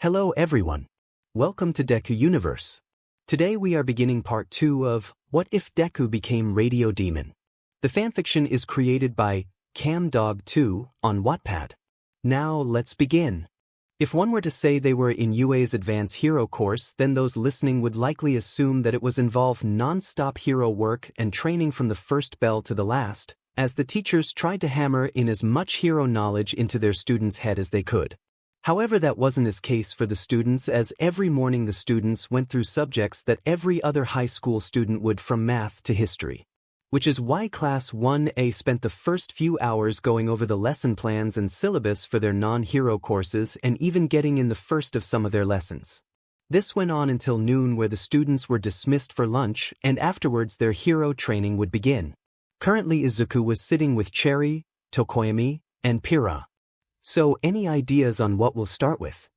Hello everyone. Welcome to Deku Universe. Today we are beginning part 2 of What If Deku Became Radio Demon. The fanfiction is created by CamDog2 on Wattpad. Now let's begin. If one were to say they were in UA's Advanced Hero course, then those listening would likely assume that it was involved non-stop hero work and training from the first bell to the last, as the teachers tried to hammer in as much hero knowledge into their students' head as they could. However, that wasn't the case for the students, as every morning the students went through subjects that every other high school student would, from math to history. Which is why Class 1A spent the first few hours going over the lesson plans and syllabus for their non-hero courses and even getting in the first of some of their lessons. This went on until noon, where the students were dismissed for lunch, and afterwards their hero training would begin. Currently Izuku was sitting with Cherry, Tokoyami, and Pira. So, any ideas on what we'll start with?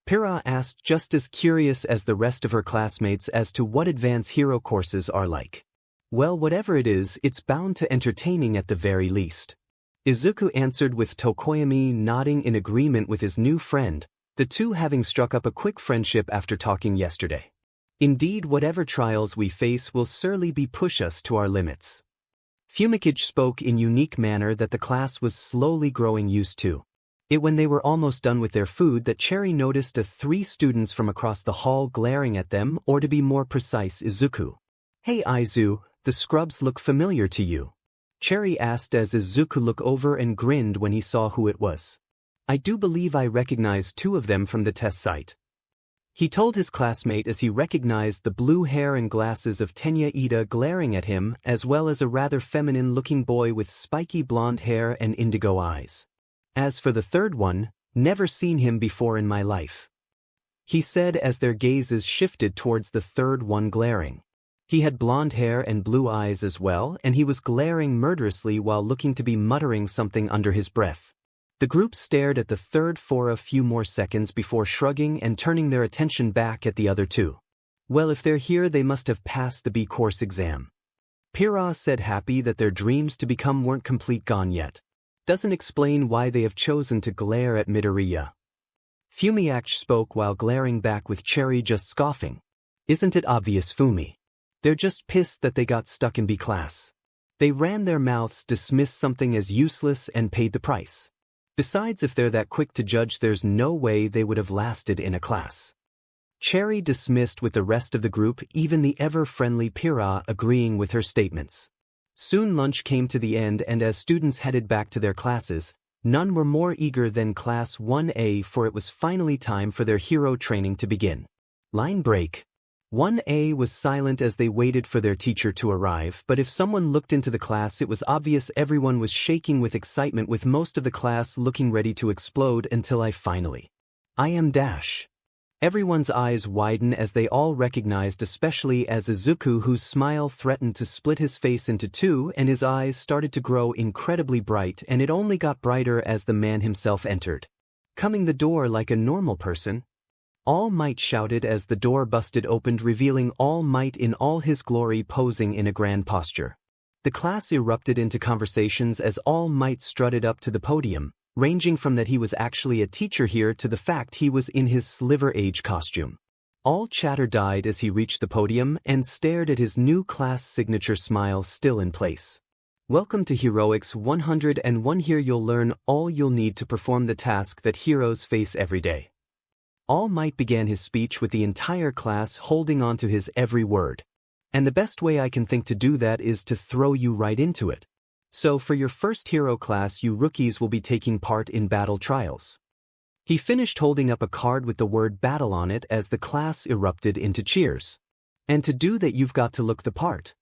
Pira asked, just as curious as the rest of her classmates as to what advanced hero courses are like. Well, whatever it is, it's bound to entertaining at the very least. Izuku answered, with Tokoyami nodding in agreement with his new friend, the two having struck up a quick friendship after talking yesterday. Indeed, whatever trials we face will surely be push us to our limits. Fumikage spoke in unique manner that the class was slowly growing used to. When they were almost done with their food, that Cherry noticed three students from across the hall glaring at them, or to be more precise, Izuku. "Hey Izu, the scrubs look familiar to you?" Cherry asked as Izuku looked over and grinned when he saw who it was. "I do believe I recognized two of them from the test site," he told his classmate as he recognized the blue hair and glasses of Tenya Ida glaring at him, as well as a rather feminine-looking boy with spiky blonde hair and indigo eyes. "As for the third one, never seen him before in my life," he said as their gazes shifted towards the third one glaring. He had blonde hair and blue eyes as well, and he was glaring murderously while looking to be muttering something under his breath. The group stared at the third for a few more seconds before shrugging and turning their attention back at the other two. "Well, if they're here, they must have passed the B course exam," Pira said, happy that their dreams to become weren't complete gone yet. "Doesn't explain why they have chosen to glare at Midoriya." Fumikage spoke while glaring back, with Cherry just scoffing. "Isn't it obvious, Fumi? They're just pissed that they got stuck in B class. They ran their mouths, dismissed something as useless, and paid the price. Besides, if they're that quick to judge, there's no way they would have lasted in a class." Cherry dismissed, with the rest of the group, even the ever-friendly Pira, agreeing with her statements. Soon lunch came to the end, and as students headed back to their classes, none were more eager than Class 1A, for it was finally time for their hero training to begin. Line break. 1A was silent as they waited for their teacher to arrive, but if someone looked into the class, it was obvious everyone was shaking with excitement, with most of the class looking ready to explode until I am dash. Everyone's eyes widened as they all recognized, especially as Izuku, whose smile threatened to split his face into two, and his eyes started to grow incredibly bright, and it only got brighter as the man himself entered. Coming the door like a normal person, All Might shouted as the door busted open, revealing All Might in all his glory, posing in a grand posture. The class erupted into conversations as All Might strutted up to the podium, ranging from that he was actually a teacher here to the fact he was in his Sliver Age costume. All chatter died as he reached the podium and stared at his new class signature smile still in place. "Welcome to Heroics 101. Here you'll learn all you'll need to perform the task that heroes face every day." All Might began his speech, with the entire class holding on to his every word. "And the best way I can think to do that is to throw you right into it. So for your first hero class, you rookies will be taking part in battle trials." He finished holding up a card with the word battle on it as the class erupted into cheers. "And to do that, you've got to look the part."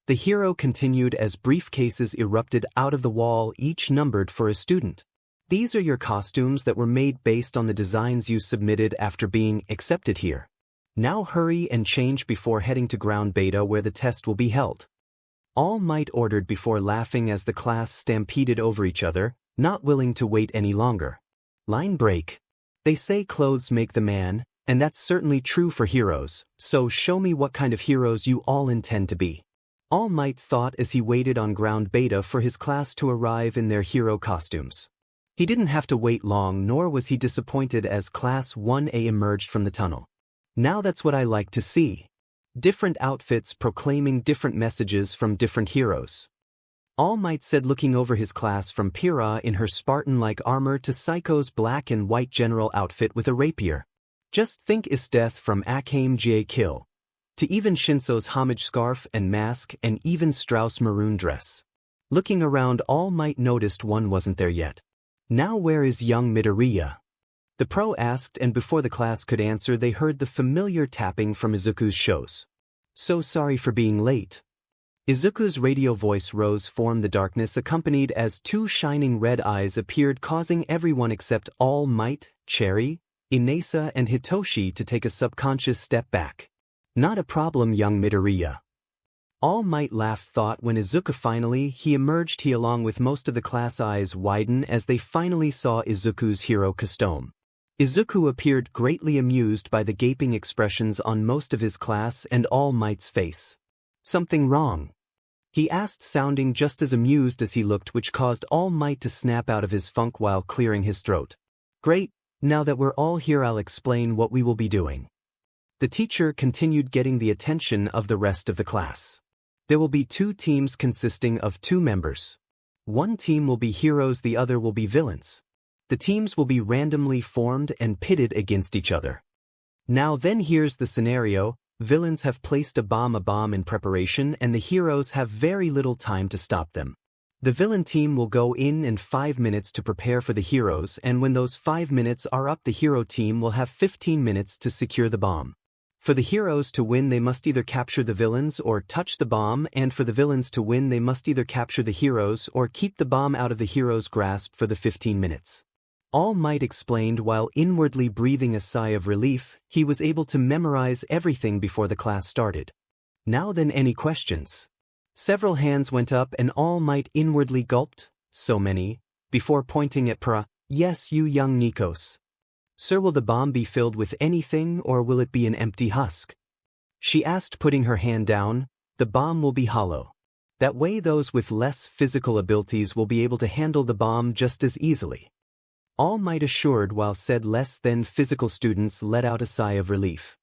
The hero continued as briefcases erupted out of the wall, each numbered for a student. "These are your costumes that were made based on the designs you submitted after being accepted here. Now hurry and change before heading to ground beta, where the test will be held." All Might ordered before laughing as the class stampeded over each other, not willing to wait any longer. Line break. "They say clothes make the man, and that's certainly true for heroes, so show me what kind of heroes you all intend to be." All Might thought as he waited on ground beta for his class to arrive in their hero costumes. He didn't have to wait long, nor was he disappointed as Class 1A emerged from the tunnel. Now that's what I like to see. Different outfits proclaiming different messages from different heroes. All Might said, looking over his class, from Pyrrha in her Spartan-like armor to Psycho's black and white general outfit with a rapier. Just think Isdeth from Akame J Kill. To even Shinso's homage scarf and mask, and even Strauss' maroon dress. Looking around, All Might noticed one wasn't there yet. Now where is young Midoriya? The pro asked, and before the class could answer they heard the familiar tapping from Izuku's shows. So sorry for being late. Izuku's radio voice rose from the darkness, accompanied as two shining red eyes appeared, causing everyone except All Might, Cherry, Inesa and Hitoshi to take a subconscious step back. Not a problem, young Midoriya. All Might laughed, thought when Izuku finally emerged. He along with most of the class eyes widen as they finally saw Izuku's hero costume. Izuku appeared greatly amused by the gaping expressions on most of his class and All Might's face. Something wrong? He asked, sounding just as amused as he looked, which caused All Might to snap out of his funk while clearing his throat. Great, now that we're all here I'll explain what we will be doing. The teacher continued, getting the attention of the rest of the class. There will be two teams consisting of 2 members. One team will be heroes, the other will be villains. The teams will be randomly formed and pitted against each other. Now then, here's the scenario. Villains have placed a bomb in preparation, and the heroes have very little time to stop them. The villain team will go in 5 minutes to prepare for the heroes, and when those 5 minutes are up the hero team will have 15 minutes to secure the bomb. For the heroes to win they must either capture the villains or touch the bomb, and for the villains to win they must either capture the heroes or keep the bomb out of the heroes' grasp for the 15 minutes. All Might explained while inwardly breathing a sigh of relief. He was able to memorize everything before the class started. Now then, any questions? Several hands went up and All Might inwardly gulped, so many, before pointing at Pra. Yes, you young Nikos. Sir, will the bomb be filled with anything or will it be an empty husk? She asked, putting her hand down. The bomb will be hollow. That way those with less physical abilities will be able to handle the bomb just as easily. All Might assured, while said less than physical students let out a sigh of relief.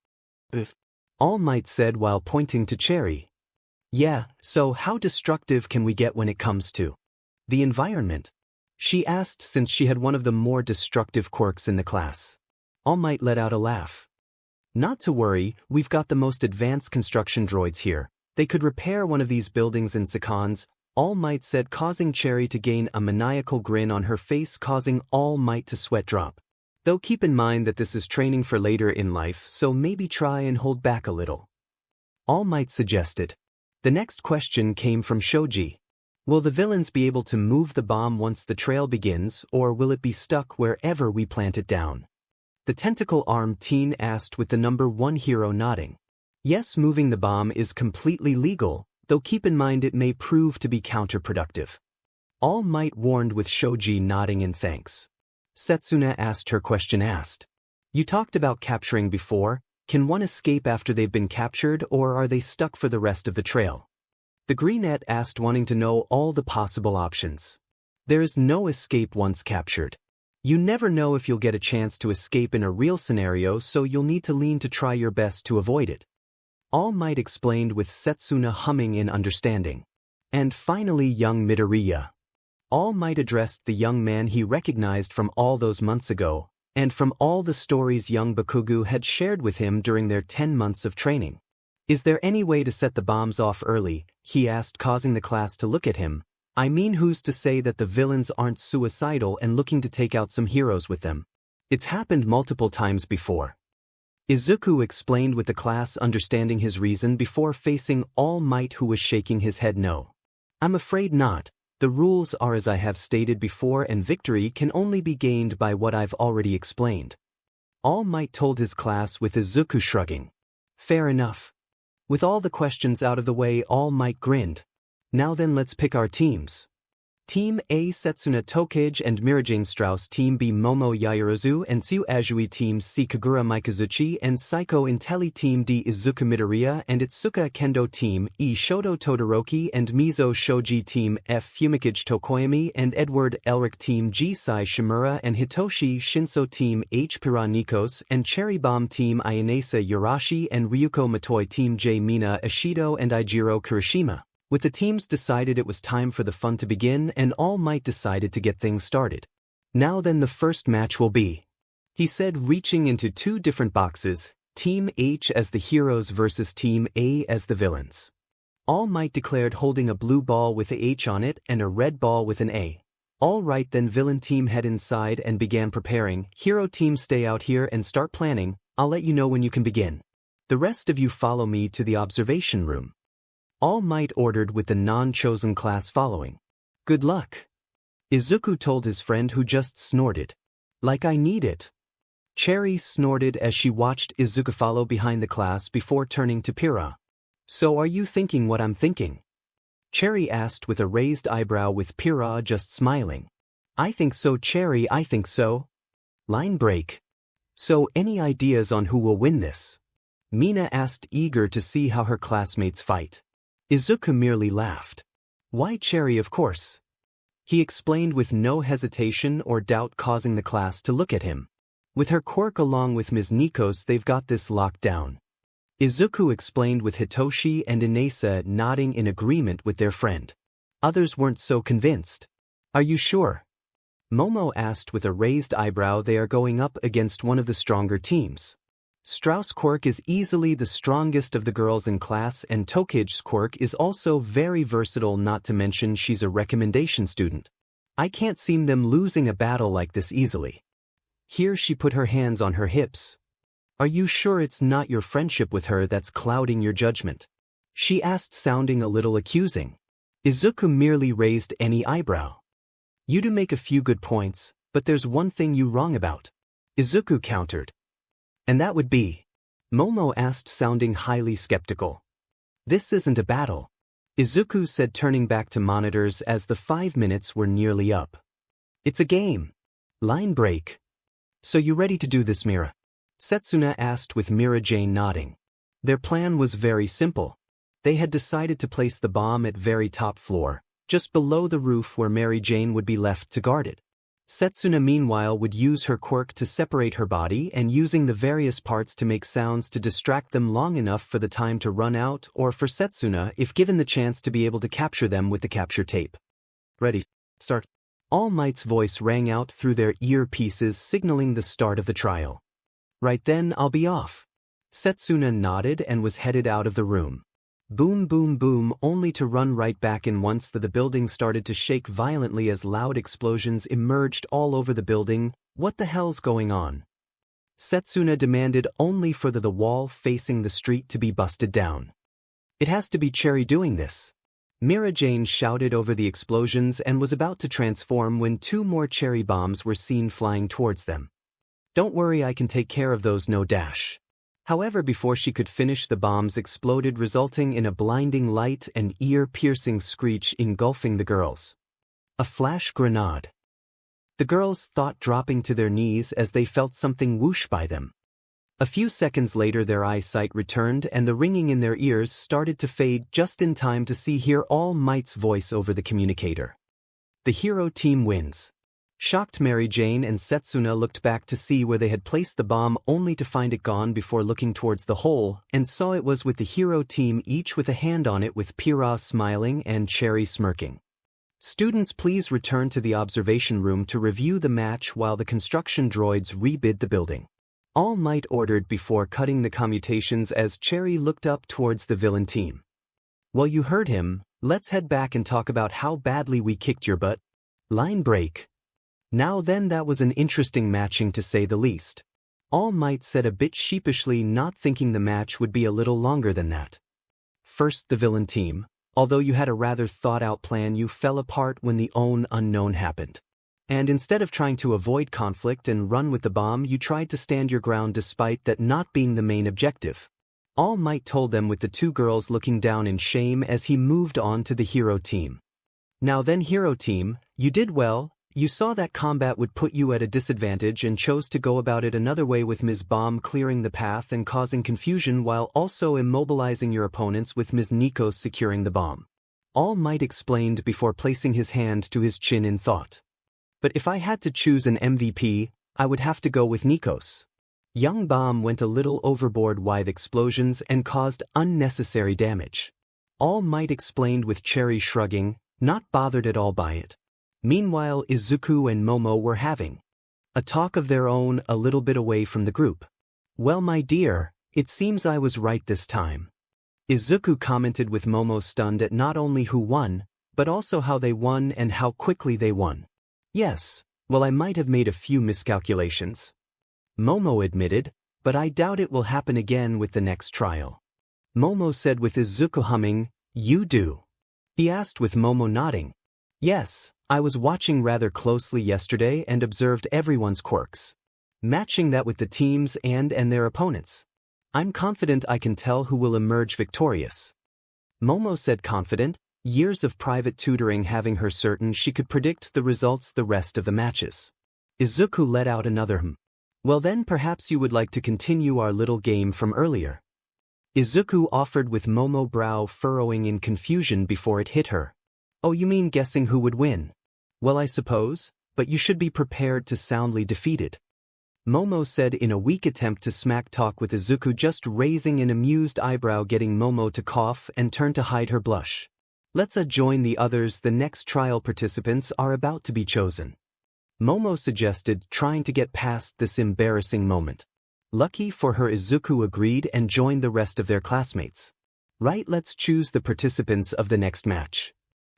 All Might said while pointing to Cherry. Yeah, so how destructive can we get when it comes to the environment? She asked, since she had one of the more destructive quirks in the class. All Might let out a laugh. Not to worry, we've got the most advanced construction droids here. They could repair one of these buildings in seconds, All Might said, causing Cherry to gain a maniacal grin on her face, causing All Might to sweat drop. Though keep in mind that this is training for later in life, so maybe try and hold back a little. All Might suggested. The next question came from Shoji. Will the villains be able to move the bomb once the trail begins, or will it be stuck wherever we plant it down? The tentacle-armed teen asked, with the number 1 hero nodding. Yes, moving the bomb is completely legal, though keep in mind it may prove to be counterproductive. All Might warned, with Shoji nodding in thanks. Setsuna asked her question asked. You talked about capturing before. Can one escape after they've been captured, or are they stuck for the rest of the trail? The greenette asked, wanting to know all the possible options. There is no escape once captured. You never know if you'll get a chance to escape in a real scenario, so you'll need to lean to try your best to avoid it. All Might explained, with Setsuna humming in understanding. And finally, young Midoriya. All Might addressed the young man he recognized from all those months ago, and from all the stories young Bakugo had shared with him during their 10 months of training. Is there any way to set the bombs off early? He asked, causing the class to look at him. I mean, who's to say that the villains aren't suicidal and looking to take out some heroes with them? It's happened multiple times before. Izuku explained, with the class understanding his reason before facing All Might, who was shaking his head no. I'm afraid not. The rules are as I have stated before, and victory can only be gained by what I've already explained. All Might told his class, with Izuku shrugging. Fair enough. With all the questions out of the way, All Might grinned. Now then, let's pick our teams. Team A Setsuna Tokage and Mirajane Strauss. Team B Momo Yaoyorozu and Tsu Azui. Team C Kagura Mikazuchi and Psycho Intelli. Team D Izuku Midoriya and Itsuka Kendo. Team E Shoto Todoroki and Mizo Shoji. Team F Fumikage Tokoyami and Edward Elric. Team G Sai Shimura and Hitoshi Shinso. Team H Pira Nikos and Cherry Bomb. Team I Inasa Yurashi and Ryuko Matoi. Team J Mina Ishido and Ijiro Kirishima. With the teams decided it was time for the fun to begin, and All Might decided to get things started. Now then, the first match will be, he said, reaching into two different boxes, Team H as the heroes versus Team A as the villains. All Might declared, holding a blue ball with a H on it and a red ball with an A. All right then, villain team head inside and began preparing. Hero team stay out here and start planning. I'll let you know when you can begin. The rest of you follow me to the observation room. All Might ordered, with the non-chosen class following. Good luck. Izuku told his friend, who just snorted. Like I need it. Cherry snorted as she watched Izuku follow behind the class before turning to Pira. So are you thinking what I'm thinking? Cherry asked with a raised eyebrow, with Pira just smiling. I think so, Cherry, I think so. Line break. So any ideas on who will win this? Mina asked, eager to see how her classmates fight. Izuku merely laughed. Why, Cherry, of course. He explained with no hesitation or doubt, causing the class to look at him. With her quirk along with Ms. Nikos, they've got this locked down. Izuku explained, with Hitoshi and Inasa nodding in agreement with their friend. Others weren't so convinced. Are you sure? Momo asked with a raised eyebrow. They are going up against one of the stronger teams. Strauss' quirk is easily the strongest of the girls in class, and Tokage's quirk is also very versatile, not to mention she's a recommendation student. I can't see them losing a battle like this easily. Here she put her hands on her hips. Are you sure it's not your friendship with her that's clouding your judgment? She asked, sounding a little accusing. Izuku merely raised any eyebrow. You do make a few good points, but there's one thing you wrong about. Izuku countered. And that would be? Momo asked, sounding highly skeptical. This isn't a battle, Izuku said, turning back to monitors as the 5 minutes were nearly up. It's a game. Line break. So you ready to do this, Mira? Setsuna asked, with Mirajane nodding. Their plan was very simple. They had decided to place the bomb at very top floor, just below the roof, where Mary Jane would be left to guard it. Setsuna meanwhile would use her quirk to separate her body, and using the various parts to make sounds to distract them long enough for the time to run out, or for Setsuna, if given the chance, to be able to capture them with the capture tape. Ready. Start. All Might's voice rang out through their earpieces, signaling the start of the trial. Right then, I'll be off. Setsuna nodded and was headed out of the room. Boom, boom, boom, only to run right back in once the building started to shake violently as loud explosions emerged all over the building. What the hell's going on? Setsuna demanded, only for the wall facing the street to be busted down. It has to be Cherry doing this. Mirajane shouted over the explosions and was about to transform when 2 more cherry bombs were seen flying towards them. Don't worry, I can take care of those, no dash. However, before she could finish, the bombs exploded, resulting in a blinding light and ear-piercing screech engulfing the girls. A flash grenade. The girls thought, dropping to their knees as they felt something whoosh by them. A few seconds later their eyesight returned and the ringing in their ears started to fade, just in time to hear All Might's voice over the communicator. The hero team wins. Shocked, Mary Jane and Setsuna looked back to see where they had placed the bomb, only to find it gone before looking towards the hole, and saw it was with the hero team, each with a hand on it, with Pira smiling and Cherry smirking. Students, please return to the observation room to review the match while the construction droids rebid the building. All Might ordered before cutting the commutations as Cherry looked up towards the villain team. Well, you heard him. Let's head back and talk about how badly we kicked your butt. Line break. Now then, that was an interesting matching, to say the least. All Might said a bit sheepishly, not thinking the match would be a little longer than that. First, the villain team. Although you had a rather thought-out plan, you fell apart when the unknown happened. And instead of trying to avoid conflict and run with the bomb, you tried to stand your ground despite that not being the main objective. All Might told them, with the 2 girls looking down in shame as he moved on to the hero team. Now then, hero team, you did well. You saw that combat would put you at a disadvantage and chose to go about it another way with Ms. Bomb clearing the path and causing confusion while also immobilizing your opponents with Ms. Nikos securing the bomb. All Might explained before placing his hand to his chin in thought. But if I had to choose an MVP, I would have to go with Nikos. Young Bomb went a little overboard with explosions and caused unnecessary damage. All Might explained with Cherry shrugging, not bothered at all by it. Meanwhile, Izuku and Momo were having a talk of their own a little bit away from the group. Well, my dear, it seems I was right this time. Izuku commented with Momo stunned at not only who won, but also how they won and how quickly they won. Yes, well, I might have made a few miscalculations, Momo admitted, but I doubt it will happen again with the next trial. Momo said with Izuku humming, "You do?" He asked with Momo nodding. Yes, I was watching rather closely yesterday and observed everyone's quirks, matching that with the teams and their opponents. I'm confident I can tell who will emerge victorious. Momo said confident, years of private tutoring having her certain she could predict the results the rest of the matches. Izuku let out another Well then perhaps you would like to continue our little game from earlier. Izuku offered with Momo brow furrowing in confusion before it hit her. Oh, you mean guessing who would win? Well, I suppose, but you should be prepared to soundly defeated. Momo said in a weak attempt to smack talk with Izuku, just raising an amused eyebrow, getting Momo to cough and turn to hide her blush. Let's join the others, the next trial participants are about to be chosen. Momo suggested, trying to get past this embarrassing moment. Lucky for her, Izuku agreed and joined the rest of their classmates. Right, let's choose the participants of the next match.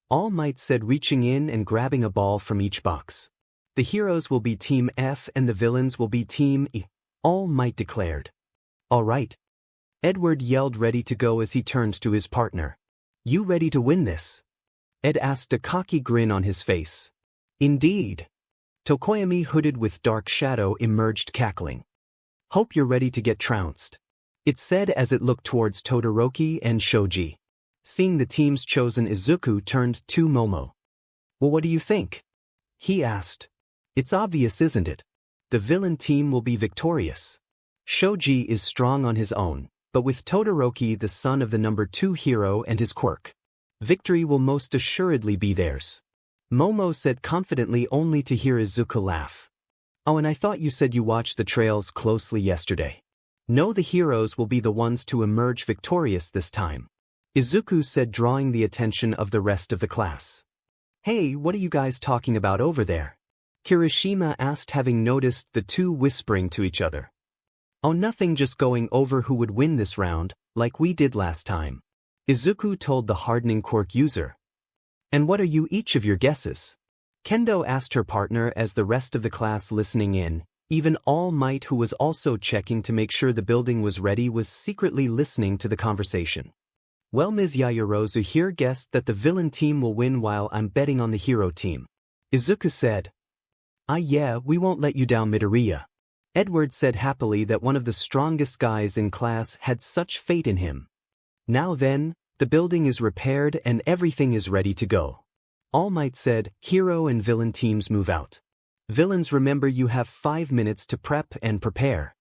All Might said, reaching in and grabbing a ball from each box. The heroes will be Team F and the villains will be Team E, All Might declared. All right. Edward yelled, ready to go as he turned to his partner. You ready to win this? Ed asked, a cocky grin on his face. Indeed. Tokoyami, hooded with dark shadow, emerged cackling. Hope you're ready to get trounced, it said as it looked towards Todoroki and Shoji. Seeing the teams chosen, Izuku turned to Momo. Well, what do you think? He asked. It's obvious, isn't it? The villain team will be victorious. Shoji is strong on his own, but with Todoroki, the son of the number 2 hero, and his quirk, victory will most assuredly be theirs. Momo said confidently, only to hear Izuku laugh. Oh, and I thought you said you watched the trails closely yesterday. No, the heroes will be the ones to emerge victorious this time, Izuku said, drawing the attention of the rest of the class. Hey, what are you guys talking about over there? Kirishima asked, having noticed the two whispering to each other. Oh, nothing, just going over who would win this round, like we did last time, Izuku told the hardening quirk user. And what are you each of your guesses? Kendo asked her partner as the rest of the class listening in, even All Might, who was also checking to make sure the building was ready, was secretly listening to the conversation. Well, Ms. Yaoyorozu here guessed that the villain team will win while I'm betting on the hero team, Izuku said. Yeah, we won't let you down, Midoriya. Edward said happily that one of the strongest guys in class had such faith in him. Now then, the building is repaired and everything is ready to go. All Might said, hero and villain teams move out. Villains, remember you have 5 minutes to prep and prepare.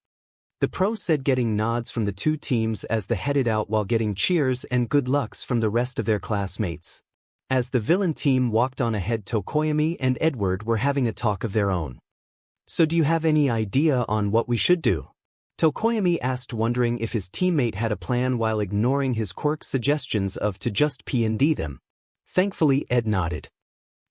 The pro said, getting nods from the two teams as they headed out while getting cheers and good lucks from the rest of their classmates. As the villain team walked on ahead, Tokoyami and Edward were having a talk of their own. So do you have any idea on what we should do? Tokoyami asked, wondering if his teammate had a plan while ignoring his quirk suggestions of to just P&D them. Thankfully, Ed nodded.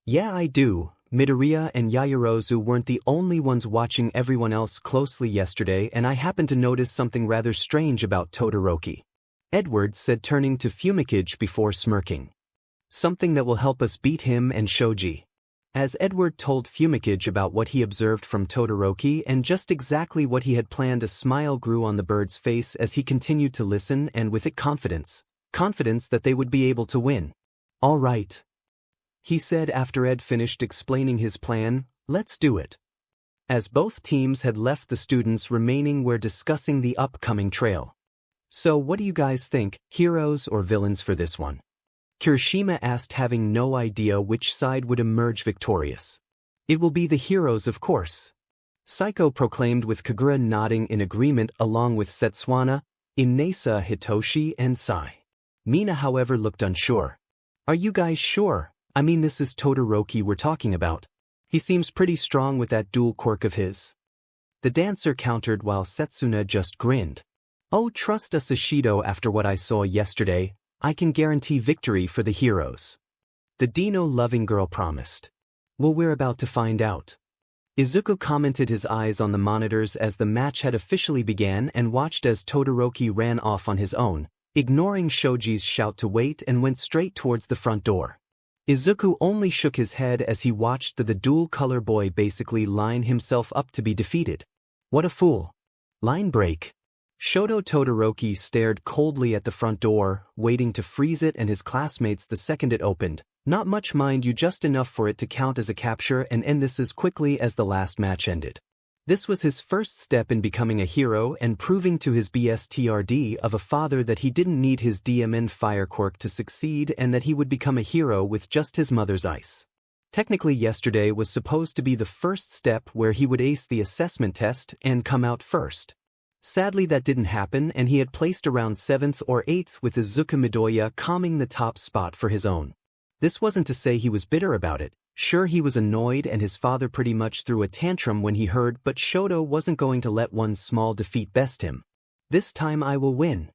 Yeah, I do. Midoriya and Yaoyorozu weren't the only ones watching everyone else closely yesterday, and I happened to notice something rather strange about Todoroki, Edward said, turning to Fumikage before smirking. Something that will help us beat him and Shoji. As Edward told Fumikage about what he observed from Todoroki and just exactly what he had planned, a smile grew on the bird's face as he continued to listen, and with it confidence that they would be able to win. All right, he said after Ed finished explaining his plan, let's do it. As both teams had left, the students remaining were discussing the upcoming trail. So what do you guys think, heroes or villains for this one? Kirishima asked, having no idea which side would emerge victorious. It will be the heroes, of course. Saiko proclaimed, with Kagura nodding in agreement along with Setsuana, Inesa, Hitoshi, and Sai. Mina, however, looked unsure. Are you guys sure? I mean, this is Todoroki we're talking about. He seems pretty strong with that dual quirk of his. The dancer countered while Setsuna just grinned. Oh, trust us, Ishido, after what I saw yesterday, I can guarantee victory for the heroes. The Dino-loving girl promised. Well, we're about to find out. Izuku commented, his eyes on the monitors as the match had officially began, and watched as Todoroki ran off on his own, ignoring Shoji's shout to wait, and went straight towards the front door. Izuku only shook his head as he watched the dual-color boy basically line himself up to be defeated. What a fool. Line break. Shoto Todoroki stared coldly at the front door, waiting to freeze it and his classmates the second it opened. Not much, mind you, just enough for it to count as a capture and end this as quickly as the last match ended. This was his first step in becoming a hero and proving to his BSTRD of a father that he didn't need his DMN fire quirk to succeed and that he would become a hero with just his mother's ice. Technically, yesterday was supposed to be the first step where he would ace the assessment test and come out first. Sadly, that didn't happen, and he had placed around 7th or 8th, with Izuku Midoriya calming the top spot for his own. This wasn't to say he was bitter about it. Sure, he was annoyed and his father pretty much threw a tantrum when he heard, but Shoto wasn't going to let one small defeat best him. This time I will win.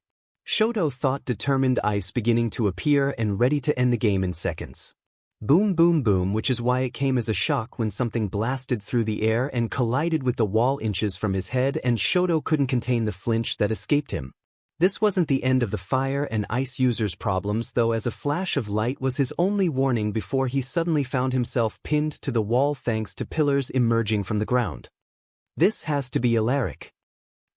Shoto thought, determined ice beginning to appear and ready to end the game in seconds. Boom boom boom, which is why it came as a shock when something blasted through the air and collided with the wall inches from his head, and Shoto couldn't contain the flinch that escaped him. This wasn't the end of the fire and ice user's problems, though, as a flash of light was his only warning before he suddenly found himself pinned to the wall thanks to pillars emerging from the ground. This has to be Alaric.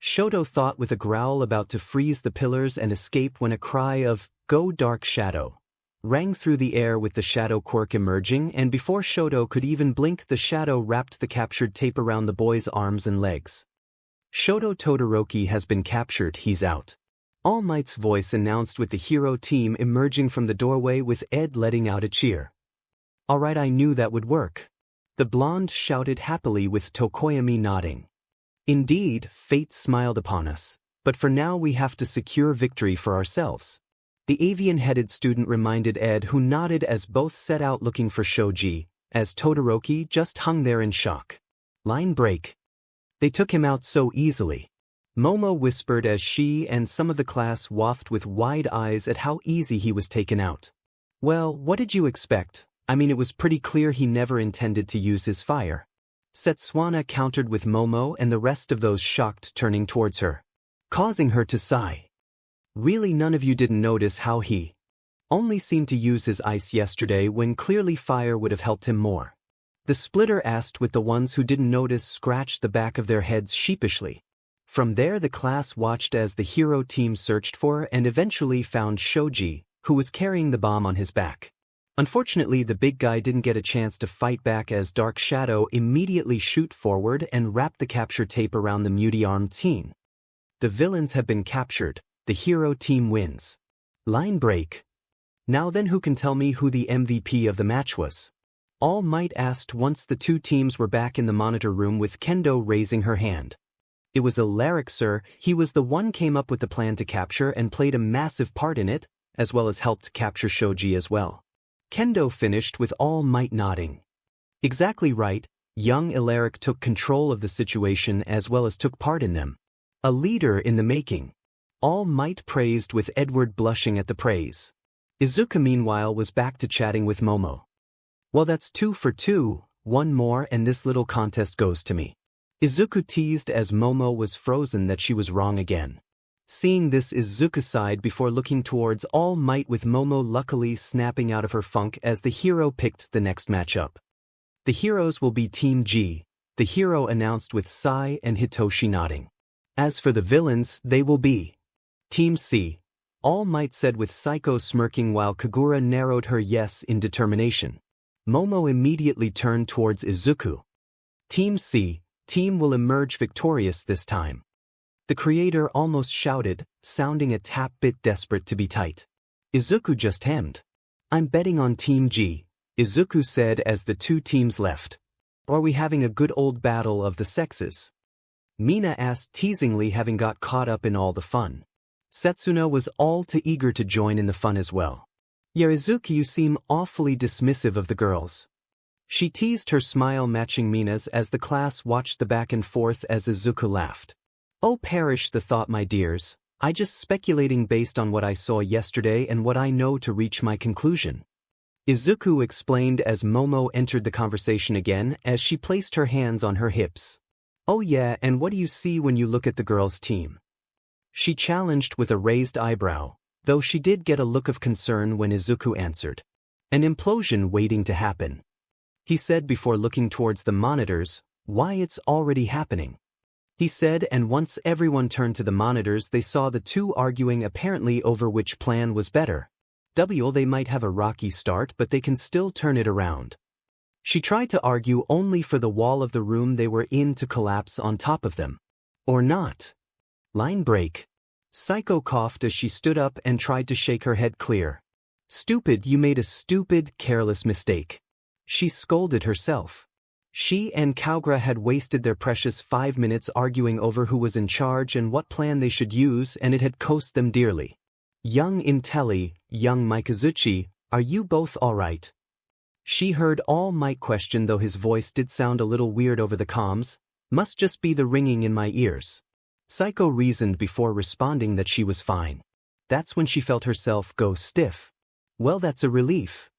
Shoto thought, with a growl, about to freeze the pillars and escape, when a cry of, "Go Dark Shadow!" rang through the air, with the shadow quirk emerging, and before Shoto could even blink, the shadow wrapped the captured tape around the boy's arms and legs. Shoto Todoroki has been captured, he's out. All Might's voice announced, with the hero team emerging from the doorway, with Ed letting out a cheer. Alright, I knew that would work. The blonde shouted happily, with Tokoyami nodding. Indeed, fate smiled upon us, but for now we have to secure victory for ourselves. The avian-headed student reminded Ed, who nodded as both set out looking for Shoji, as Todoroki just hung there in shock. Line break. They took him out so easily. Momo whispered as she and some of the class wafted with wide eyes at how easy he was taken out. Well, what did you expect? I mean, it was pretty clear he never intended to use his fire. Setsuana countered, with Momo and the rest of those shocked turning towards her, causing her to sigh. Really, none of you didn't notice how he only seemed to use his ice yesterday when clearly fire would have helped him more? The splitter asked, with the ones who didn't notice scratched the back of their heads sheepishly. From there, the class watched as the hero team searched for and eventually found Shoji, who was carrying the bomb on his back. Unfortunately, the big guy didn't get a chance to fight back, as Dark Shadow immediately shoot forward and wrapped the capture tape around the muty-armed teen. The villains have been captured. The hero team wins. Line break. Now then, who can tell me who the MVP of the match was? All Might asked once the two teams were back in the monitor room, with Kendo raising her hand. It was Alaric, sir. He was the one came up with the plan to capture and played a massive part in it, as well as helped capture Shoji as well. Kendo finished, with All Might nodding. Exactly right. Young Alaric took control of the situation as well as took part in them. A leader in the making. All Might praised, with Edward blushing at the praise. Izuku, meanwhile, was back to chatting with Momo. Well, that's 2 for 2, one more and this little contest goes to me. Izuku teased as Momo was frozen that she was wrong again. Seeing this, Izuku sighed before looking towards All Might, with Momo luckily snapping out of her funk as the hero picked the next matchup. The heroes will be Team G, the hero announced, with Sai and Hitoshi nodding. As for the villains, they will be Team C, All Might said, with Saiko smirking while Kagura narrowed her yes in determination. Momo immediately turned towards Izuku. Team C, team will emerge victorious this time. The creator almost shouted, sounding a tap bit desperate to be tight. Izuku just hemmed. I'm betting on Team G, Izuku said as the two teams left. Are we having a good old battle of the sexes? Mina asked teasingly, having got caught up in all the fun. Setsuna was all too eager to join in the fun as well. Yeah, Izuku, you seem awfully dismissive of the girls. She teased, her smile matching Mina's as the class watched the back and forth as Izuku laughed. Oh, perish the thought, my dears. I just speculating based on what I saw yesterday and what I know to reach my conclusion. Izuku explained as Momo entered the conversation again as she placed her hands on her hips. Oh yeah, and what do you see when you look at the girls' team? She challenged with a raised eyebrow, though she did get a look of concern when Izuku answered. An implosion waiting to happen. He said before looking towards the monitors. Why, it's already happening. He said, and once everyone turned to the monitors they saw the two arguing apparently over which plan was better. They might have a rocky start, but they can still turn it around. She tried to argue only for the wall of the room they were in to collapse on top of them. Or not. Line break. Psycho coughed as she stood up and tried to shake her head clear. Stupid, you made a stupid, careless mistake. She scolded herself. She and Kagura had wasted their precious 5 minutes arguing over who was in charge and what plan they should use, and it had cost them dearly. Young Intelli, young Mikazuchi, are you both alright? She heard All Might question, though his voice did sound a little weird over the comms. Must just be the ringing in my ears. Psycho reasoned before responding that she was fine. That's when she felt herself go stiff. Well, that's a relief.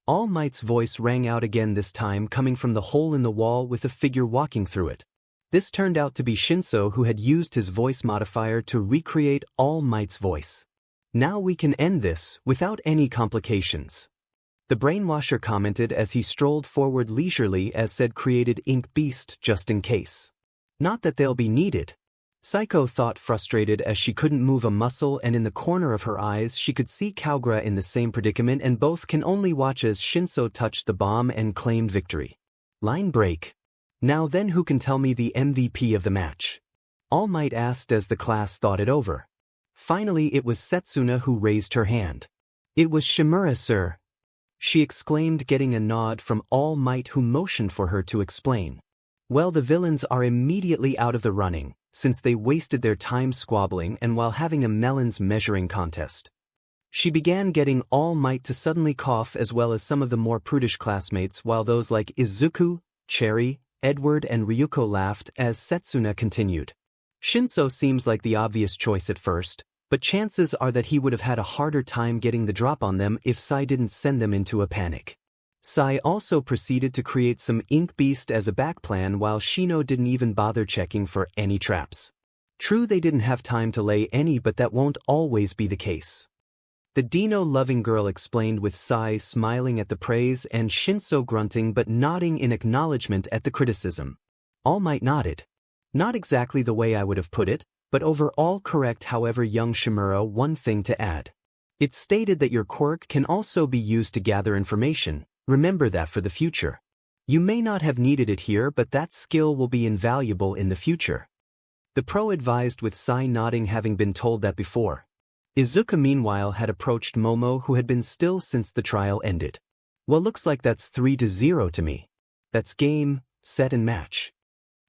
All Might's voice rang out again, this time coming from the hole in the wall with a figure walking through it. This turned out to be Shinso, who had used his voice modifier to recreate All Might's voice. Now we can end this without any complications. The brainwasher commented as he strolled forward leisurely as said created ink beast just in case. Not that they'll be needed. Psycho thought, frustrated as she couldn't move a muscle, and in the corner of her eyes she could see Kagura in the same predicament, and both can only watch as Shinso touched the bomb and claimed victory. Line break. Now then, who can tell me the MVP of the match? All Might asked as the class thought it over. Finally it was Setsuna who raised her hand. It was Shimura, sir. She exclaimed, getting a nod from All Might, who motioned for her to explain. Well, the villains are immediately out of the running, since they wasted their time squabbling and while having a melons measuring contest. She began, getting All Might to suddenly cough, as well as some of the more prudish classmates, while those like Izuku, Cherry, Edward and Ryuko laughed as Setsuna continued. Shinso seems like the obvious choice at first, but chances are that he would have had a harder time getting the drop on them if Sai didn't send them into a panic. Sai also proceeded to create some ink beast as a backplan, while Shino didn't even bother checking for any traps. True, they didn't have time to lay any, but that won't always be the case. The Dino-loving girl explained, with Sai smiling at the praise and Shinso grunting but nodding in acknowledgement at the criticism. All Might nodded. Not exactly the way I would have put it, but overall correct. However, young Shimura, one thing to add. It's stated that your quirk can also be used to gather information. Remember that for the future. You may not have needed it here, but that skill will be invaluable in the future. The pro advised, with Sai nodding, having been told that before. Izuku meanwhile had approached Momo, who had been still since the trial ended. Well, looks like that's 3-0 to me. That's game, set and match.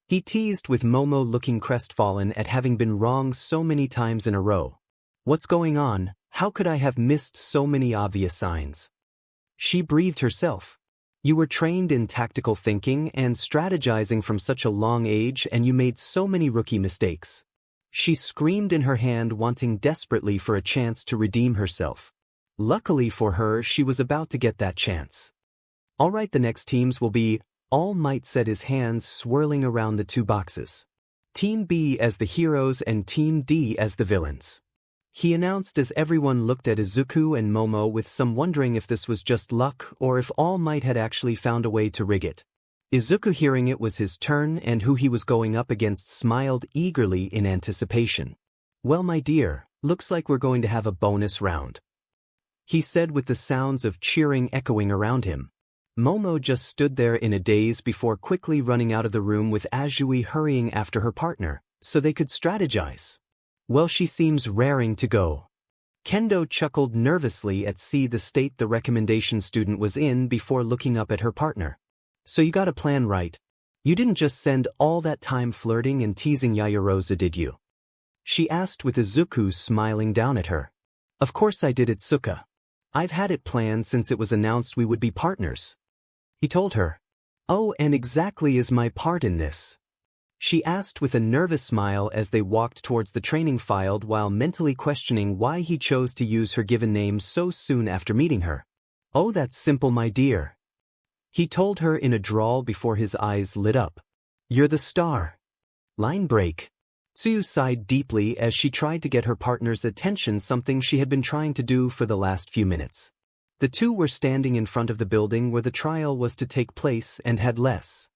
He teased, with Momo looking crestfallen at having been wrong so many times in a row. What's going on? How could I have missed so many obvious signs? She breathed herself. You were trained in tactical thinking and strategizing from such a long age, and you made so many rookie mistakes. She screamed in her hand, wanting desperately for a chance to redeem herself. Luckily for her, she was about to get that chance. All right, the next teams will be, All Might said, his hands swirling around the two boxes. Team B as the heroes and Team D as the villains. He announced as everyone looked at Izuku and Momo, with some wondering if this was just luck or if All Might had actually found a way to rig it. Izuku, hearing it was his turn and who he was going up against, smiled eagerly in anticipation. Well, my dear, looks like we're going to have a bonus round, he said, with the sounds of cheering echoing around him. Momo just stood there in a daze before quickly running out of the room, with Azui hurrying after her partner, so they could strategize. Well, she seems raring to go. Kendo chuckled nervously at the state the recommendation student was in before looking up at her partner. So you got a plan, right? You didn't just send all that time flirting and teasing Yayarosa, did you? She asked with Izuku smiling down at her. Of course I did, Itsuka. I've had it planned since it was announced we would be partners. He told her. Oh, and exactly is my part in this? She asked with a nervous smile as they walked towards the training field while mentally questioning why he chose to use her given name so soon after meeting her. Oh, that's simple, my dear. He told her in a drawl before his eyes lit up. You're the star. Line break. Tsuyu sighed deeply as she tried to get her partner's attention, something she had been trying to do for the last few minutes. The two were standing in front of the building where the trial was to take place and had less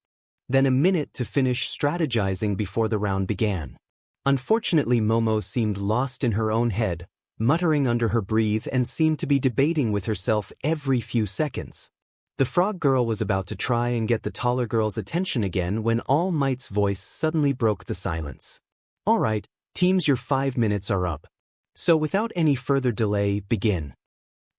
than a minute to finish strategizing before the round began. Unfortunately, Momo seemed lost in her own head, muttering under her breath and seemed to be debating with herself every few seconds. The frog girl was about to try and get the taller girl's attention again when All Might's voice suddenly broke the silence. All right, teams, your 5 minutes are up. So without any further delay, begin.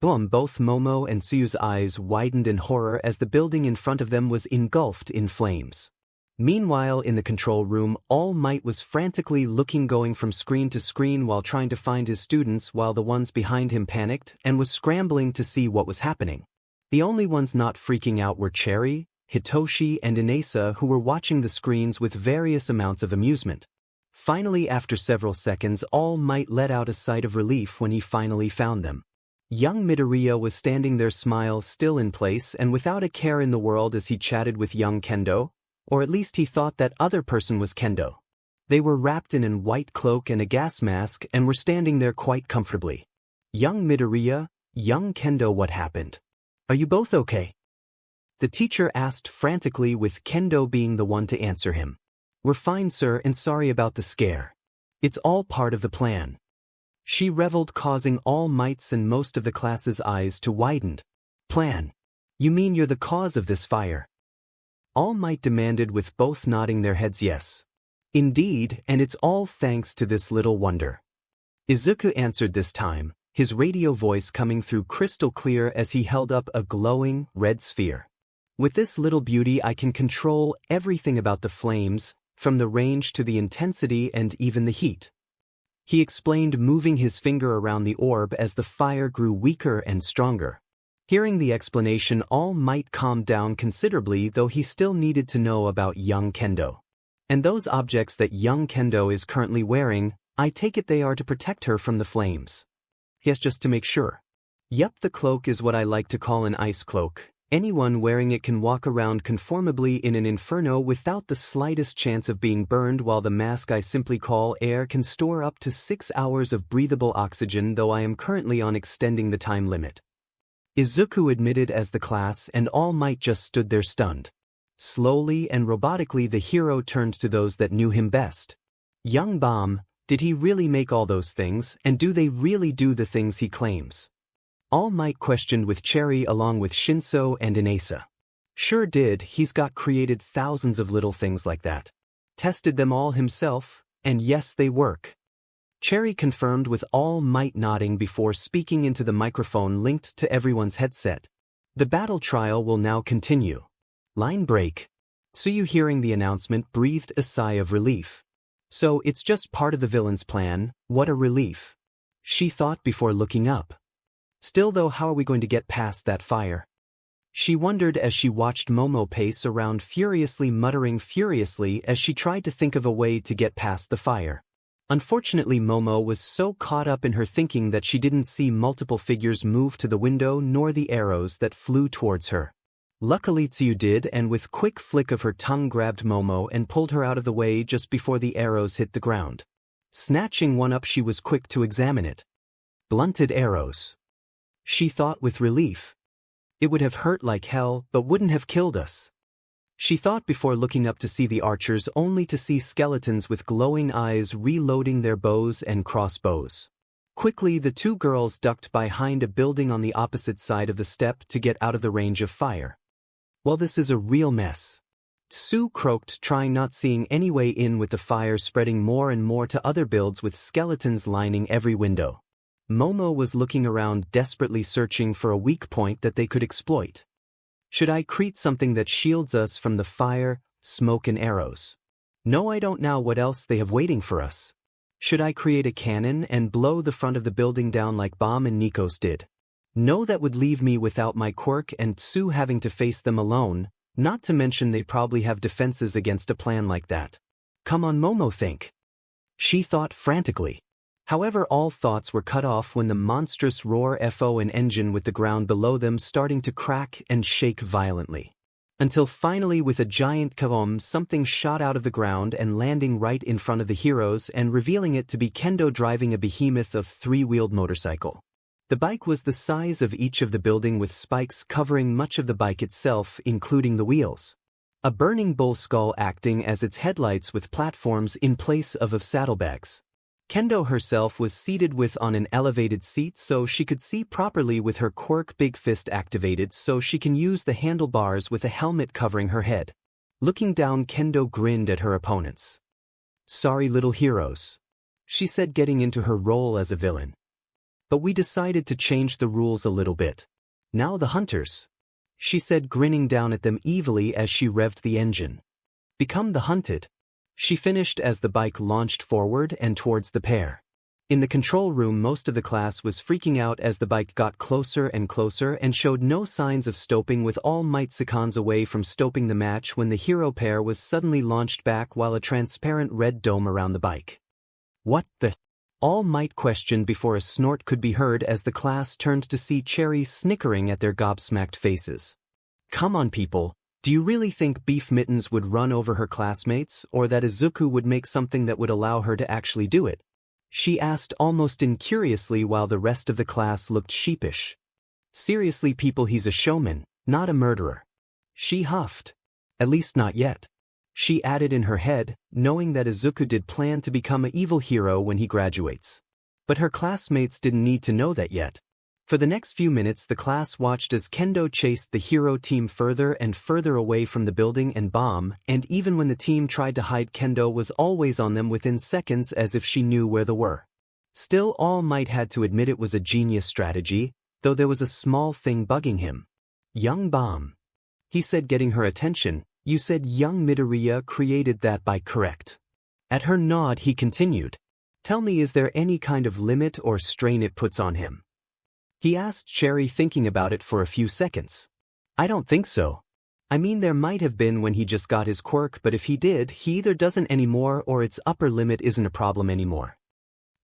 Boom! Both Momo and Tsuyu's eyes widened in horror as the building in front of them was engulfed in flames. Meanwhile, in the control room, All Might was frantically looking, going from screen to screen while trying to find his students, while the ones behind him panicked and was scrambling to see what was happening. The only ones not freaking out were Cherry, Hitoshi, and Inesa, who were watching the screens with various amounts of amusement. Finally, after several seconds, All Might let out a sigh of relief when he finally found them. Young Midoriya was standing there, smile still in place and without a care in the world as he chatted with young Kendo, or at least he thought that other person was Kendo. They were wrapped in a white cloak and a gas mask and were standing there quite comfortably. Young Midoriya, young Kendo, what happened? Are you both okay? The teacher asked frantically, with Kendo being the one to answer him. We're fine, sir, and sorry about the scare. It's all part of the plan. She reveled, causing All Might's and most of the class's eyes to widen. Plan? You mean you're the cause of this fire? All Might demanded, with both nodding their heads yes. Indeed, and it's all thanks to this little wonder. Izuku answered this time, his radio voice coming through crystal clear as he held up a glowing, red sphere. With this little beauty I can control everything about the flames, from the range to the intensity and even the heat. He explained, moving his finger around the orb as the fire grew weaker and stronger. Hearing the explanation, All Might calmed down considerably, though he still needed to know about young Kendo. And those objects that young Kendo is currently wearing, I take it they are to protect her from the flames. Yes, just to make sure. Yup, the cloak is what I like to call an ice cloak. Anyone wearing it can walk around conformably in an inferno without the slightest chance of being burned, while the mask I simply call air can store up to 6 hours of breathable oxygen, though I am currently on extending the time limit. Izuku admitted as the class and All Might just stood there stunned. Slowly and robotically the hero turned to those that knew him best. Young Bomb, did he really make all those things, and do they really do the things he claims? All Might questioned with Cherry along with Shinso and Inesa. Sure did, he's got created thousands of little things like that. Tested them all himself, and yes, they work. Cherry confirmed with All Might nodding before speaking into the microphone linked to everyone's headset. The battle trial will now continue. Line break. Tsuyu, hearing the announcement, breathed a sigh of relief. So it's just part of the villain's plan, what a relief. She thought before looking up. Still though, how are we going to get past that fire? She wondered as she watched Momo pace around furiously, muttering furiously as she tried to think of a way to get past the fire. Unfortunately, Momo was so caught up in her thinking that she didn't see multiple figures move to the window nor the arrows that flew towards her. Luckily Tsuyu did, and with quick flick of her tongue grabbed Momo and pulled her out of the way just before the arrows hit the ground. Snatching one up, she was quick to examine it. Blunted arrows. She thought with relief. It would have hurt like hell, but wouldn't have killed us. She thought before looking up to see the archers, only to see skeletons with glowing eyes reloading their bows and crossbows. Quickly the two girls ducked behind a building on the opposite side of the step to get out of the range of fire. Well, this is a real mess. Sue croaked, trying not seeing any way in with the fire spreading more and more to other builds with skeletons lining every window. Momo was looking around desperately searching for a weak point that they could exploit. Should I create something that shields us from the fire, smoke and arrows? No, I don't know what else they have waiting for us. Should I create a cannon and blow the front of the building down like Bomb and Nikos did? No, that would leave me without my quirk and Tsu having to face them alone, not to mention they probably have defenses against a plan like that. Come on Momo, think. She thought frantically. However, all thoughts were cut off when the monstrous roar FO an engine with the ground below them starting to crack and shake violently. Until finally with a giant kavom something shot out of the ground and landing right in front of the heroes and revealing it to be Kendo driving a behemoth of three-wheeled motorcycle. The bike was the size of each of the building with spikes covering much of the bike itself including the wheels. A burning bull skull acting as its headlights with platforms in place of saddlebags. Kendo herself was seated on an elevated seat so she could see properly with her quirk Big Fist activated so she can use the handlebars with a helmet covering her head. Looking down, Kendo grinned at her opponents. Sorry little heroes, she said, getting into her role as a villain. But we decided to change the rules a little bit. Now the hunters, she said, grinning down at them evilly as she revved the engine. Become the hunted. She finished as the bike launched forward and towards the pair. In the control room, most of the class was freaking out as the bike got closer and closer and showed no signs of stopping, with All Might seconds away from stopping the match when the hero pair was suddenly launched back while a transparent red dome around the bike. What the? All Might questioned before a snort could be heard as the class turned to see Cherry snickering at their gobsmacked faces. Come on people. Do you really think Beef Mittens would run over her classmates, or that Izuku would make something that would allow her to actually do it? She asked almost incuriously while the rest of the class looked sheepish. Seriously people, he's a showman, not a murderer. She huffed. At least not yet. She added in her head, knowing that Izuku did plan to become an evil hero when he graduates. But her classmates didn't need to know that yet. For the next few minutes the class watched as Kendo chased the hero team further and further away from the building and bomb, and even when the team tried to hide, Kendo was always on them within seconds as if she knew where they were. Still, All Might had to admit it was a genius strategy, though there was a small thing bugging him. Young Bomb, he said, getting her attention. You said young Midoriya created that bike, correct? At her nod he continued. Tell me, is there any kind of limit or strain it puts on him? He asked Cherry, thinking about it for a few seconds. I don't think so. I mean, there might have been when he just got his quirk, but if he did, he either doesn't anymore or its upper limit isn't a problem anymore.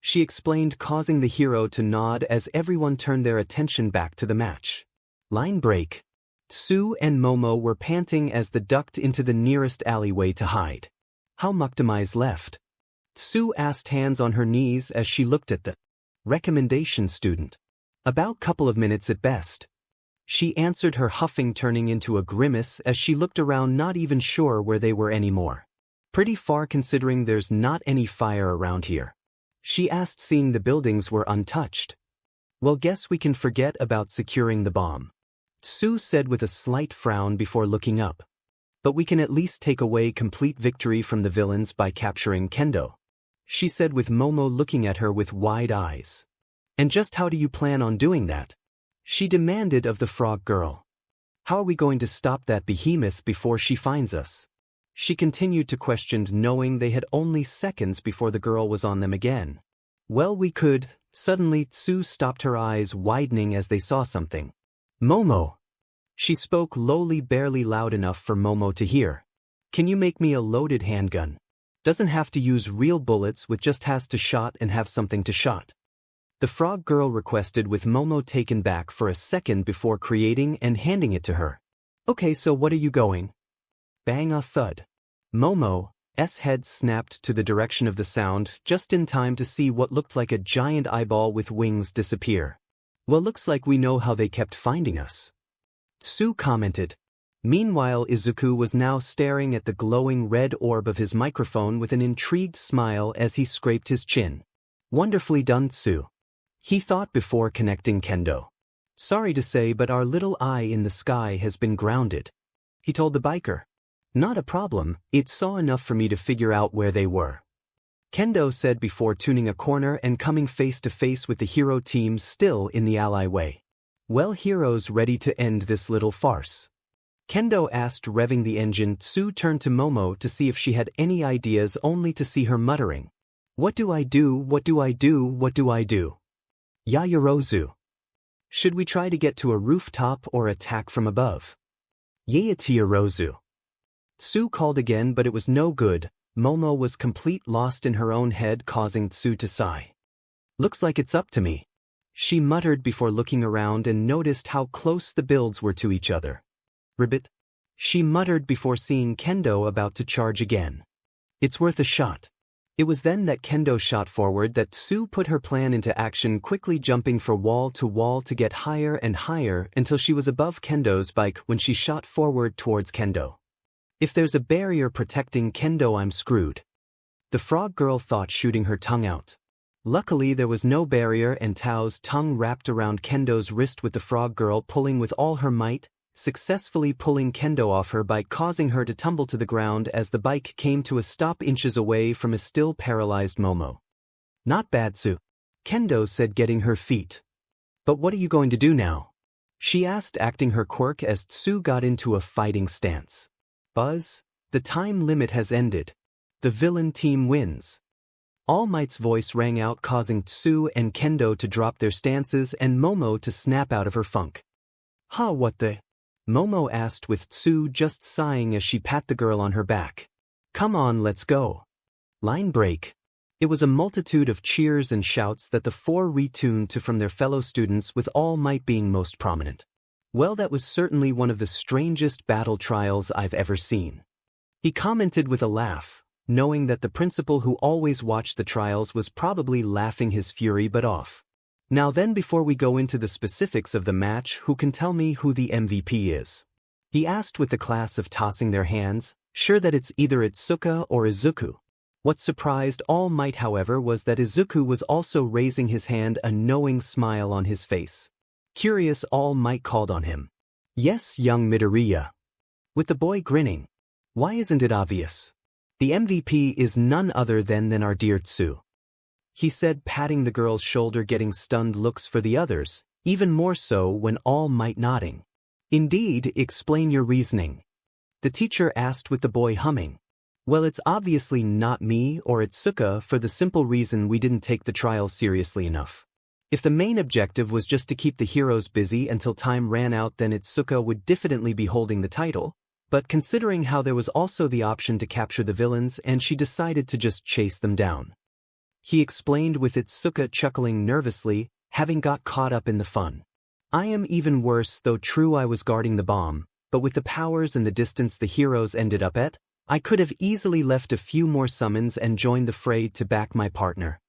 She explained, causing the hero to nod as everyone turned their attention back to the match. Line break. Tsu and Momo were panting as they ducked into the nearest alleyway to hide. How much left? Tsu asked, hands on her knees as she looked at the recommendation student. About couple of minutes at best. She answered, her huffing turning into a grimace as she looked around, not even sure where they were anymore. Pretty far considering there's not any fire around here. She asked, seeing the buildings were untouched. Well, guess we can forget about securing the bomb. Tsu said with a slight frown before looking up. But we can at least take away complete victory from the villains by capturing Kendo. She said, with Momo looking at her with wide eyes. And just how do you plan on doing that? She demanded of the frog girl. How are we going to stop that behemoth before she finds us? She continued to question, knowing they had only seconds before the girl was on them again. Well, we could. Suddenly Tsu stopped, her eyes widening as they saw something. Momo. She spoke lowly, barely loud enough for Momo to hear. Can you make me a loaded handgun? Doesn't have to use real bullets, with just has to shot and have something to shot. The frog girl requested, with Momo taken back for a second before creating and handing it to her. Okay, so what are you going? Bang, a thud. Momo's head snapped to the direction of the sound, just in time to see what looked like a giant eyeball with wings disappear. Well, looks like we know how they kept finding us. Tsu commented. Meanwhile, Izuku was now staring at the glowing red orb of his microphone with an intrigued smile as he scraped his chin. Wonderfully done, Tsu, he thought before connecting Kendo. Sorry to say, but our little eye in the sky has been grounded, he told the biker. Not a problem, it saw enough for me to figure out where they were. Kendo said before tuning a corner and coming face to face with the hero team still in the ally way. Well, heroes, ready to end this little farce? Kendo asked, revving the engine. Tsu turned to Momo to see if she had any ideas, only to see her muttering. What do I do? What do I do? What do I do? Yaoyorozu. Should we try to get to a rooftop or attack from above? Yaoyorozu. Tsu called again, but it was no good. Momo was complete lost in her own head, causing Tsu to sigh. Looks like it's up to me, she muttered before looking around and noticed how close the builds were to each other. Ribbit, she muttered before seeing Kendo about to charge again. It's worth a shot. It was then that Kendo shot forward that Tsu put her plan into action, quickly jumping from wall to get higher and higher until she was above Kendo's bike when she shot forward towards Kendo. If there's a barrier protecting Kendo, I'm screwed, the frog girl thought, shooting her tongue out. Luckily there was no barrier, and Tao's tongue wrapped around Kendo's wrist, with the frog girl pulling with all her might, successfully pulling Kendo off her bike, causing her to tumble to the ground as the bike came to a stop inches away from a still paralyzed Momo. Not bad, Tsu, Kendo said, getting her feet. But what are you going to do now? She asked, acting her quirk as Tsu got into a fighting stance. Buzz, the time limit has ended. The villain team wins. All Might's voice rang out, causing Tsu and Kendo to drop their stances and Momo to snap out of her funk. Huh, what the? Momo asked, with Tsu just sighing as she pat the girl on her back. Come on, let's go. Line break. It was a multitude of cheers and shouts that the four retuned to from their fellow students, with All Might being most prominent. Well, that was certainly one of the strangest battle trials I've ever seen, he commented with a laugh, knowing that the principal who always watched the trials was probably laughing his fury butt off. Now then, before we go into the specifics of the match, who can tell me who the MVP is? He asked, with the class of tossing their hands, sure that it's either Itsuka or Izuku. What surprised All Might, however, was that Izuku was also raising his hand, a knowing smile on his face. Curious, All Might called on him. Yes, young Midoriya. With the boy grinning. Why isn't it obvious? The MVP is none other than our dear Tsu, he said, patting the girl's shoulder, getting stunned looks for the others, even more so when All Might nodding. Indeed, explain your reasoning, the teacher asked, with the boy humming. Well, it's obviously not me or Itsuka, for the simple reason we didn't take the trial seriously enough. If the main objective was just to keep the heroes busy until time ran out, then Itsuka would definitely be holding the title, but considering how there was also the option to capture the villains, and she decided to just chase them down, he explained, with Itsuka chuckling nervously, having got caught up in the fun. I am even worse, though. True, I was guarding the bomb, but with the powers and the distance the heroes ended up at, I could have easily left a few more summons and joined the fray to back my partner.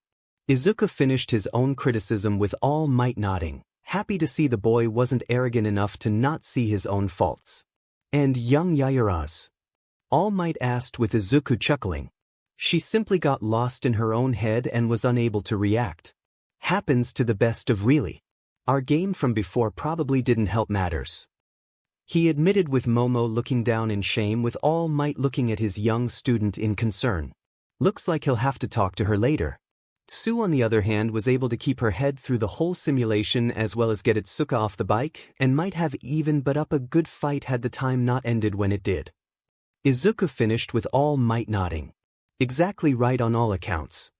Izuku finished his own criticism, with All Might nodding, happy to see the boy wasn't arrogant enough to not see his own faults. And young Yaoyorozu? All Might asked, with Izuku chuckling. She simply got lost in her own head and was unable to react. Happens to the best of really. Our game from before probably didn't help matters, he admitted, with Momo looking down in shame, with All Might looking at his young student in concern. Looks like he'll have to talk to her later. Tsu, on the other hand, was able to keep her head through the whole simulation as well as get Itsuka off the bike, and might have even put up a good fight had the time not ended when it did. Izuku finished, with All Might nodding. Exactly right on all accounts,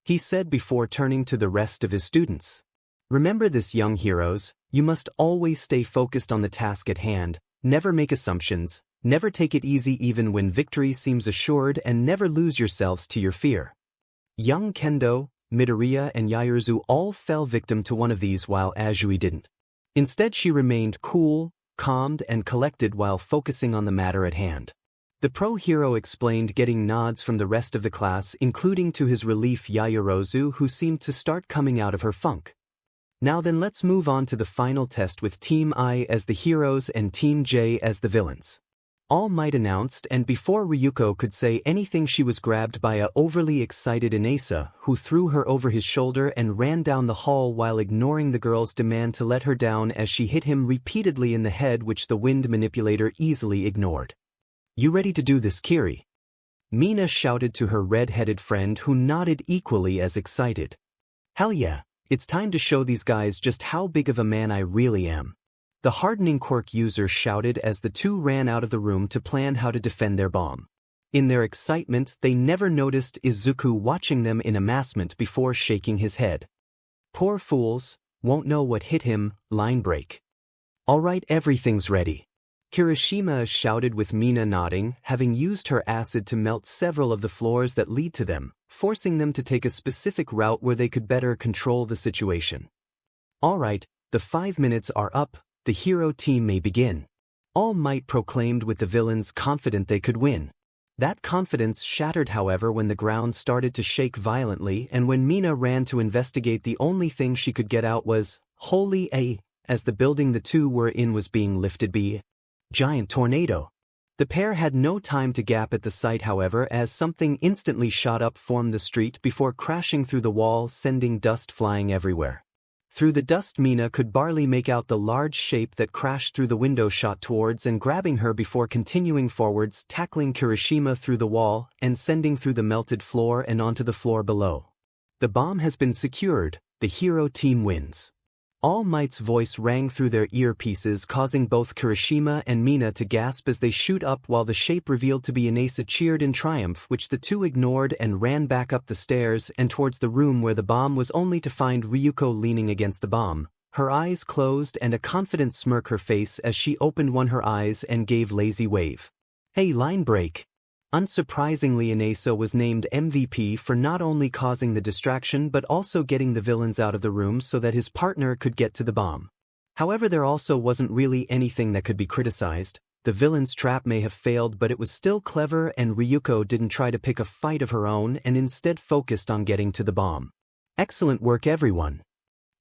he said before turning to the rest of his students. Remember this, young heroes, you must always stay focused on the task at hand, never make assumptions, never take it easy even when victory seems assured, and never lose yourselves to your fear. Young Kendo, Midoriya, and Yaoyorozu all fell victim to one of these, while Azui didn't. Instead, she remained cool, calmed, and collected while focusing on the matter at hand. The pro hero explained, getting nods from the rest of the class, including to his relief Yaoyorozu, who seemed to start coming out of her funk. Now then, let's move on to the final test, with Team I as the heroes and Team J as the villains. All Might announced, and before Ryuko could say anything, she was grabbed by a overly excited Inasa, who threw her over his shoulder and ran down the hall while ignoring the girl's demand to let her down as she hit him repeatedly in the head, which the wind manipulator easily ignored. You ready to do this, Kiri? Mina shouted to her red-headed friend who nodded equally as excited. Hell yeah, it's time to show these guys just how big of a man I really am. The hardening quirk user shouted as the two ran out of the room to plan how to defend their bomb. In their excitement, they never noticed Izuku watching them in amassment before shaking his head. Poor fools, won't know what hit him, line break. Alright, everything's ready. Kirishima shouted with Mina nodding, having used her acid to melt several of the floors that lead to them, forcing them to take a specific route where they could better control the situation. Alright, the 5 minutes are up, the hero team may begin. All Might proclaimed with the villains confident they could win. That confidence shattered however when the ground started to shake violently and when Mina ran to investigate the only thing she could get out was, holy A, as the building the two were in was being lifted by a giant tornado. The pair had no time to gap at the sight however as something instantly shot up from the street before crashing through the wall sending dust flying everywhere. Through the dust Mina could barely make out the large shape that crashed through the window shot towards and grabbing her before continuing forwards tackling Kirishima through the wall and sending through the melted floor and onto the floor below. The bomb has been secured, the hero team wins. All Might's voice rang through their earpieces causing both Kirishima and Mina to gasp as they shoot up while the shape revealed to be Inasa cheered in triumph which the two ignored and ran back up the stairs and towards the room where the bomb was only to find Ryuko leaning against the bomb, her eyes closed and a confident smirk her face as she opened her eyes and gave lazy wave. Hey, line break. Unsurprisingly Inasa was named MVP for not only causing the distraction but also getting the villains out of the room so that his partner could get to the bomb. However, there also wasn't really anything that could be criticized. The villain's trap may have failed but it was still clever and Ryuko didn't try to pick a fight of her own and instead focused on getting to the bomb. Excellent work everyone.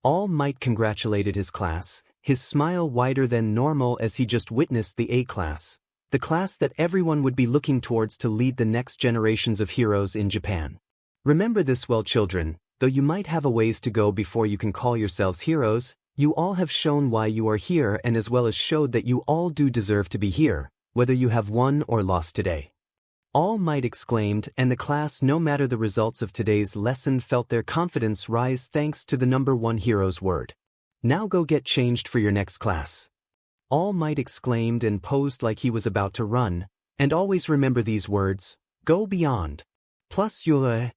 All Might congratulated his class, his smile wider than normal as he just witnessed the A-class. The class that everyone would be looking towards to lead the next generations of heroes in Japan. Remember this well children, though you might have a ways to go before you can call yourselves heroes, you all have shown why you are here and as well as showed that you all do deserve to be here, whether you have won or lost today. All Might exclaimed and the class no matter the results of today's lesson felt their confidence rise thanks to the number one hero's word. Now go get changed for your next class. All Might exclaimed and posed like he was about to run, and always remember these words, go beyond. Plus you'll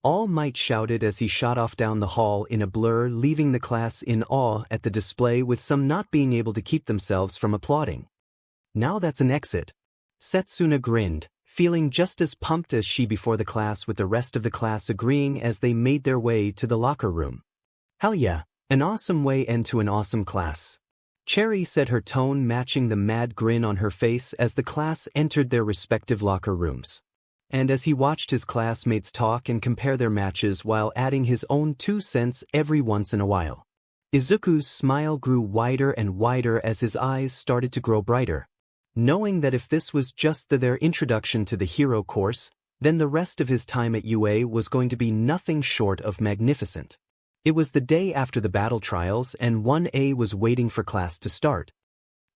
All Might shouted as he shot off down the hall in a blur leaving the class in awe at the display with some not being able to keep themselves from applauding. Now that's an exit. Setsuna grinned, feeling just as pumped as she before the class with the rest of the class agreeing as they made their way to the locker room. Hell yeah, an awesome way into an awesome class. Cherry said her tone matching the mad grin on her face as the class entered their respective locker rooms. And as he watched his classmates talk and compare their matches while adding his own 2 cents every once in a while. Izuku's smile grew wider and wider as his eyes started to grow brighter. Knowing that if this was just their introduction to the hero course, then the rest of his time at UA was going to be nothing short of magnificent. It was the day after the battle trials and 1A was waiting for class to start.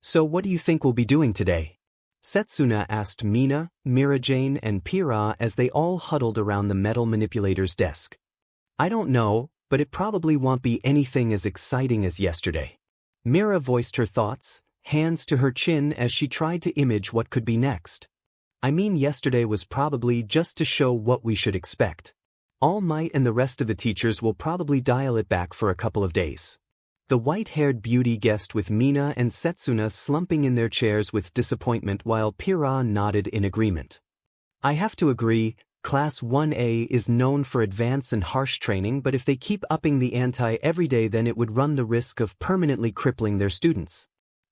So what do you think we'll be doing today? Setsuna asked Mina, Mirajane and Pira as they all huddled around the metal manipulator's desk. I don't know, but it probably won't be anything as exciting as yesterday. Mira voiced her thoughts, hands to her chin as she tried to image what could be next. I mean yesterday was probably just to show what we should expect. All Might and the rest of the teachers will probably dial it back for a couple of days. The white-haired beauty guessed with Mina and Setsuna slumping in their chairs with disappointment while Pira nodded in agreement. I have to agree, Class 1A is known for advanced and harsh training but if they keep upping the ante every day then it would run the risk of permanently crippling their students.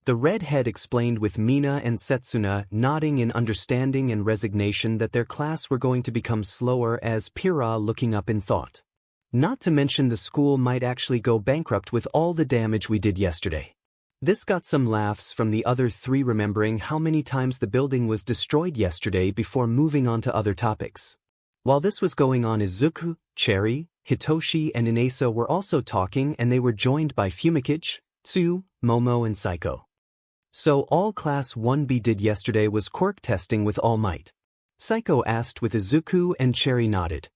The redhead explained with Mina and Setsuna nodding in understanding and resignation that their class were going to become slower as Pira looking up in thought. Not to mention the school might actually go bankrupt with all the damage we did yesterday. This got some laughs from the other three remembering how many times the building was destroyed yesterday before moving on to other topics. While this was going on Izuku, Cherry, Hitoshi and Inasa were also talking and they were joined by Fumikage, Tsu, Momo and Psycho. So all Class 1B did yesterday was quirk testing with All Might. Psycho asked with Izuku, and Cherry nodded.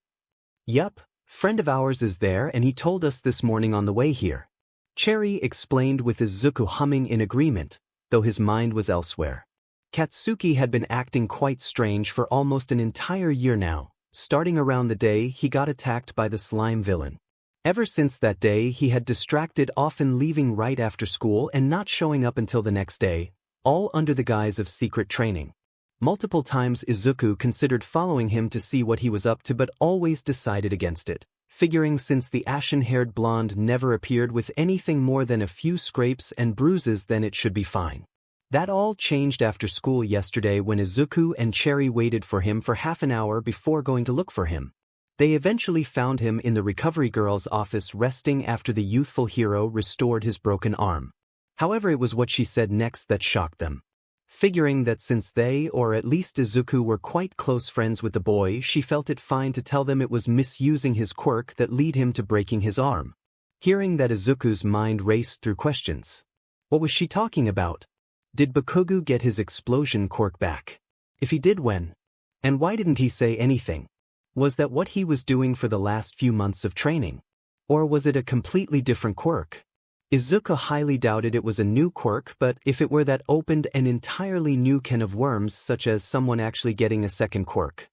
Yup, friend of ours is there and he told us this morning on the way here. Cherry explained with Izuku humming in agreement, though his mind was elsewhere. Katsuki had been acting quite strange for almost an entire year now, starting around the day he got attacked by the slime villain. Ever since that day he had distracted, often leaving right after school and not showing up until the next day, all under the guise of secret training. Multiple times Izuku considered following him to see what he was up to but always decided against it, figuring since the ashen-haired blonde never appeared with anything more than a few scrapes and bruises then it should be fine. That all changed after school yesterday when Izuku and Cherry waited for him for half an hour before going to look for him. They eventually found him in the recovery girl's office resting after the youthful hero restored his broken arm. However, it was what she said next that shocked them. Figuring that since they, or at least Izuku, were quite close friends with the boy, she felt it fine to tell them it was misusing his quirk that led him to breaking his arm. Hearing that, Izuku's mind raced through questions. What was she talking about? Did Bakugo get his expulsion quirk back? If he did, when? And why didn't he say anything? Was that what he was doing for the last few months of training? Or was it a completely different quirk? Izuku highly doubted it was a new quirk, but if it were, that opened an entirely new can of worms, such as someone actually getting a second quirk.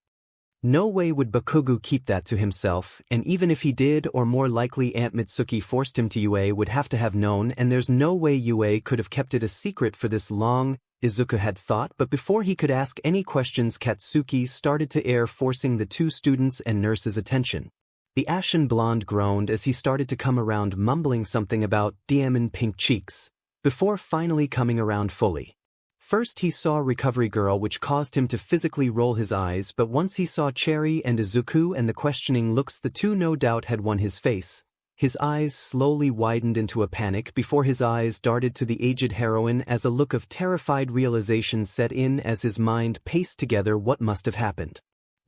No way would Bakugo keep that to himself, and even if he did, or more likely Aunt Mitsuki forced him to, Yue would have to have known, and there's no way Yue could have kept it a secret for this long, Izuku had thought. But before he could ask any questions, Katsuki started to air, forcing the two students' and nurse's attention. The ashen blonde groaned as he started to come around, mumbling something about diamond pink cheeks, before finally coming around fully. First he saw Recovery Girl, which caused him to physically roll his eyes, but once he saw Cherry and Izuku and the questioning looks the two no doubt had won his face, his eyes slowly widened into a panic before his eyes darted to the aged heroine as a look of terrified realization set in as his mind paced together what must have happened.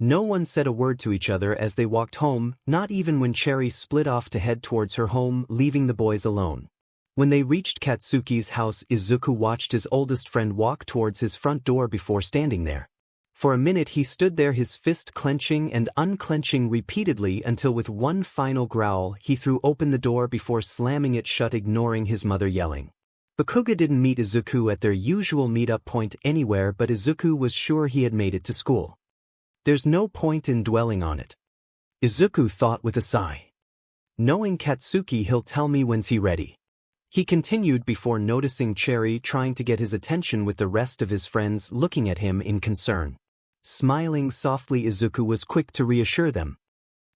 No one said a word to each other as they walked home, not even when Cherry split off to head towards her home, leaving the boys alone. When they reached Katsuki's house, Izuku watched his oldest friend walk towards his front door before standing there. For a minute he stood there, his fist clenching and unclenching repeatedly until with one final growl he threw open the door before slamming it shut, ignoring his mother yelling. Bakugo didn't meet Izuku at their usual meet-up point anywhere, but Izuku was sure he had made it to school. There's no point in dwelling on it, Izuku thought with a sigh. Knowing Katsuki, he'll tell me when's he ready. He continued before noticing Cherry trying to get his attention with the rest of his friends looking at him in concern. Smiling softly, Izuku was quick to reassure them.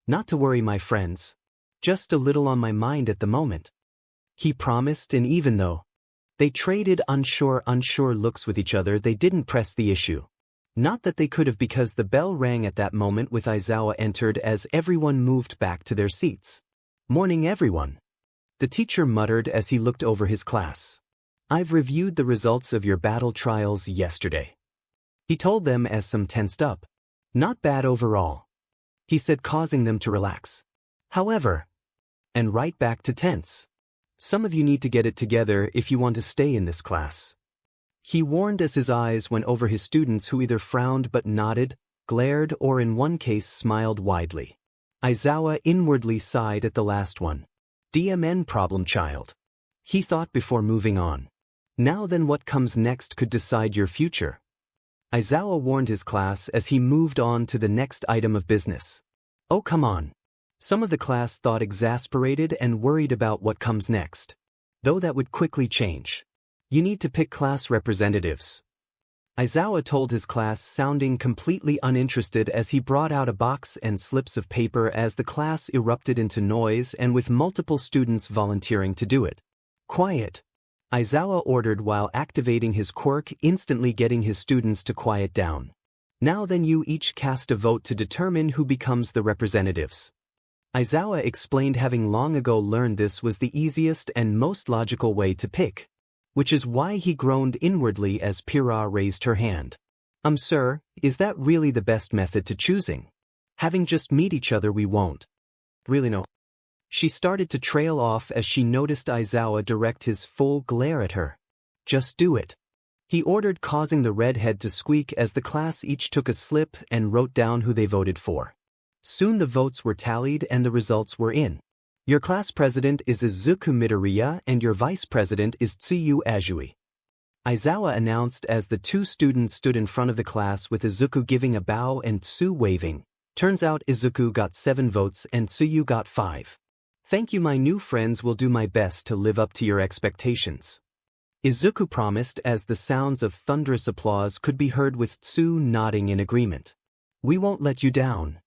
Not to worry, my friends. Just a little on my mind at the moment, he promised, and even though they traded unsure looks with each other, they didn't press the issue. Not that they could have, because the bell rang at that moment with Aizawa entered as everyone moved back to their seats. Morning, everyone, the teacher muttered as he looked over his class. I've reviewed the results of your battle trials yesterday, he told them as some tensed up. Not bad overall, he said, causing them to relax. However, and right back to tense. Some of you need to get it together if you want to stay in this class, he warned as his eyes went over his students, who either frowned but nodded, glared, or in one case smiled widely. Aizawa inwardly sighed at the last one. DMN problem child, he thought before moving on. Now then, what comes next could decide your future, Aizawa warned his class as he moved on to the next item of business. Oh, come on. Some of the class thought, exasperated and worried about what comes next. Though that would quickly change. You need to pick class representatives, Aizawa told his class, sounding completely uninterested as he brought out a box and slips of paper as the class erupted into noise and with multiple students volunteering to do it. Quiet, Aizawa ordered while activating his quirk, instantly getting his students to quiet down. Now then, you each cast a vote to determine who becomes the representatives, Aizawa explained, having long ago learned this was the easiest and most logical way to pick. Which is why he groaned inwardly as Pyrrha raised her hand. Sir, is that really the best method to choosing? Having just meet each other, we won't really know. She started to trail off as she noticed Aizawa direct his full glare at her. Just do it, he ordered, causing the redhead to squeak as the class each took a slip and wrote down who they voted for. Soon the votes were tallied and the results were in. Your class president is Izuku Midoriya and your vice president is Tsuyu Azui. Aizawa announced as the two students stood in front of the class with Izuku giving a bow and Tsu waving. Turns out Izuku got 7 votes and Tsuyu got 5. Thank you, my new friends, will do my best to live up to your expectations. Izuku promised as the sounds of thunderous applause could be heard with Tsu nodding in agreement. We won't let you down,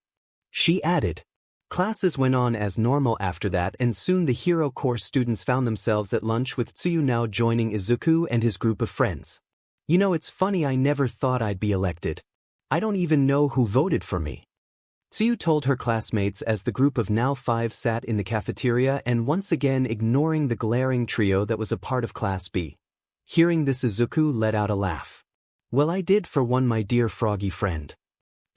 she added. Classes went on as normal after that, and soon the Hero Course students found themselves at lunch with Tsuyu now joining Izuku and his group of friends. You know, it's funny, I never thought I'd be elected. I don't even know who voted for me, Tsuyu told her classmates as the group of now 5 sat in the cafeteria and once again ignoring the glaring trio that was a part of Class B. Hearing this, Izuku let out a laugh. Well, I did for one, my dear froggy friend,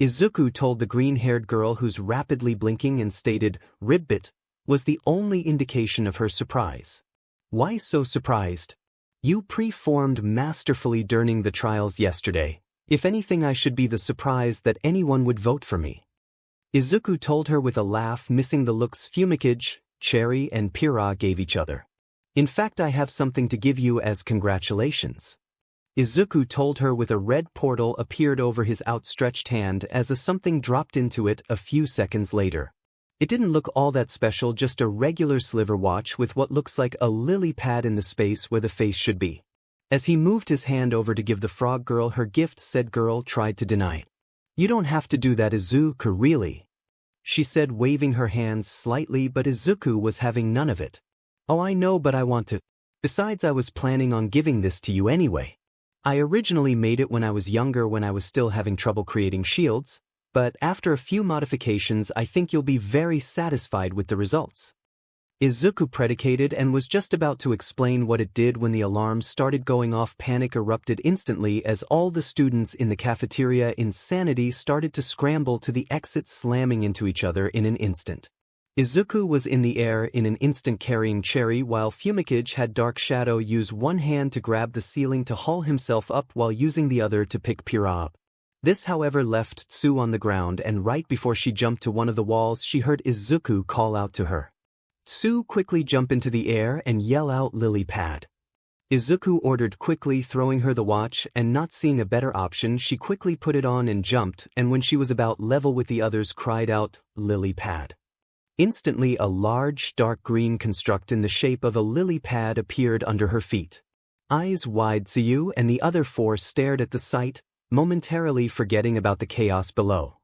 Izuku told the green-haired girl, whose rapidly blinking and stated "ribbit" was the only indication of her surprise. Why so surprised? You performed masterfully during the trials yesterday. If anything, I should be the surprise that anyone would vote for me, Izuku told her with a laugh, missing the looks Fumikage, Cherry and Pira gave each other. In fact, I have something to give you as congratulations, Izuku told her with a red portal appeared over his outstretched hand as a something dropped into it a few seconds later. It didn't look all that special, just a regular sliver watch with what looks like a lily pad in the space where the face should be. As he moved his hand over to give the frog girl her gift, said girl tried to deny. You don't have to do that, Izuku, really, she said, waving her hands slightly, but Izuku was having none of it. Oh, I know, but I want to. Besides, I was planning on giving this to you anyway. I originally made it when I was younger, when I was still having trouble creating shields, but after a few modifications I think you'll be very satisfied with the results, Izuku predicated, and was just about to explain what it did when the alarms started going off. Panic erupted instantly as all the students in the cafeteria insanity started to scramble to the exit, slamming into each other in an instant. Izuku was in the air in an instant carrying Cherry, while Fumikage had Dark Shadow use one hand to grab the ceiling to haul himself up while using the other to pick Pira up. This, however, left Tsu on the ground, and right before she jumped to one of the walls she heard Izuku call out to her. Tsu quickly jump into the air and yell out lily pad. Izuku ordered quickly, throwing her the watch, and not seeing a better option she quickly put it on and jumped, and when she was about level with the others cried out, lily pad. Instantly a large dark green construct in the shape of a lily pad appeared under her feet. Eyes wide, Tsuyu and the other 4 stared at the sight, momentarily forgetting about the chaos below.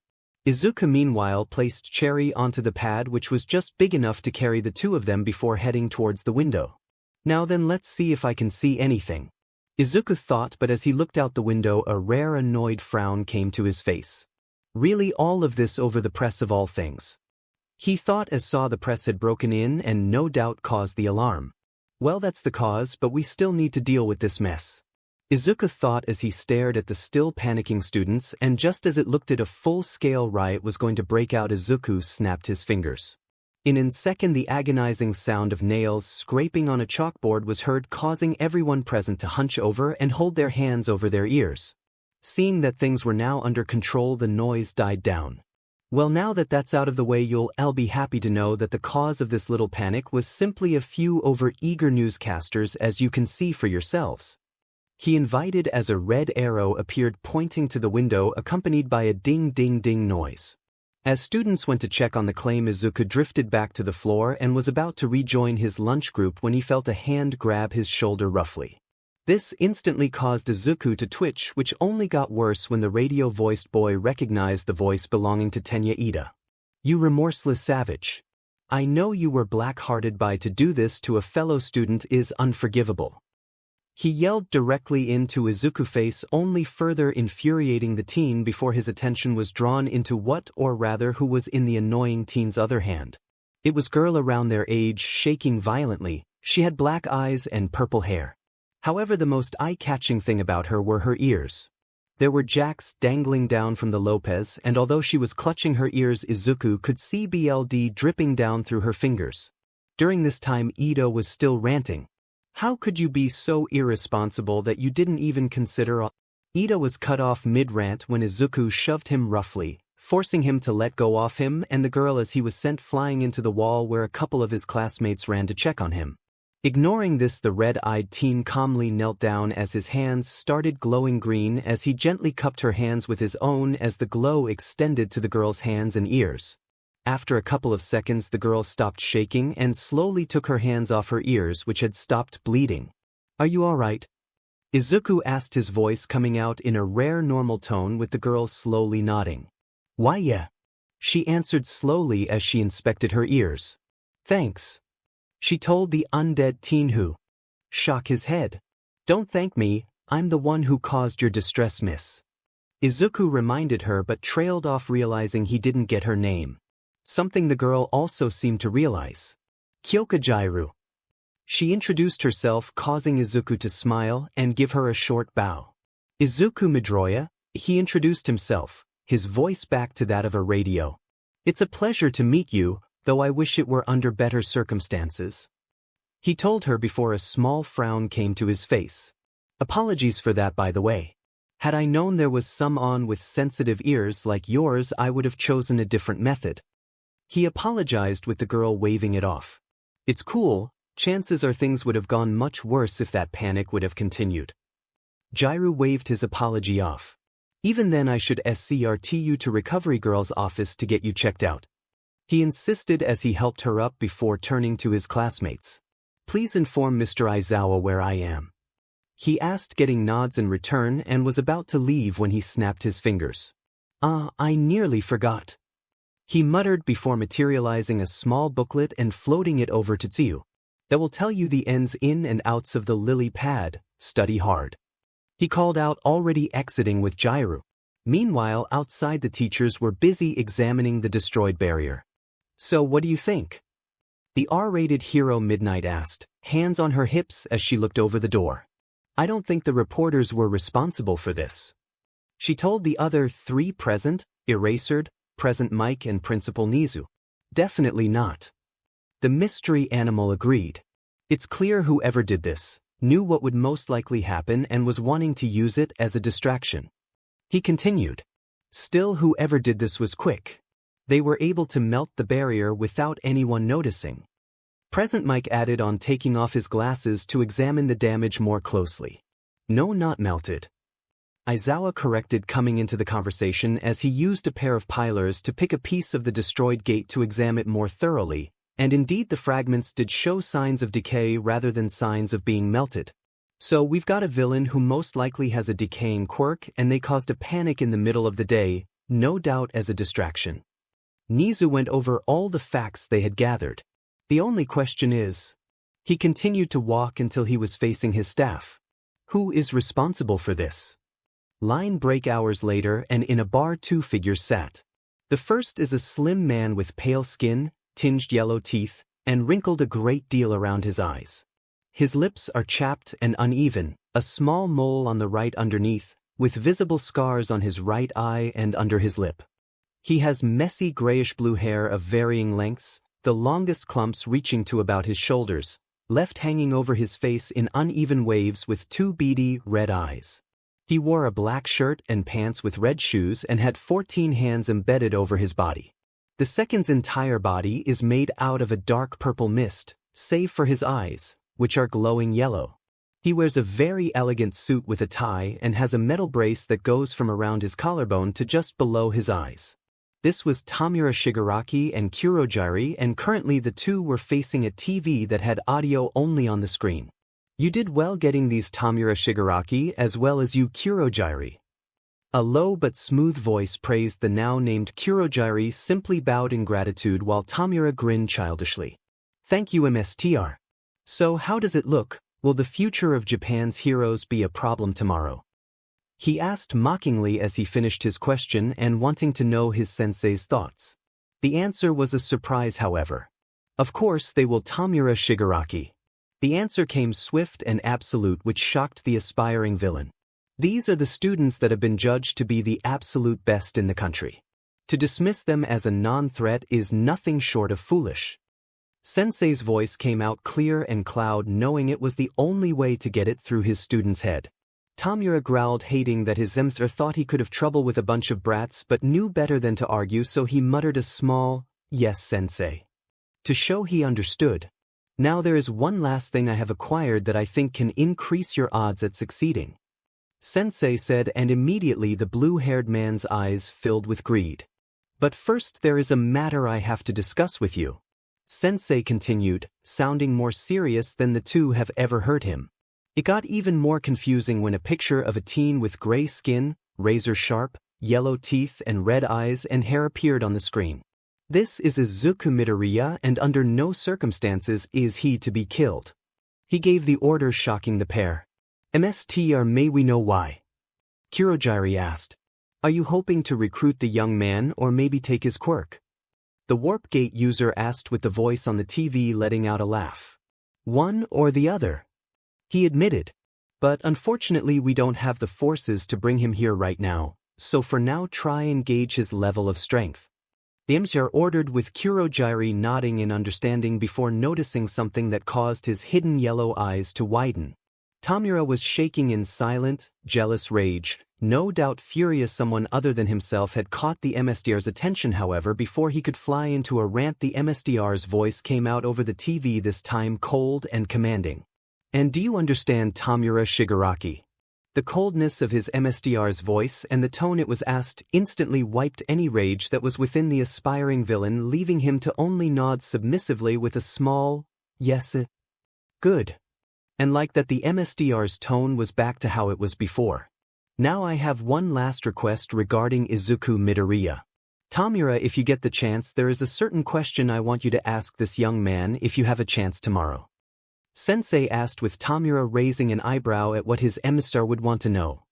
Izuku meanwhile placed Cherry onto the pad, which was just big enough to carry the 2 of them before heading towards the window. Now then, let's see if I can see anything, Izuku thought, but as he looked out the window a rare annoyed frown came to his face. Really, all of this over the press of all things, he thought, as saw the press had broken in and no doubt caused the alarm. Well, that's the cause, but we still need to deal with this mess, Izuku thought as he stared at the still panicking students, and just as it looked at a full-scale riot was going to break out, Izuku snapped his fingers. In a second the agonizing sound of nails scraping on a chalkboard was heard, causing everyone present to hunch over and hold their hands over their ears. Seeing that things were now under control, the noise died down. Well, now that that's out of the way, you'll all be happy to know that the cause of this little panic was simply a few over-eager newscasters, as you can see for yourselves, he invited as a red arrow appeared pointing to the window, accompanied by a ding-ding-ding noise. As students went to check on the claim, Izuku drifted back to the floor and was about to rejoin his lunch group when he felt a hand grab his shoulder roughly. This instantly caused Izuku to twitch, which only got worse when the radio-voiced boy recognized the voice belonging to Tenya Ida. You remorseless savage. I know you were black-hearted, by to do this to a fellow student is unforgivable, he yelled directly into Izuku's face, only further infuriating the teen before his attention was drawn into what, or rather who was in the annoying teen's other hand. It was girl around their age, shaking violently. She had black eyes and purple hair. However, the most eye-catching thing about her were her ears. There were jacks dangling down from the Lopez, and although she was clutching her ears, Izuku could see blood dripping down through her fingers. During this time Ito was still ranting. How could you be so irresponsible that you didn't even consider? Ida was cut off mid-rant when Izuku shoved him roughly, forcing him to let go off him and the girl as he was sent flying into the wall where a couple of his classmates ran to check on him. Ignoring this, the red-eyed teen calmly knelt down as his hands started glowing green as he gently cupped her hands with his own as the glow extended to the girl's hands and ears. After a couple of seconds, the girl stopped shaking and slowly took her hands off her ears, which had stopped bleeding. "Are you all right?" Izuku asked, his voice coming out in a rare normal tone with the girl slowly nodding. "Why yeah," she answered slowly as she inspected her ears. "Thanks," she told the undead teen, who shook his head. "Don't thank me, I'm the one who caused your distress, miss," Izuku reminded her, but trailed off realizing he didn't get her name. Something the girl also seemed to realize. "Kyoka Jairu." She introduced herself, causing Izuku to smile and give her a short bow. "Izuku Midoriya," he introduced himself, his voice back to that of a radio. "It's a pleasure to meet you, though I wish it were under better circumstances," he told her before a small frown came to his face. "Apologies for that, by the way. Had I known there was someone with sensitive ears like yours, I would have chosen a different method." He apologized with the girl waving it off. "It's cool, chances are things would have gone much worse if that panic would have continued." Jairu waved his apology off. "Even then I should escort you to Recovery Girl's office to get you checked out," he insisted as he helped her up before turning to his classmates. "Please inform Mr. Aizawa where I am," he asked, getting nods in return, and was about to leave when he snapped his fingers. I nearly forgot," he muttered before materializing a small booklet and floating it over to Tsuyu. "That will tell you the ins in and outs of the lily pad, study hard," he called out, already exiting with Jairu. Meanwhile, outside the teachers were busy examining the destroyed barrier. "So what do you think?" the R-rated hero Midnight asked, hands on her hips as she looked over the door. "I don't think the reporters were responsible for this," she told the other three present, Erasered, Present Mike and Principal Nizu. "Definitely not," the mystery animal agreed. "It's clear whoever did this knew what would most likely happen and was wanting to use it as a distraction," he continued. "Still, whoever did this was quick. They were able to melt the barrier without anyone noticing." Present Mike added on, taking off his glasses to examine the damage more closely. "No, not melted," Aizawa corrected, coming into the conversation as he used a pair of pilers to pick a piece of the destroyed gate to examine it more thoroughly, and indeed the fragments did show signs of decay rather than signs of being melted. "So we've got a villain who most likely has a decaying quirk, and they caused a panic in the middle of the day, no doubt as a distraction." Nizu went over all the facts they had gathered. "The only question is," he continued to walk until he was facing his staff, "who is responsible for this?" Line break hours later, and in a bar 2 figures sat. The first is a slim man with pale skin, tinged yellow teeth, and wrinkled a great deal around his eyes. His lips are chapped and uneven, a small mole on the right underneath, with visible scars on his right eye and under his lip. He has messy grayish-blue hair of varying lengths, the longest clumps reaching to about his shoulders, left hanging over his face in uneven waves with 2 beady, red eyes. He wore a black shirt and pants with red shoes and had 14 hands embedded over his body. The second's entire body is made out of a dark purple mist, save for his eyes, which are glowing yellow. He wears a very elegant suit with a tie and has a metal brace that goes from around his collarbone to just below his eyes. This was Tamura Shigaraki and Kurojiri, and currently the two were facing a TV that had audio only on the screen. "You did well getting these, Tamura Shigaraki, as well as you, Kurojiri." A low but smooth voice praised the now-named Kurojiri, simply bowed in gratitude while Tamura grinned childishly. "Thank you, MSTR. So how does it look? Will the future of Japan's heroes be a problem tomorrow?" he asked mockingly as he finished his question and wanting to know his sensei's thoughts. The answer was a surprise, however. "Of course they will, Tamura Shigaraki." The answer came swift and absolute, which shocked the aspiring villain. "These are the students that have been judged to be the absolute best in the country. To dismiss them as a non-threat is nothing short of foolish." Sensei's voice came out clear and loud, knowing it was the only way to get it through his student's head. Tamura growled, hating that his Zemster thought he could have trouble with a bunch of brats but knew better than to argue, so he muttered a small, "Yes, Sensei," to show he understood. "Now there is one last thing I have acquired that I think can increase your odds at succeeding," Sensei said, and immediately the blue-haired man's eyes filled with greed. "But first there is a matter I have to discuss with you," Sensei continued, sounding more serious than the two have ever heard him. It got even more confusing when a picture of a teen with gray skin, razor-sharp, yellow teeth and red eyes and hair appeared on the screen. "This is Izuku Midoriya, and under no circumstances is he to be killed." He gave the order, shocking the pair. "Mstr, may we know why?" Kurogiri asked. "Are you hoping to recruit the young man or maybe take his quirk?" The Warp Gate user asked with the voice on the TV letting out a laugh. "One or the other," he admitted. "But unfortunately we don't have the forces to bring him here right now, so for now try and gauge his level of strength," the Mstr ordered, with Kurogiri nodding in understanding before noticing something that caused his hidden yellow eyes to widen. Tamura was shaking in silent, jealous rage, no doubt furious someone other than himself had caught the Mstr's attention. However, before he could fly into a rant, the Mstr's voice came out over the TV, this time cold and commanding. "And do you understand, Tamura Shigaraki?" The coldness of his Mstr's voice and the tone it was asked instantly wiped any rage that was within the aspiring villain, leaving him to only nod submissively with a small, "Yes, good." And like that, the Mstr's tone was back to how it was before. "Now I have one last request regarding Izuku Midoriya. Tamura, if you get the chance, there is a certain question I want you to ask this young man if you have a chance tomorrow," Sensei asked, with Tamura raising an eyebrow at what his Mstr would want to know.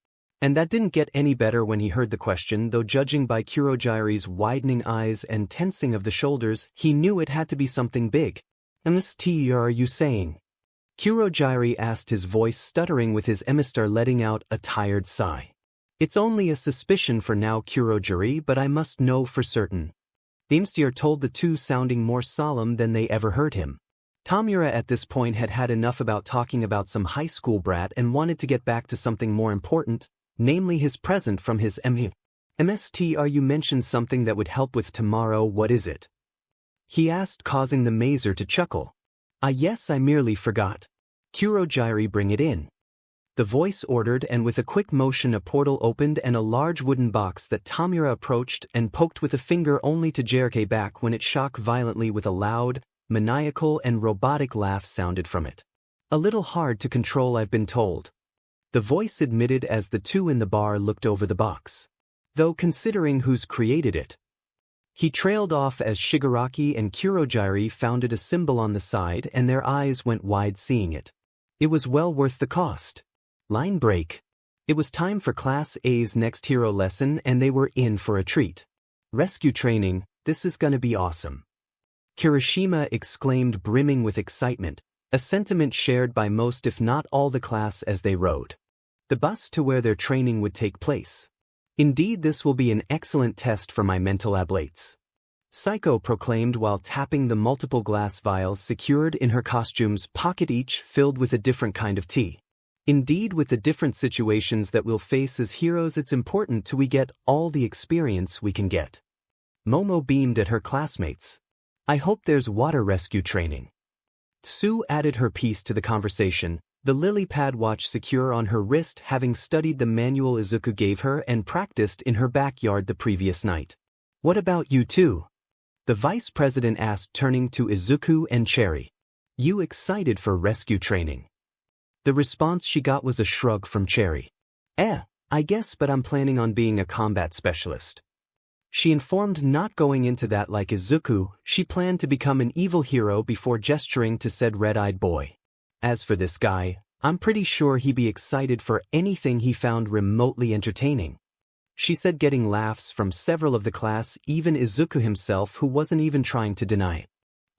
And that didn't get any better when he heard the question, though judging by Kurogiri's widening eyes and tensing of the shoulders, he knew it had to be something big. "Mstr, are you saying?" Kurogiri asked, his voice stuttering, with his Mstr letting out a tired sigh. "It's only a suspicion for now, Kurogiri, but I must know for certain," the Mstr told the two, sounding more solemn than they ever heard him. Tamura at this point had had enough about talking about some high school brat and wanted to get back to something more important, namely his present from his "Mstr, you mentioned something that would help with tomorrow. What is it?" he asked, causing the Mazer to chuckle. "Ah yes, I merely forgot. Kurogiri, bring it in," the voice ordered, and with a quick motion a portal opened and a large wooden box that Tamura approached and poked with a finger, only to jerk back when it shook violently with a loud, maniacal and robotic laugh sounded from it. "A little hard to control, I've been told," the voice admitted as the two in the bar looked over the box. "Though considering who's created it," he trailed off as Shigaraki and Kurogiri found it, a symbol on the side, and their eyes went wide seeing it. It was well worth the cost. Line break. It was time for Class A's next hero lesson, and they were in for a treat. "Rescue training, this is gonna be awesome," Kirishima exclaimed, brimming with excitement, a sentiment shared by most if not all the class as they rode the bus to where their training would take place. "Indeed, this will be an excellent test for my mental abilities," Psycho proclaimed while tapping the multiple glass vials secured in her costume's pocket, each filled with a different kind of tea. "Indeed, with the different situations that we'll face as heroes, it's important to we get all the experience we can get." Momo beamed at her classmates. "I hope there's water rescue training." Sue added her piece to the conversation, the lily pad watch secure on her wrist, having studied the manual Izuku gave her and practiced in her backyard the previous night. "What about you two?" the vice president asked, turning to Izuku and Cherry. "You excited for rescue training?" The response she got was a shrug from Cherry. I guess, but I'm planning on being a combat specialist," she informed, not going into that like Izuku. She planned to become an evil hero before gesturing to said red-eyed boy. "As for this guy, I'm pretty sure he'd be excited for anything he found remotely entertaining," she said, getting laughs from several of the class, even Izuku himself, who wasn't even trying to deny it.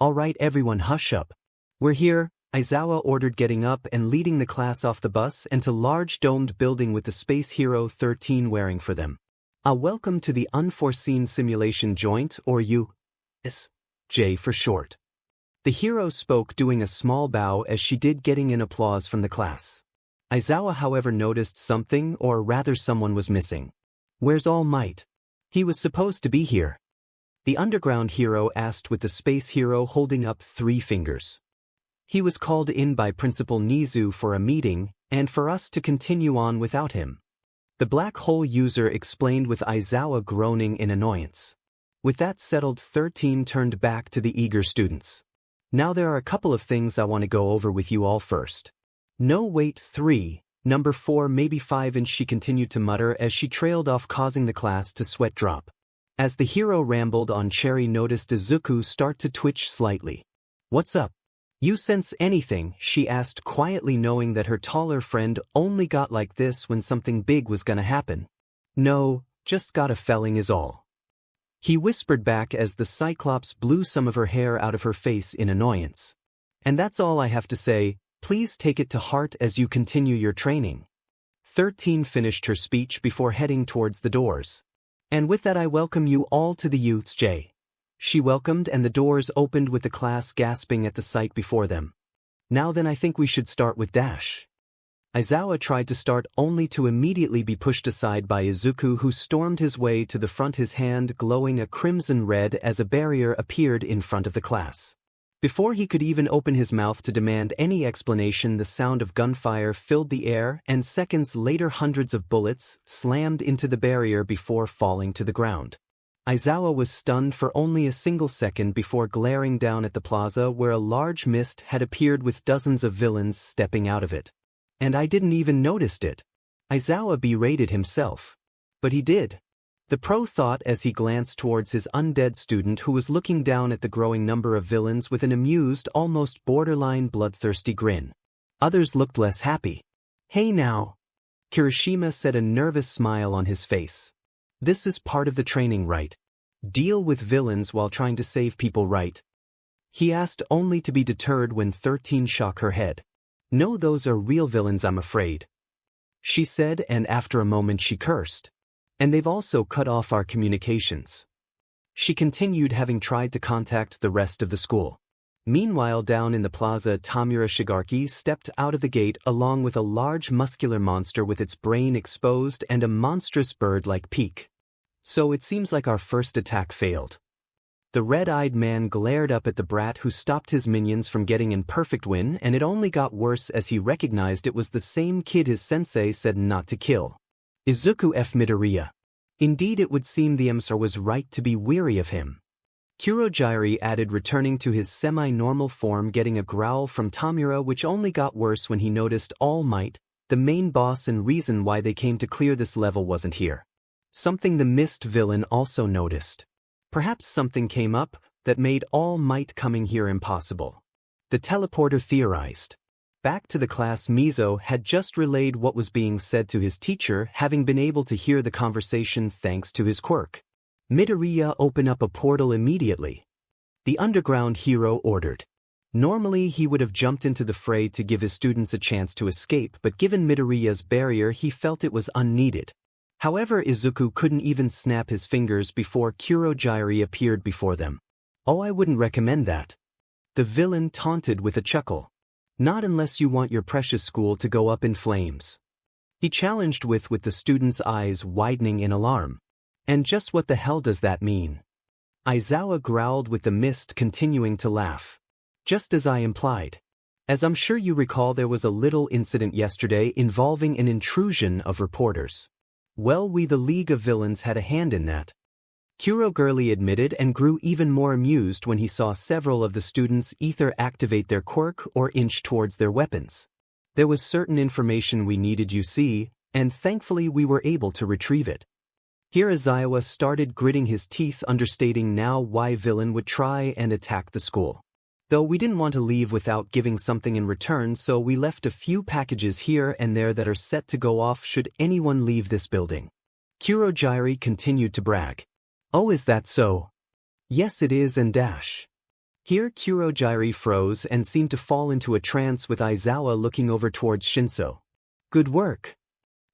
"All right everyone, hush up. We're here," Aizawa ordered, getting up and leading the class off the bus and to large domed building with the Space Hero 13 wearing for them. Welcome to the Unforeseen Simulation Joint, or USJ for short," The hero spoke doing a small bow as she did, getting in applause from the class. Aizawa however noticed something, or rather someone was missing. Where's All Might? He was supposed to be here. The underground hero asked, with the space hero holding up 3 fingers. He was called in by Principal Nizu for a meeting, and for us to continue on without him. The black hole user explained, with Aizawa groaning in annoyance. With that settled, 13 turned back to the eager students. Now there are a couple of things I want to go over with you all first. No wait, 3, number 4, maybe 5 inch, she continued to mutter as she trailed off, causing the class to sweat drop. As the hero rambled on, Cherry noticed Izuku start to twitch slightly. What's up? You sense anything? She asked quietly, knowing that her taller friend only got like this when something big was gonna happen. No, just got a feeling is all. He whispered back as the Cyclops blew some of her hair out of her face in annoyance. And that's all I have to say, please take it to heart as you continue your training. 13 finished her speech before heading towards the doors. And with that, I welcome you all to the Youth's J. She welcomed, and the doors opened with the class gasping at the sight before them. Now then, I think we should start with Dash. Aizawa tried to start, only to immediately be pushed aside by Izuku, who stormed his way to the front, his hand glowing a crimson red as a barrier appeared in front of the class. Before he could even open his mouth to demand any explanation, the sound of gunfire filled the air, and seconds later hundreds of bullets slammed into the barrier before falling to the ground. Aizawa was stunned for only a single second before glaring down at the plaza, where a large mist had appeared with dozens of villains stepping out of it. And I didn't even notice it. Aizawa berated himself. But he did. The pro thought as he glanced towards his undead student, who was looking down at the growing number of villains with an amused, almost borderline bloodthirsty grin. Others looked less happy. Hey now. Kirishima said, a nervous smile on his face. This is part of the training, right? Deal with villains while trying to save people, right? He asked, only to be deterred when 13 shook her head. No, those are real villains, I'm afraid. She said, and after a moment she cursed. And they've also cut off our communications. She continued, having tried to contact the rest of the school. Meanwhile, down in the plaza, Tamura Shigaraki stepped out of the gate along with a large muscular monster with its brain exposed and a monstrous bird-like beak. So it seems like our first attack failed. The red-eyed man glared up at the brat, who stopped his minions from getting in perfect win, and it only got worse as he recognized it was the same kid his sensei said not to kill. Izuku Midoriya. Indeed, it would seem the emissary was right to be weary of him. Kurogiri added, returning to his semi-normal form, getting a growl from Tamura, which only got worse when he noticed All Might, the main boss and reason why they came to clear this level, wasn't here. Something the Mist villain also noticed. Perhaps something came up that made All Might coming here impossible. The teleporter theorized. Back to the class, Mizo had just relayed what was being said to his teacher, having been able to hear the conversation thanks to his quirk. Midoriya, open up a portal immediately. The underground hero ordered. Normally he would have jumped into the fray to give his students a chance to escape, but given Midoriya's barrier he felt it was unneeded. However, Izuku couldn't even snap his fingers before Kurogiri appeared before them. Oh, I wouldn't recommend that. The villain taunted with a chuckle. Not unless you want your precious school to go up in flames. He challenged with the students' eyes widening in alarm. And just what the hell does that mean? Aizawa growled, with the Mist continuing to laugh. Just as I implied. As I'm sure you recall, there was a little incident yesterday involving an intrusion of reporters. Well, we the League of Villains had a hand in that. Kurogiri admitted, and grew even more amused when he saw several of the students either activate their quirk or inch towards their weapons. There was certain information we needed, you see, and thankfully we were able to retrieve it. Here Aizawa started gritting his teeth, understating now why villain would try and attack the school. Though we didn't want to leave without giving something in return, so we left a few packages here and there that are set to go off should anyone leave this building. Kurogiri continued to brag. Oh, is that so? Yes, it is, and dash. Here Kurogiri froze and seemed to fall into a trance, with Aizawa looking over towards Shinso. Good work.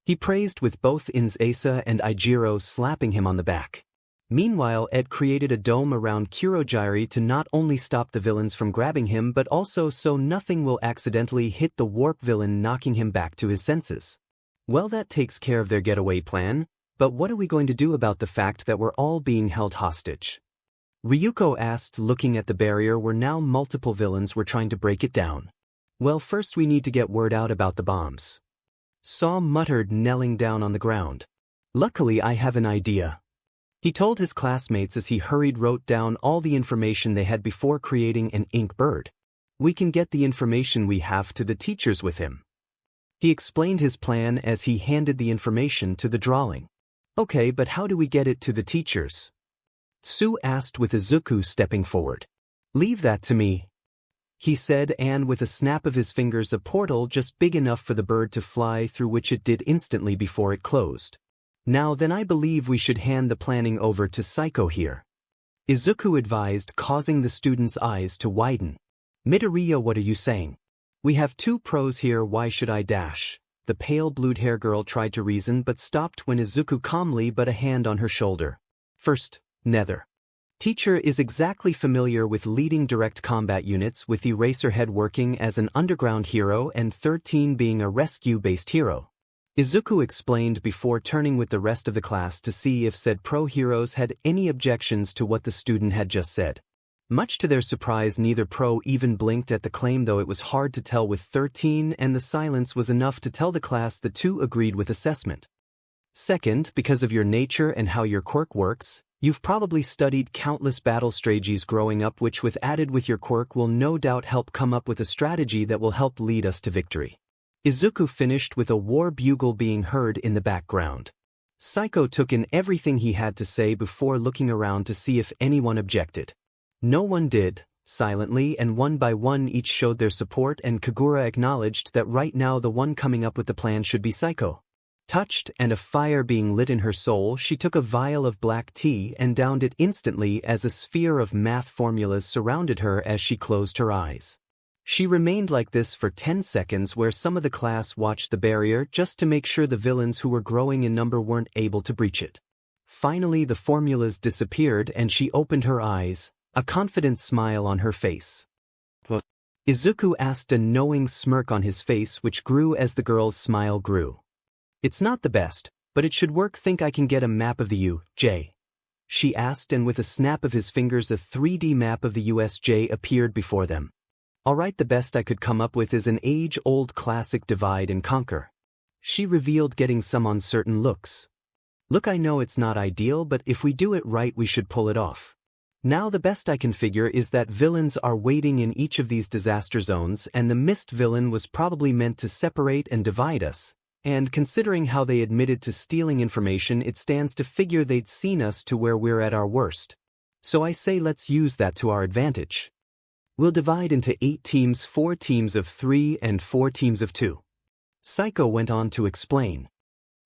He praised, with both Asa and Ijiro slapping him on the back. Meanwhile, Ed created a dome around Kurogiri to not only stop the villains from grabbing him but also so nothing will accidentally hit the warp villain, knocking him back to his senses. Well, that takes care of their getaway plan, but what are we going to do about the fact that we're all being held hostage? Ryuko asked, looking at the barrier where now multiple villains were trying to break it down. Well, first we need to get word out about the bombs. Saw muttered, kneeling down on the ground. Luckily I have an idea. He told his classmates as he wrote down all the information they had before creating an ink bird. We can get the information we have to the teachers with him. He explained his plan as he handed the information to the drawing. Okay, but how do we get it to the teachers? Tsu asked with Izuku stepping forward. Leave that to me, he said, and with a snap of his fingers a portal just big enough for the bird to fly through, which it did instantly before it closed. Now then, I believe we should hand the planning over to Psycho here, Izuku advised, causing the students' eyes to widen. Midoriya, what are you saying? We have two pros here, why should I dash? The pale blue hair girl tried to reason but stopped when Izuku calmly put a hand on her shoulder. First, Nether. Teacher is exactly familiar with leading direct combat units, with Eraserhead working as an underground hero and 13 being a rescue-based hero. Izuku explained before turning with the rest of the class to see if said pro heroes had any objections to what the student had just said. Much to their surprise, neither pro even blinked at the claim, though it was hard to tell with 13, and the silence was enough to tell the class the two agreed with assessment. Second, because of your nature and how your quirk works, you've probably studied countless battle strategies growing up, which with added with your quirk will no doubt help come up with a strategy that will help lead us to victory. Izuku finished with a war bugle being heard in the background. Psycho took in everything he had to say before looking around to see if anyone objected. No one did. Silently and one by one each showed their support, and Kagura acknowledged that right now the one coming up with the plan should be Psycho. Touched and a fire being lit in her soul, she took a vial of black tea and downed it instantly as a sphere of math formulas surrounded her as she closed her eyes. She remained like this for 10 seconds, where some of the class watched the barrier just to make sure the villains who were growing in number weren't able to breach it. Finally the formulas disappeared and she opened her eyes, a confident smile on her face. What? Izuku asked, a knowing smirk on his face which grew as the girl's smile grew. It's not the best, but it should work. Think I can get a map of the U.J.? She asked, and with a snap of his fingers a 3D map of the USJ appeared before them. Alright, the best I could come up with is an age-old classic, divide and conquer, she revealed, getting some uncertain looks. Look, I know it's not ideal, but if we do it right we should pull it off. Now the best I can figure is that villains are waiting in each of these disaster zones, and the mist villain was probably meant to separate and divide us, and considering how they admitted to stealing information, it stands to figure they'd seen us to where we're at our worst. So I say let's use that to our advantage. We'll divide into 8 teams, 4 teams of 3 and 4 teams of 2. Psycho went on to explain.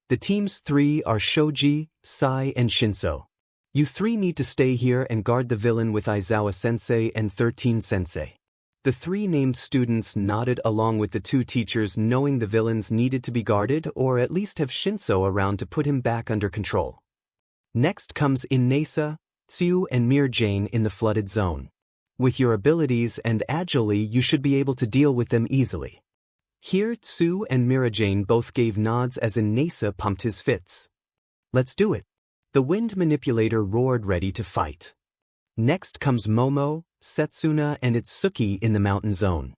The teams 3 are Shoji, Sai and Shinso. You 3 need to stay here and guard the villain with Aizawa-sensei and 13-sensei. The 3 named students nodded, along with the 2 teachers, knowing the villains needed to be guarded or at least have Shinso around to put him back under control. Next comes Inesa, Tsu and Mirjane in the flooded zone. With your abilities and agility you should be able to deal with them easily. Here Tsu and Mirjane both gave nods as Inesa pumped his fists. Let's do it. The wind manipulator roared, ready to fight. Next comes Momo, Setsuna and Itsuki in the mountain zone.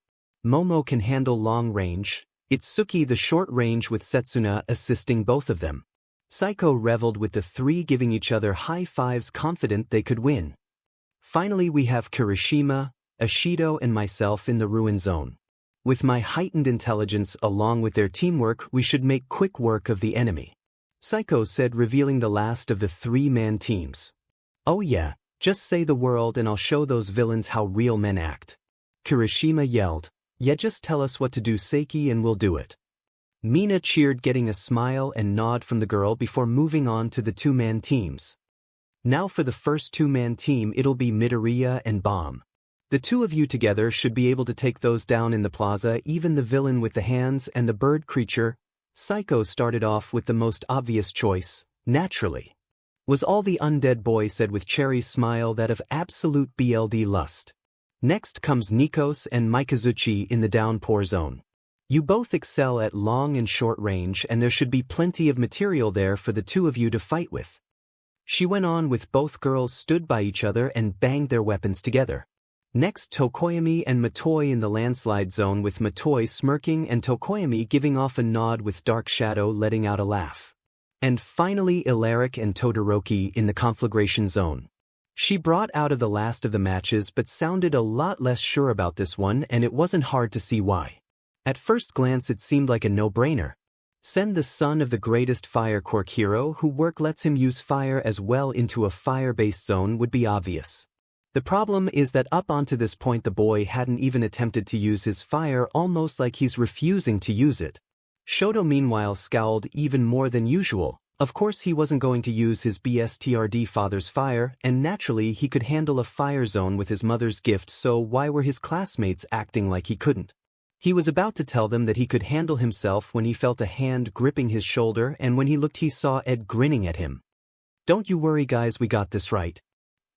Momo can handle long range, Itsuki the short range, with Setsuna assisting both of them. Psycho reveled with the 3 giving each other high fives, confident they could win. Finally we have Kirishima, Ashido and myself in the ruin zone. With my heightened intelligence along with their teamwork we should make quick work of the enemy, Psycho said, revealing the last of the 3-man teams. Oh yeah, just say the word and I'll show those villains how real men act. Kirishima yelled. Yeah, just tell us what to do, Seiki, and we'll do it. Mina cheered, getting a smile and nod from the girl before moving on to the 2-man teams. Now for the first 2-man team, it'll be Midoriya and Bomb. The 2 of you together should be able to take those down in the plaza, even the villain with the hands and the bird creature. Psycho started off with the most obvious choice, naturally. was all the undead boy said with Cherry's smile that of absolute BLD lust. Next comes Nikos and Mikazuchi in the downpour zone. You both excel at long and short range, and there should be plenty of material there for the two of you to fight with. She went on with both girls stood by each other and banged their weapons together. Next, Tokoyami and Matoi in the landslide zone, with Matoi smirking and Tokoyami giving off a nod with Dark Shadow letting out a laugh. And finally Ilaric and Todoroki in the conflagration zone. She brought out of the last of the matches but sounded a lot less sure about this one, and it wasn't hard to see why. At first glance it seemed like a no-brainer. Send the son of the greatest fire quirk hero who work lets him use fire as well into a fire-based zone would be obvious. The problem is that up onto this point the boy hadn't even attempted to use his fire, almost like he's refusing to use it. Shoto meanwhile scowled even more than usual. Of course he wasn't going to use his BSTRD father's fire, and naturally he could handle a fire zone with his mother's gift, so why were his classmates acting like he couldn't? He was about to tell them that he could handle himself when he felt a hand gripping his shoulder, and when he looked he saw Ed grinning at him. "Don't you worry guys, we got this right,"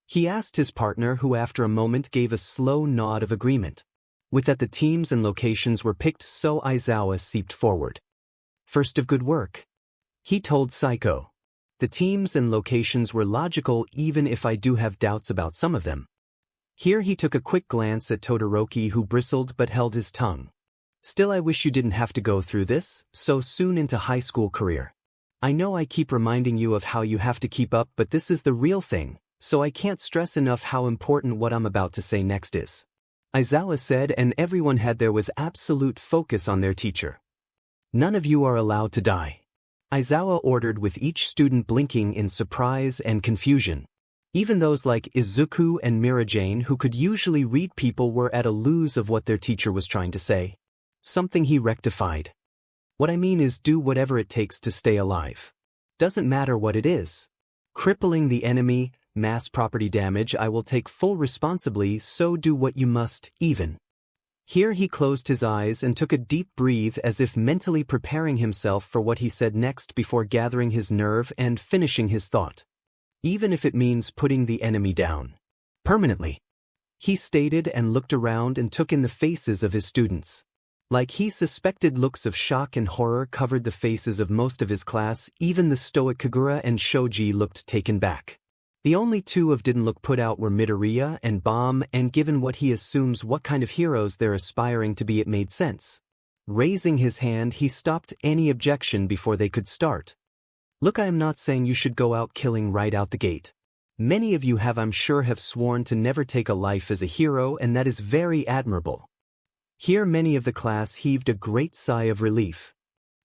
he asked his partner, who after a moment gave a slow nod of agreement. With that the teams and locations were picked, so Aizawa seeped forward. "First of good work," he told Psycho. "The teams and locations were logical, even if I do have doubts about some of them." Here he took a quick glance at Todoroki, who bristled but held his tongue. "Still, I wish you didn't have to go through this so soon into high school career. I know I keep reminding you of how you have to keep up, but this is the real thing, so I can't stress enough how important what I'm about to say next is," Aizawa said, and everyone had there was absolute focus on their teacher. "None of you are allowed to die," Aizawa ordered, with each student blinking in surprise and confusion. Even those like Izuku and Mirajane, who could usually read people, were at a lose of what their teacher was trying to say. Something he rectified. "What I mean is do whatever it takes to stay alive. Doesn't matter what it is. Crippling the enemy, mass property damage, I will take full responsibility, so do what you must, even." Here he closed his eyes and took a deep breath, as if mentally preparing himself for what he said next before gathering his nerve and finishing his thought. "Even if it means putting the enemy down. Permanently," he stated, and looked around and took in the faces of his students. Like he suspected, looks of shock and horror covered the faces of most of his class. Even the stoic Kagura and Shoji looked taken back. The only two of didn't look put out were Midoriya and Bomb, and given what he assumes what kind of heroes they're aspiring to be, it made sense. Raising his hand, he stopped any objection before they could start. "Look, I am not saying you should go out killing right out the gate. Many of you have, I'm sure, have sworn to never take a life as a hero, and that is very admirable." Here many of the class heaved a great sigh of relief.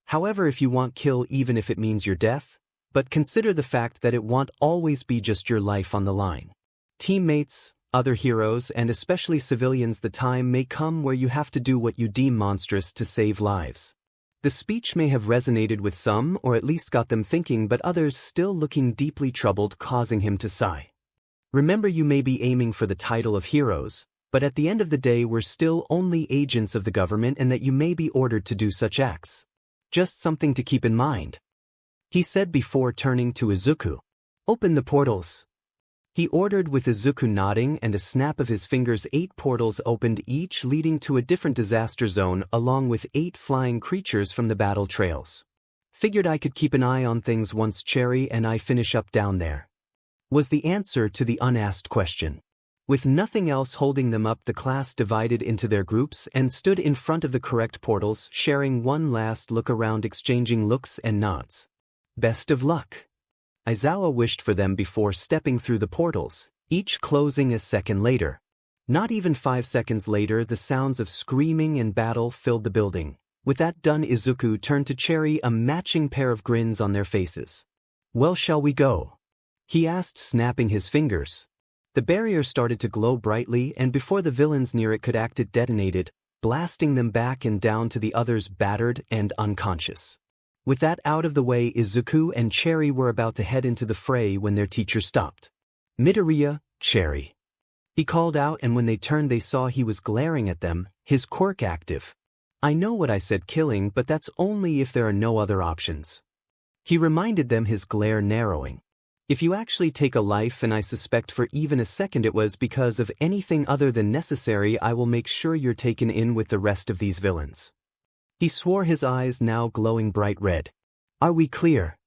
"However, if you want, kill even if it means your death, but consider the fact that it won't always be just your life on the line. Teammates, other heroes, and especially civilians, the time may come where you have to do what you deem monstrous to save lives." The speech may have resonated with some, or at least got them thinking, but others still looking deeply troubled, causing him to sigh. "Remember, you may be aiming for the title of heroes, but at the end of the day we're still only agents of the government, and that you may be ordered to do such acts. Just something to keep in mind," he said before turning to Izuku. "Open the portals," he ordered, with Izuku nodding, and a snap of his fingers 8 portals opened, each leading to a different disaster zone, along with 8 flying creatures from the battle trails. "Figured I could keep an eye on things once Cherry and I finish up down there," was the answer to the unasked question. With nothing else holding them up, the class divided into their groups and stood in front of the correct portals, sharing one last look around, exchanging looks and nods. "Best of luck," Aizawa wished for them before stepping through the portals, each closing a second later. Not even 5 seconds later, the sounds of screaming and battle filled the building. With that done, Izuku turned to Cherry, a matching pair of grins on their faces. "Well, shall we go?" he asked, snapping his fingers. The barrier started to glow brightly, and before the villains near it could act, it detonated, blasting them back and down to the others, battered and unconscious. With that out of the way, Izuku and Cherry were about to head into the fray when their teacher stopped. "Midoriya, Cherry," he called out, and when they turned they saw he was glaring at them, his quirk active. "I know what I said, killing, but that's only if there are no other options," he reminded them, his glare narrowing. If you actually take a life, and I suspect for even a second it was because of anything other than necessary, I will make sure you're taken in with the rest of these villains." He swore, his eyes now glowing bright red. "Are we clear?"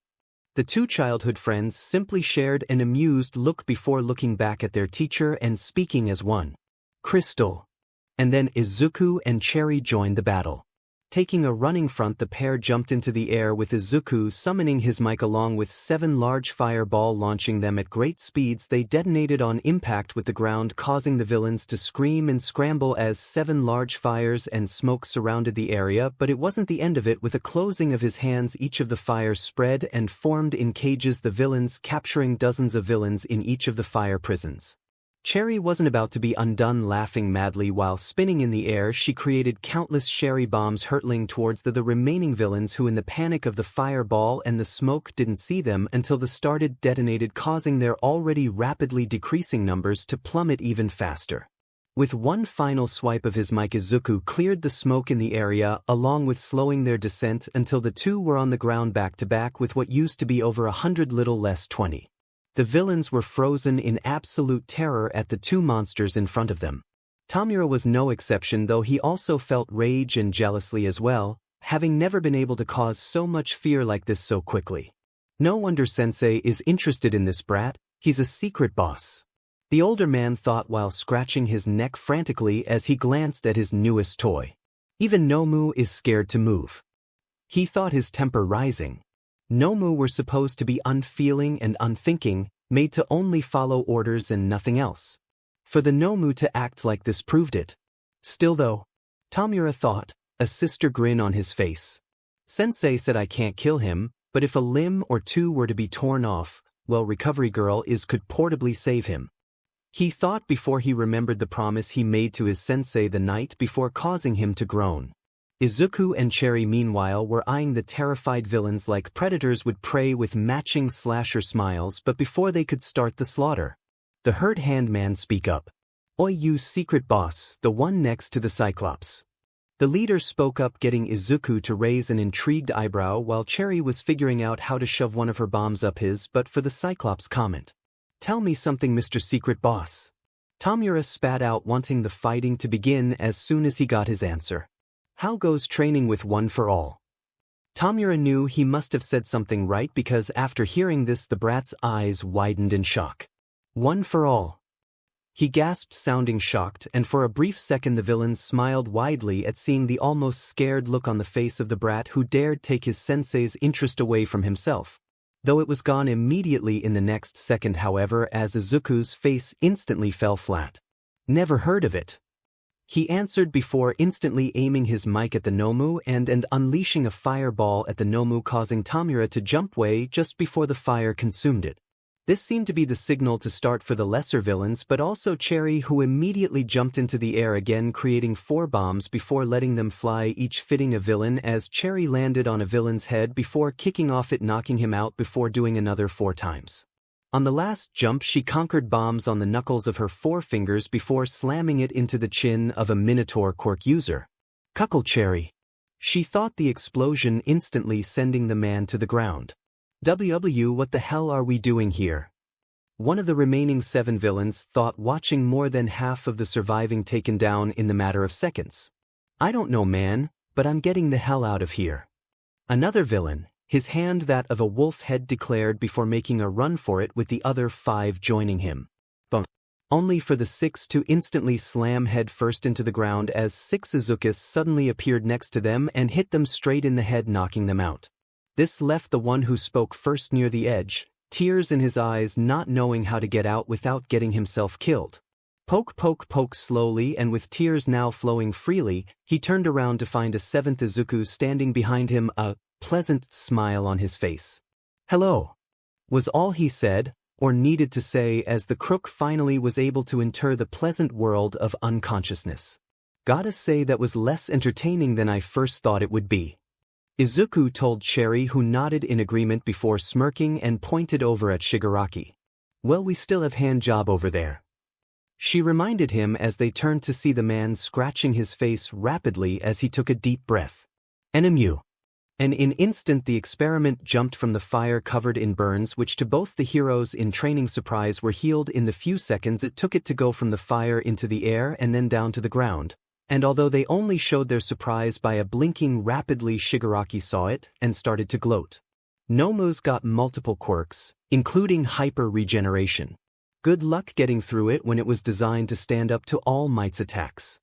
The two childhood friends simply shared an amused look before looking back at their teacher and speaking as one. "Crystal." And then Izuku and Cherry joined the battle. Taking a running front, the pair jumped into the air, with Izuku summoning his mic along with 7 large fireball launching them at great speeds. They detonated on impact with the ground, causing the villains to scream and scramble as 7 large fires and smoke surrounded the area. But it wasn't the end of it. With a closing of his hands, each of the fires spread and formed in cages, the villains capturing dozens of villains in each of the fire prisons. Cherry wasn't about to be undone. Laughing madly while spinning in the air, she created countless cherry bombs hurtling towards the remaining villains, who in the panic of the fireball and the smoke didn't see them until the started detonated, causing their already rapidly decreasing numbers to plummet even faster. With one final swipe of his mic, Izuku cleared the smoke in the area, along with slowing their descent until the two were on the ground back to back with what used to be over 100, little less 20. The villains were frozen in absolute terror at the two monsters in front of them. Tamura was no exception, though he also felt rage and jealousy as well, having never been able to cause so much fear like this so quickly. No wonder Sensei is interested in this brat, he's a secret boss. The older man thought while scratching his neck frantically as he glanced at his newest toy. Even Nomu is scared to move. He thought, his temper rising. Nomu were supposed to be unfeeling and unthinking, made to only follow orders and nothing else. For the Nomu to act like this proved it. Still though, Tamura thought, a sister grin on his face. Sensei said I can't kill him, but if a limb or two were to be torn off, well, Recovery Girl could portably save him. He thought before he remembered the promise he made to his sensei the night before, causing him to groan. Izuku and Cherry meanwhile were eyeing the terrified villains like predators would prey, with matching slasher smiles. But before they could start the slaughter, the hurt hand man speak up. "Oi, you secret boss, the one next to the Cyclops." The leader spoke up, getting Izuku to raise an intrigued eyebrow while Cherry was figuring out how to shove one of her bombs up his butt for the Cyclops' comment. "Tell me something, Mr. Secret Boss." Tamura spat out, wanting the fighting to begin as soon as he got his answer. "How goes training with One for All?" Tamura knew he must have said something right, because after hearing this the brat's eyes widened in shock. "One for All?" He gasped, sounding shocked, and for a brief second the villains smiled widely at seeing the almost scared look on the face of the brat who dared take his sensei's interest away from himself. Though it was gone immediately in the next second, however, as Izuku's face instantly fell flat. "Never heard of it," he answered before instantly aiming his mic at the Nomu and unleashing a fireball at the Nomu, causing Tamura to jump away just before the fire consumed it. This seemed to be the signal to start for the lesser villains, but also Cherry, who immediately jumped into the air again, creating 4 bombs before letting them fly, each fitting a villain, as Cherry landed on a villain's head before kicking off it, knocking him out before doing another 4 times. On the last jump she conquered bombs on the knuckles of her 4 fingers before slamming it into the chin of a Minotaur quirk user. "Cuckle Cherry," she thought, the explosion instantly sending the man to the ground. What the hell are we doing here?" One of the remaining 7 villains thought, watching more than half of the surviving taken down in the matter of seconds. "I don't know, man, but I'm getting the hell out of here." Another villain, his hand that of a wolf head, declared before making a run for it, with the other 5 joining him. Bump. Only for the 6th to instantly slam head first into the ground as 6 Izukus suddenly appeared next to them and hit them straight in the head, knocking them out. This left the one who spoke first near the edge, tears in his eyes, not knowing how to get out without getting himself killed. Poke, poke, poke. Slowly, and with tears now flowing freely, he turned around to find a 7th Izuku standing behind him, a pleasant smile on his face. "Hello," was all he said, or needed to say, as the crook finally was able to enter the pleasant world of unconsciousness. "Gotta say that was less entertaining than I first thought it would be," Izuku told Cherry, who nodded in agreement before smirking and pointed over at Shigaraki. "Well, we still have hand job over there," she reminded him as they turned to see the man scratching his face rapidly as he took a deep breath. "Enemu." And in an instant the experiment jumped from the fire covered in burns which to both the heroes in training surprise were healed in the few seconds it took it to go from the fire into the air and then down to the ground. And although they only showed their surprise by a blinking rapidly, Shigaraki saw it and started to gloat. Nomu's got multiple quirks, including hyper-regeneration. Good luck getting through it when it was designed to stand up to All Might's attacks.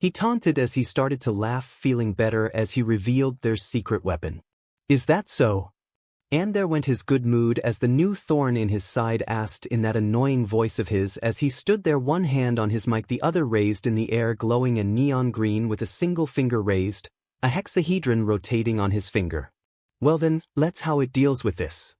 He taunted as he started to laugh, feeling better as he revealed their secret weapon. Is that so? And there went his good mood as the new thorn in his side asked in that annoying voice of his as he stood there, one hand on his mic, the other raised in the air, glowing a neon green with a single finger raised, a hexahedron rotating on his finger. Well then, let's how it deals with this.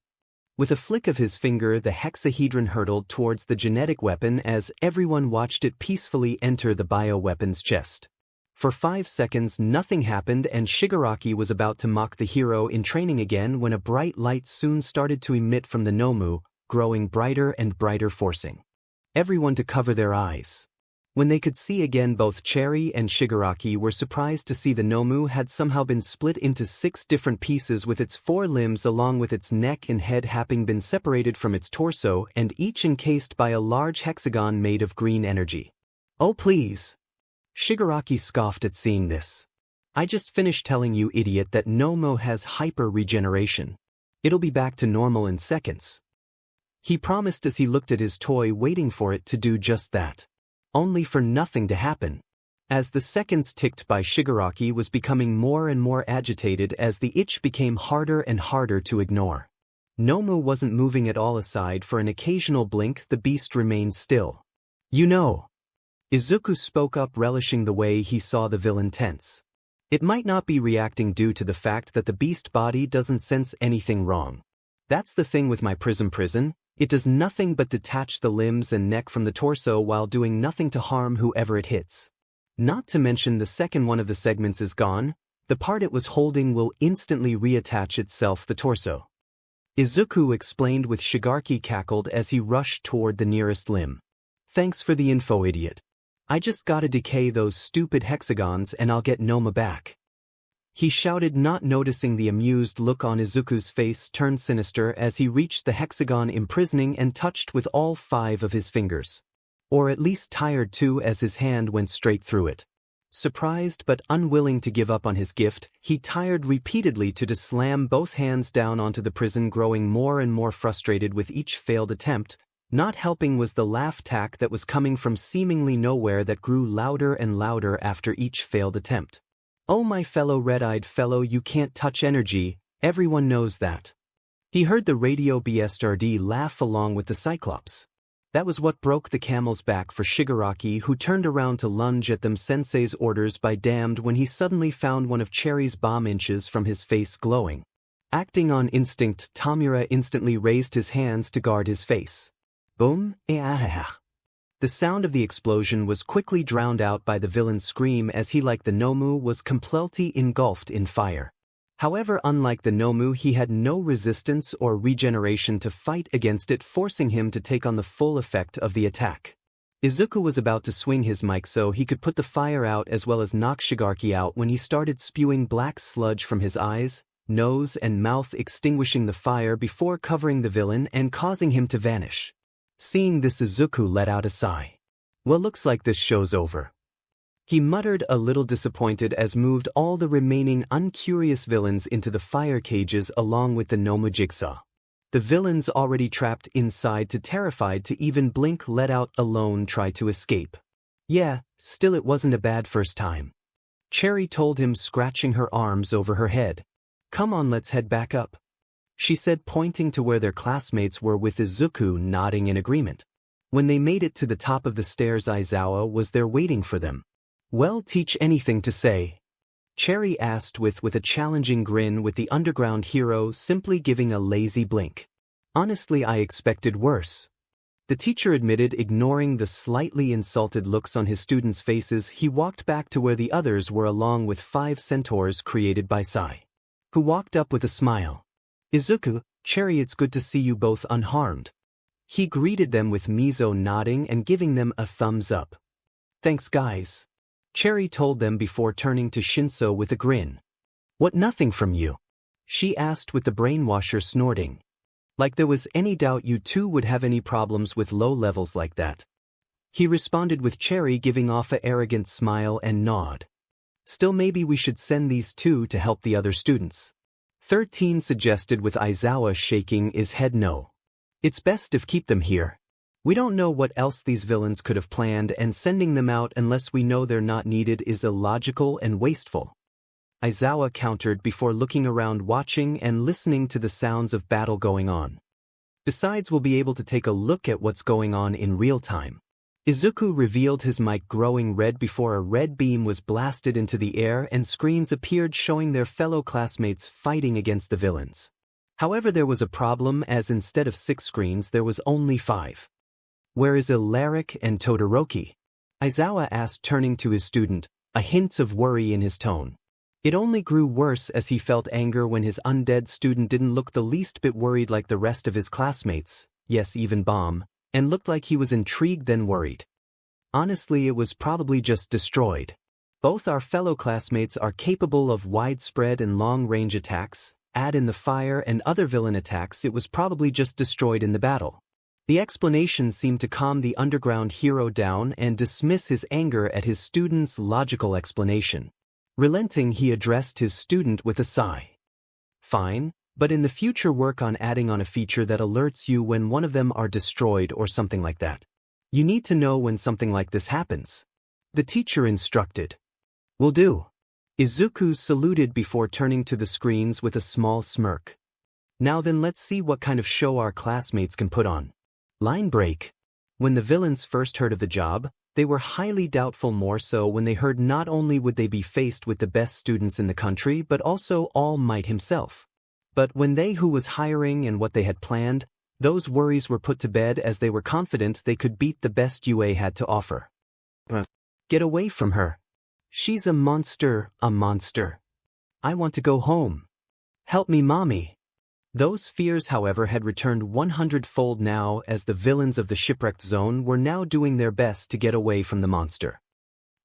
With a flick of his finger the hexahedron hurtled towards the genetic weapon as everyone watched it peacefully enter the bioweapon's chest. For 5 seconds nothing happened and Shigaraki was about to mock the hero in training again when a bright light soon started to emit from the Nomu, growing brighter and brighter, forcing everyone to cover their eyes. When they could see again, both Cherry and Shigaraki were surprised to see the Nomu had somehow been split into 6 different pieces, with its 4 limbs along with its neck and head having been separated from its torso and each encased by a large hexagon made of green energy. Oh please! Shigaraki scoffed at seeing this. I just finished telling you, idiot, that Nomu has hyper-regeneration. It'll be back to normal in seconds. He promised as he looked at his toy, waiting for it to do just that. Only for nothing to happen. As the seconds ticked by, Shigaraki was becoming more and more agitated as the itch became harder and harder to ignore. Nomu wasn't moving at all. Aside for an occasional blink, the beast remained still. You know. Izuku spoke up, relishing the way he saw the villain tense. It might not be reacting due to the fact that the beast body doesn't sense anything wrong. That's the thing with my prison. It does nothing but detach the limbs and neck from the torso while doing nothing to harm whoever it hits. Not to mention the second one of the segments is gone, the part it was holding will instantly reattach itself the torso. Izuku explained, with Shigaraki cackled as he rushed toward the nearest limb. Thanks for the info, idiot. I just gotta decay those stupid hexagons and I'll get Nomu back. He shouted, not noticing the amused look on Izuku's face turned sinister as he reached the hexagon imprisoning and touched with all 5 of his fingers. Or at least tired too, as his hand went straight through it. Surprised but unwilling to give up on his gift, he tired repeatedly to slam both hands down onto the prison, growing more and more frustrated with each failed attempt. Not helping was the laugh tack that was coming from seemingly nowhere that grew louder and louder after each failed attempt. Oh my fellow red-eyed fellow, you can't touch energy, everyone knows that. He heard the radio BSRD laugh along with the Cyclops. That was what broke the camel's back for Shigaraki, who turned around to lunge at them. Sensei's orders by damned when he suddenly found one of Cherry's bomb inches from his face glowing. Acting on instinct, Tamura instantly raised his hands to guard his face. Boom, The sound of the explosion was quickly drowned out by the villain's scream as he, like the Nomu, was completely engulfed in fire. However, unlike the Nomu, he had no resistance or regeneration to fight against it, forcing him to take on the full effect of the attack. Izuku was about to swing his mic so he could put the fire out as well as knock Shigaraki out when he started spewing black sludge from his eyes, nose and mouth, extinguishing the fire before covering the villain and causing him to vanish. Seeing this, Izuku let out a sigh. Well, looks like this show's over. He muttered, a little disappointed, as moved all the remaining uncurious villains into the fire cages along with the Nomu Jigsaw. The villains already trapped inside, too terrified to even blink, let out alone try to escape. Yeah, still it wasn't a bad first time. Cherry told him, scratching her arms over her head. Come on, let's head back up, she said, pointing to where their classmates were, with Izuku nodding in agreement. When they made it to the top of the stairs, Aizawa was there waiting for them. Well, teach anything to say? Cherry asked with a challenging grin, with the underground hero simply giving a lazy blink. Honestly, I expected worse, the teacher admitted, ignoring the slightly insulted looks on his students' faces. He walked back to where the others were along with 5 centaurs created by Sai, who walked up with a smile. Izuku, Cherry, it's good to see you both unharmed. He greeted them with Mizo nodding and giving them a thumbs up. Thanks guys, Cherry told them before turning to Shinso with a grin. What, nothing from you? She asked with the brainwasher snorting. Like there was any doubt you two would have any problems with low levels like that. He responded with Cherry giving off a arrogant smile and nod. Still, maybe we should send these two to help the other students. 13 suggested with Aizawa shaking his head no. It's best if keep them here. We don't know what else these villains could have planned, and sending them out unless we know they're not needed is illogical and wasteful. Aizawa countered before looking around watching and listening to the sounds of battle going on. Besides, we'll be able to take a look at what's going on in real time. Izuku revealed his mic growing red before a red beam was blasted into the air and screens appeared showing their fellow classmates fighting against the villains. However, there was a problem, as instead of 6 screens there was only 5. Where is Ilaric and Todoroki? Aizawa asked, turning to his student, a hint of worry in his tone. It only grew worse as he felt anger when his undead student didn't look the least bit worried like the rest of his classmates, yes, even Bomb, and looked like he was intrigued then worried. Honestly, it was probably just destroyed. Both our fellow classmates are capable of widespread and long-range attacks. Add in the fire and other villain attacks, it was probably just destroyed in the battle. The explanation seemed to calm the underground hero down and dismiss his anger at his student's logical explanation. Relenting, he addressed his student with a sigh. Fine, but in the future work on adding on a feature that alerts you when one of them are destroyed or something like that. You need to know when something like this happens. The teacher instructed. Will do. Izuku saluted before turning to the screens with a small smirk. Now then, let's see what kind of show our classmates can put on. Line break. When the villains first heard of the job, they were highly doubtful, more so when they heard not only would they be faced with the best students in the country but also All Might himself. But when they who was hiring and what they had planned, those worries were put to bed as they were confident they could beat the best UA had to offer. Get away from her. She's a monster, a monster. I want to go home. Help me, mommy. Those fears, however, had returned 100-fold now, as the villains of the Shipwrecked zone were now doing their best to get away from the monster.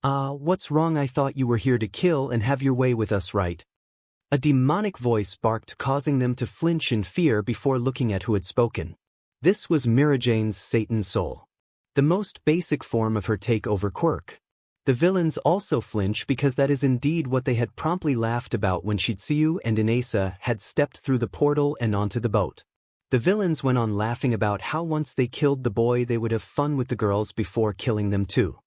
What's wrong? I thought you were here to kill and have your way with us, right? A demonic voice barked, causing them to flinch in fear before looking at who had spoken. This was Mirajane's Satan Soul, the most basic form of her takeover quirk. The villains also flinch because that is indeed what they had promptly laughed about when Shitsuyu and Inasa had stepped through the portal and onto the boat. The villains went on laughing about how once they killed the boy they would have fun with the girls before killing them too.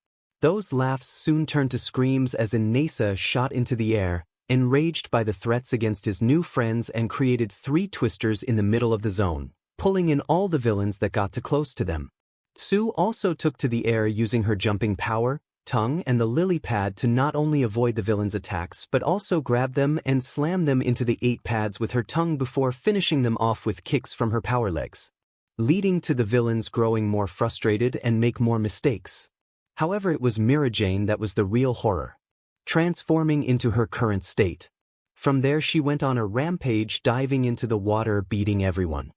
Those laughs soon turned to screams as Inasa shot into the air, enraged by the threats against his new friends, and created 3 twisters in the middle of the zone, pulling in all the villains that got too close to them. Tsu also took to the air using her jumping power, tongue, and the lily pad to not only avoid the villains' attacks but also grab them and slam them into the 8 pads with her tongue before finishing them off with kicks from her power legs, leading to the villains growing more frustrated and make more mistakes. However, it was Mirajane that was the real horror, transforming into her current state. From there she went on a rampage, diving into the water, beating everyone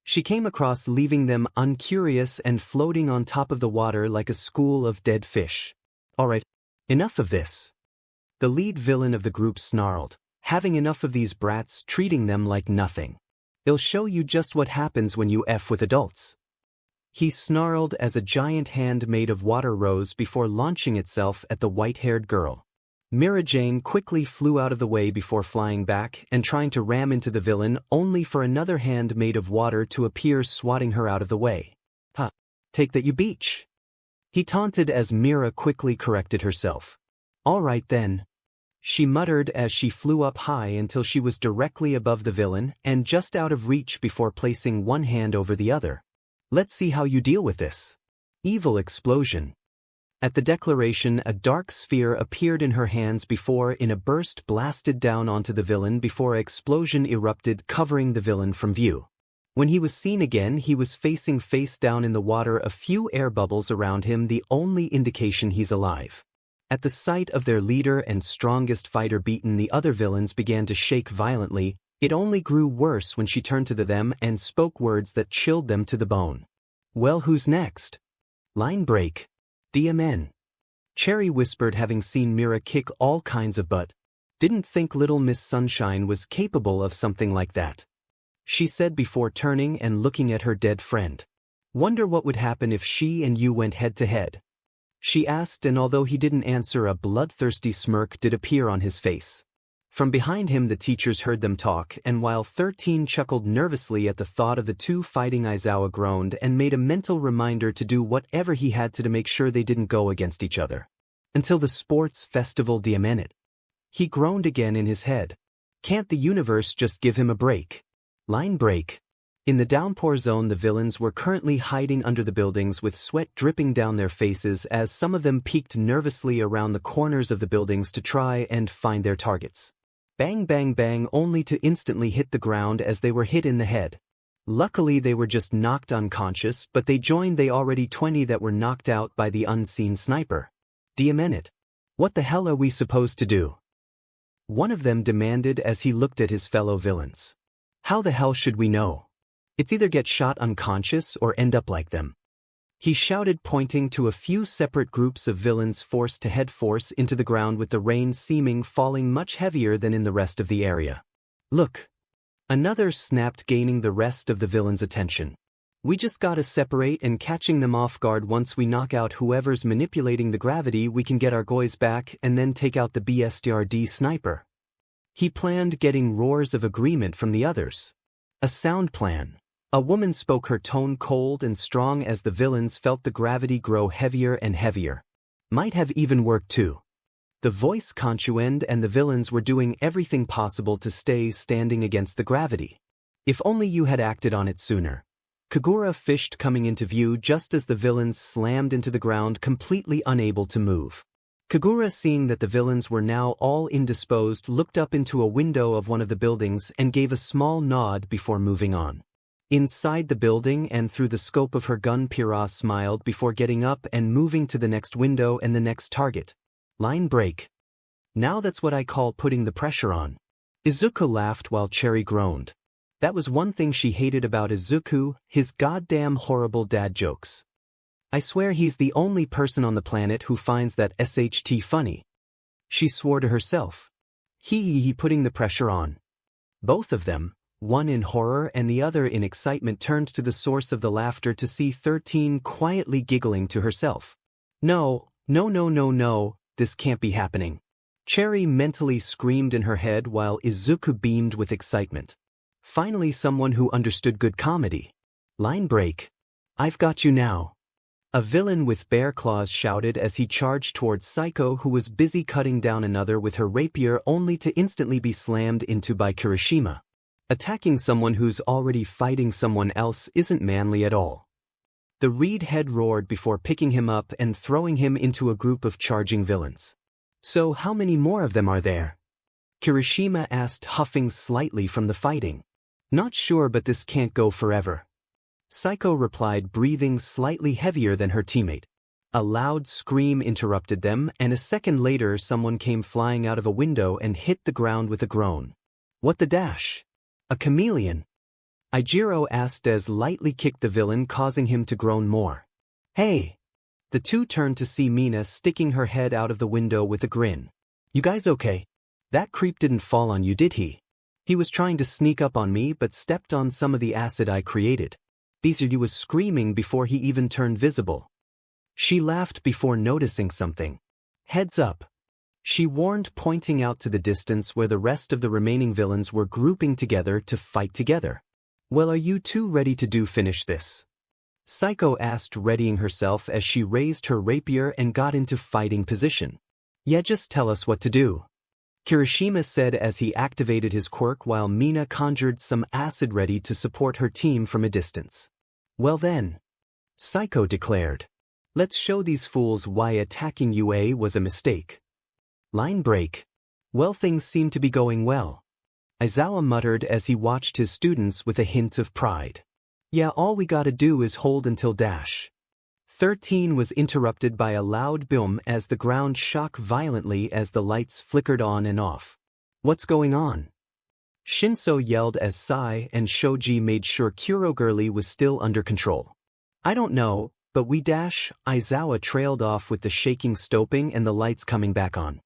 she came across, leaving them uncurious and floating on top of the water like a school of dead fish. Alright, enough of this. The lead villain of the group snarled, having enough of these brats treating them like nothing. They'll show you just what happens when you F with adults. He snarled as a giant hand made of water rose before launching itself at the white-haired girl. Mirajane quickly flew out of the way before flying back and trying to ram into the villain, only for another hand made of water to appear, swatting her out of the way. Take that, you beach. He taunted as Mira quickly corrected herself. All right then, she muttered as she flew up high until she was directly above the villain and just out of reach before placing one hand over the other. Let's see how you deal with this. Evil explosion. At the declaration, a dark sphere appeared in her hands before, in a burst, blasted down onto the villain before an explosion erupted, covering the villain from view. When he was seen again, he was facing face down in the water, a few air bubbles around him, the only indication he's alive. At the sight of their leader and strongest fighter beaten, the other villains began to shake violently. It only grew worse when she turned to them and spoke words that chilled them to the bone. Well, who's next? Line break. DMN. Cherry whispered, having seen Mira kick all kinds of butt. Didn't think little Miss Sunshine was capable of something like that, she said before turning and looking at her dead friend. Wonder what would happen if she and you went head to head, she asked, and although he didn't answer, a bloodthirsty smirk did appear on his face. From behind him the teachers heard them talk, and while 13 chuckled nervously at the thought of the two fighting, Aizawa groaned and made a mental reminder to do whatever he had to make sure they didn't go against each other. Until the sports festival Diamante. He groaned again in his head. Can't the universe just give him a break? Line break. In the downpour zone, the villains were currently hiding under the buildings with sweat dripping down their faces as some of them peeked nervously around the corners of the buildings to try and find their targets. Bang bang bang, only to instantly hit the ground as they were hit in the head. Luckily they were just knocked unconscious, but they joined the already 20 that were knocked out by the unseen sniper. Diamante. What the hell are we supposed to do? One of them demanded as he looked at his fellow villains. How the hell should we know? It's either get shot unconscious or end up like them, he shouted, pointing to a few separate groups of villains forced to head force into the ground, with the rain seeming falling much heavier than in the rest of the area. Look! Another snapped, gaining the rest of the villains' attention. We just gotta separate, and catching them off guard. Once we knock out whoever's manipulating the gravity, we can get our guys back and then take out the BSTRD sniper. He planned, getting roars of agreement from the others. A sound plan. A woman spoke, her tone cold and strong as the villains felt the gravity grow heavier and heavier. Might have even worked too. The voice conchuend, and the villains were doing everything possible to stay standing against the gravity. If only you had acted on it sooner. Kagura fished, coming into view just as the villains slammed into the ground, completely unable to move. Kagura, seeing that the villains were now all indisposed, looked up into a window of one of the buildings and gave a small nod before moving on. Inside the building and through the scope of her gun, Pira smiled before getting up and moving to the next window and the next target. Line break. Now that's what I call putting the pressure on. Izuku laughed while Cherry groaned. That was one thing she hated about Izuku, his goddamn horrible dad jokes. I swear he's the only person on the planet who finds that SHT funny. She swore to herself. He putting the pressure on. Both of them, one in horror and the other in excitement, turned to the source of the laughter to see 13 quietly giggling to herself. No, this can't be happening. Cherry mentally screamed in her head while Izuku beamed with excitement. Finally someone who understood good comedy. Line break. I've got you now. A villain with bear claws shouted as he charged towards Psycho, who was busy cutting down another with her rapier, only to instantly be slammed into by Kirishima. Attacking someone who's already fighting someone else isn't manly at all. The reed head roared before picking him up and throwing him into a group of charging villains. So how many more of them are there? Kirishima asked, huffing slightly from the fighting. Not sure, but this can't go forever. Psycho replied, breathing slightly heavier than her teammate. A loud scream interrupted them, and a second later someone came flying out of a window and hit the ground with a groan. What the dash? A chameleon? Ijiro asked as lightly kicked the villain, causing him to groan more. Hey! The two turned to see Mina sticking her head out of the window with a grin. You guys okay? That creep didn't fall on you, did he? He was trying to sneak up on me but stepped on some of the acid I created. Bizuyu was screaming before he even turned visible. She laughed before noticing something. Heads up. She warned, pointing out to the distance where the rest of the remaining villains were grouping together to fight together. Well, are you two ready to finish this? Psycho asked, readying herself as she raised her rapier and got into fighting position. Yeah, just tell us what to do. Kirishima said as he activated his quirk while Mina conjured some acid ready to support her team from a distance. Well then, Psycho declared. Let's show these fools why attacking UA was a mistake. Line break. Well, things seem to be going well. Aizawa muttered as he watched his students with a hint of pride. Yeah, all we gotta do is hold until dash. 13 was interrupted by a loud boom as the ground shook violently as the lights flickered on and off. What's going on? Shinso yelled as Sai and Shoji made sure Kurogirly was still under control. I don't know, but we dash. Aizawa trailed off with the shaking stopping and the lights coming back on.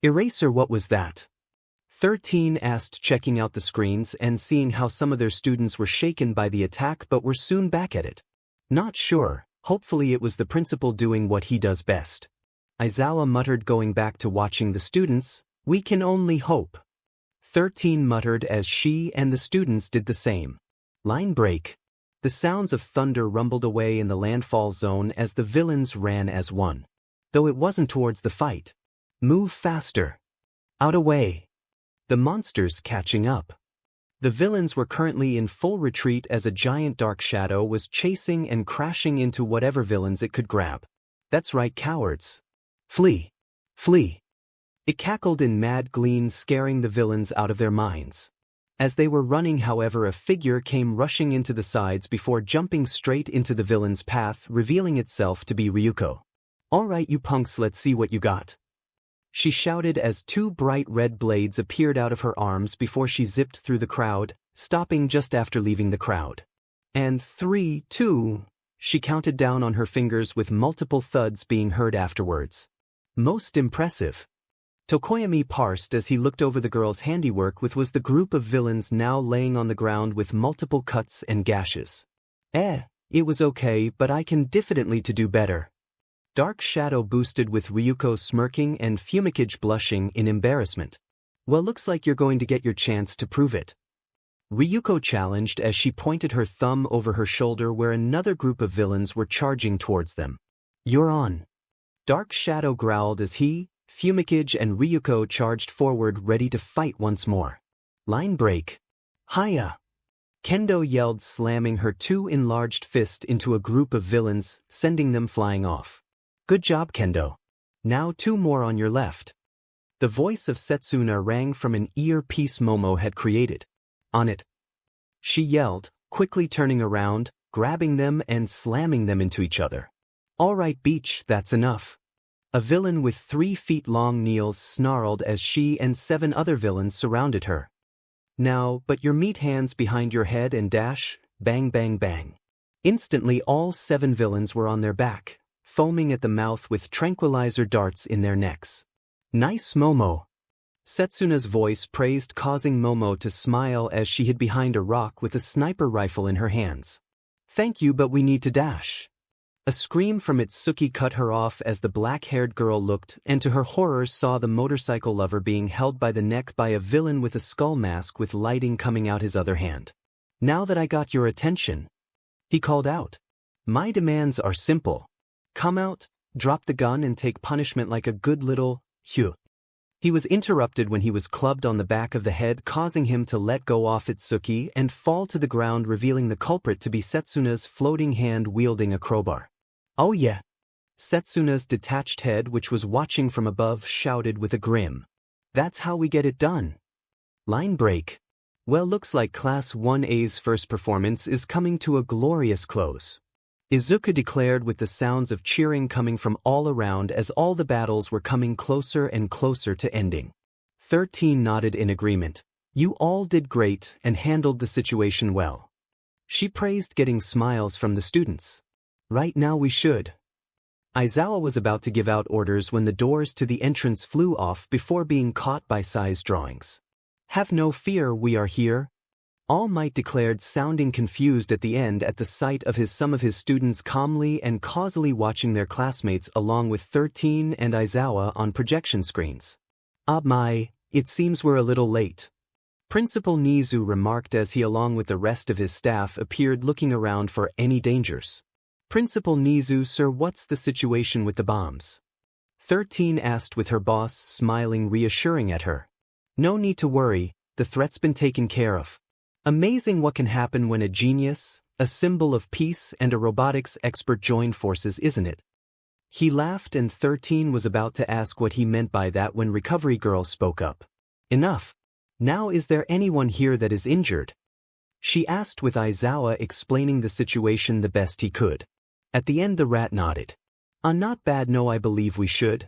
Eraser, what was that? 13 asked, checking out the screens and seeing how some of their students were shaken by the attack but were soon back at it. Not sure, hopefully it was the principal doing what he does best. Aizawa muttered, going back to watching the students. We can only hope. 13 muttered as she and the students did the same. Line break. The sounds of thunder rumbled away in the landfall zone as the villains ran as one. Though it wasn't towards the fight. Move faster. Out away. The monsters catching up. The villains were currently in full retreat as a giant dark shadow was chasing and crashing into whatever villains it could grab. That's right, cowards. Flee. Flee. It cackled in mad glee, scaring the villains out of their minds. As they were running, however, a figure came rushing into the sides before jumping straight into the villain's path, revealing itself to be Ryuko. All right, you punks, let's see what you got. She shouted as two bright red blades appeared out of her arms before she zipped through the crowd, stopping just after leaving the crowd. And 3, 2, she counted down on her fingers with multiple thuds being heard afterwards. Most impressive. Tokoyami parsed as he looked over the girl's handiwork, which was the group of villains now laying on the ground with multiple cuts and gashes. It was okay, but I can definitely do better. Dark Shadow boosted, with Ryuko smirking and Fumikage blushing in embarrassment. Well, looks like you're going to get your chance to prove it. Ryuko challenged as she pointed her thumb over her shoulder where another group of villains were charging towards them. You're on. Dark Shadow growled as he, Fumikage and Ryuko charged forward, ready to fight once more. Line break. Hiya! Kendo yelled, slamming her two enlarged fist into a group of villains, sending them flying off. Good job, Kendo. Now 2 more on your left. The voice of Setsuna rang from an earpiece Momo had created. On it. She yelled, quickly turning around, grabbing them and slamming them into each other. All right, Beach, that's enough. A villain with 3 feet long nails snarled as she and 7 other villains surrounded her. Now, but your meat hands behind your head and dash, bang bang bang. Instantly all 7 villains were on their back, foaming at the mouth with tranquilizer darts in their necks. Nice, Momo. Setsuna's voice praised, causing Momo to smile as she hid behind a rock with a sniper rifle in her hands. Thank you, but we need to dash. A scream from Itsuki cut her off as the black-haired girl looked and to her horror saw the motorcycle lover being held by the neck by a villain with a skull mask with lighting coming out his other hand. Now that I got your attention, he called out. My demands are simple. Come out, drop the gun and take punishment like a good little Hugh. He was interrupted when he was clubbed on the back of the head, causing him to let go off Itsuki and fall to the ground, revealing the culprit to be Setsuna's floating hand wielding a crowbar. Oh yeah. Setsuna's detached head, which was watching from above, shouted with a grin. That's how we get it done. Line break. Well, looks like Class 1A's first performance is coming to a glorious close. Izuku declared, with the sounds of cheering coming from all around as all the battles were coming closer and closer to ending. 13 nodded in agreement. You all did great and handled the situation well. She praised, getting smiles from the students. Right now we should. Aizawa was about to give out orders when the doors to the entrance flew off before being caught by size drawings. Have no fear, we are here. All Might declared, sounding confused at the end at the sight of some of his students calmly and causally watching their classmates along with 13 and Aizawa on projection screens. My, it seems we're a little late. Principal Nizu remarked as he, along with the rest of his staff, appeared looking around for any dangers. Principal Nizu, sir, what's the situation with the bombs? 13 asked, with her boss smiling reassuring at her. No need to worry, the threat's been taken care of. Amazing what can happen when a genius, a symbol of peace and a robotics expert join forces, isn't it? He laughed, and 13 was about to ask what he meant by that when Recovery Girl spoke up. Enough. Now is there anyone here that is injured? She asked, with Aizawa explaining the situation the best he could. At the end the rat nodded. Not bad, no, I believe we should.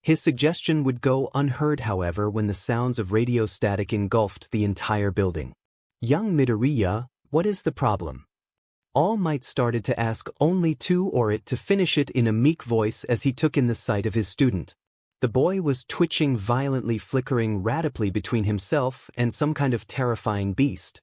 His suggestion would go unheard, however, when the sounds of radio static engulfed the entire building. Young Midoriya, what is the problem? All Might started to ask, only to or it to finish it in a meek voice as he took in the sight of his student. The boy was twitching violently, flickering rapidly between himself and some kind of terrifying beast.